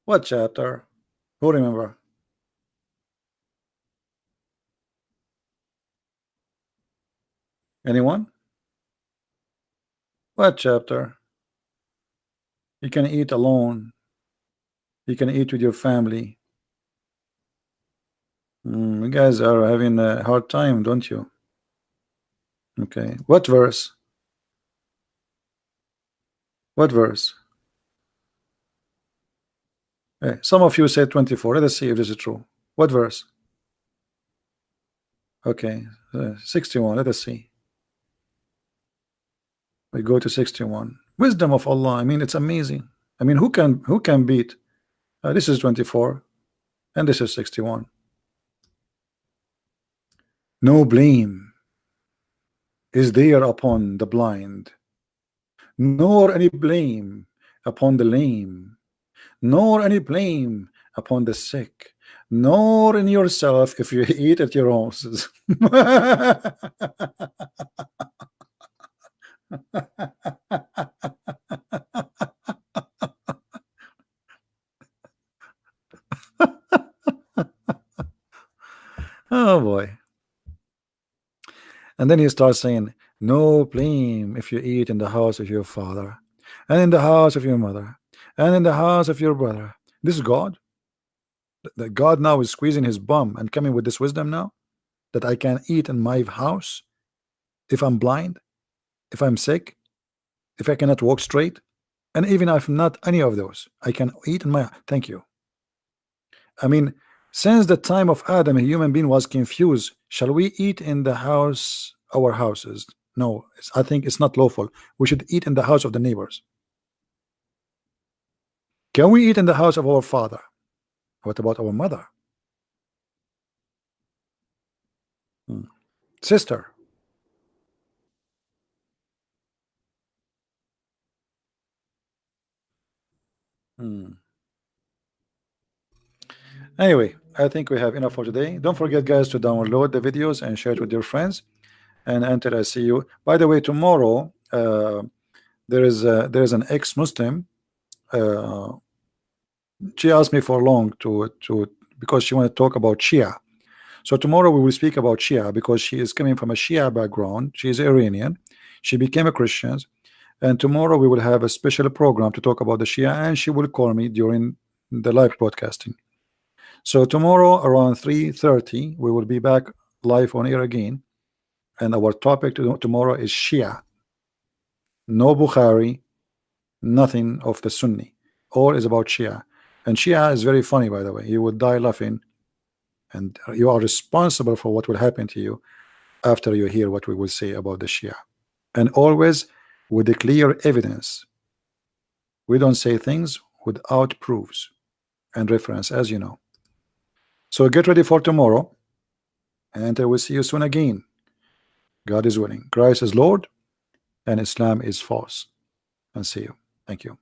What chapter? Who remember? Anyone? What chapter? You can eat alone. You can eat with your family. You guys are having a hard time, don't you? Okay. What verse? What verse? Some of you said 24. Let us see if this is true. What verse? Okay. 61. Let us see. We go to 61. Wisdom of Allah. I mean, it's amazing. I mean, who can beat? This is 24, and this is 61. No blame is there upon the blind, nor any blame upon the lame, nor any blame upon the sick, nor in yourself if you eat at your houses. Oh boy. And then he starts saying, no blame if you eat in the house of your father, and in the house of your mother, and in the house of your brother. This is God. That God now is squeezing his bum and coming with this wisdom now, that I can eat in my house if I'm blind, if I'm sick, if I cannot walk straight, and even if not any of those, I can eat in my. Thank you. I mean, since the time of Adam, a human being was confused. Shall we eat in the house, our houses? No, I think it's not lawful. We should eat in the house of the neighbors. Can we eat in the house of our father? What about our mother? Sister? Anyway, I think we have enough for today. Don't forget, guys, to download the videos and share it with your friends. And until I see you. By the way, tomorrow there is an ex-Muslim. She asked me for long to because she wanted to talk about Shia. So tomorrow we will speak about Shia, because she is coming from a Shia background. She is Iranian. She became a Christian. And tomorrow we will have a special program to talk about the Shia, and she will call me during the live broadcasting. So tomorrow around 3:30 we will be back live on air again, and our topic tomorrow is Shia. No Bukhari, nothing of the Sunni. All is about Shia. And Shia is very funny, by the way. You would die laughing, and you are responsible for what will happen to you after you hear what we will say about the Shia. And always with the clear evidence. We don't say things without proofs and reference, as you know. So get ready for tomorrow, and I will see you soon again. God is willing. Christ is Lord, and Islam is false. And see you. Thank you.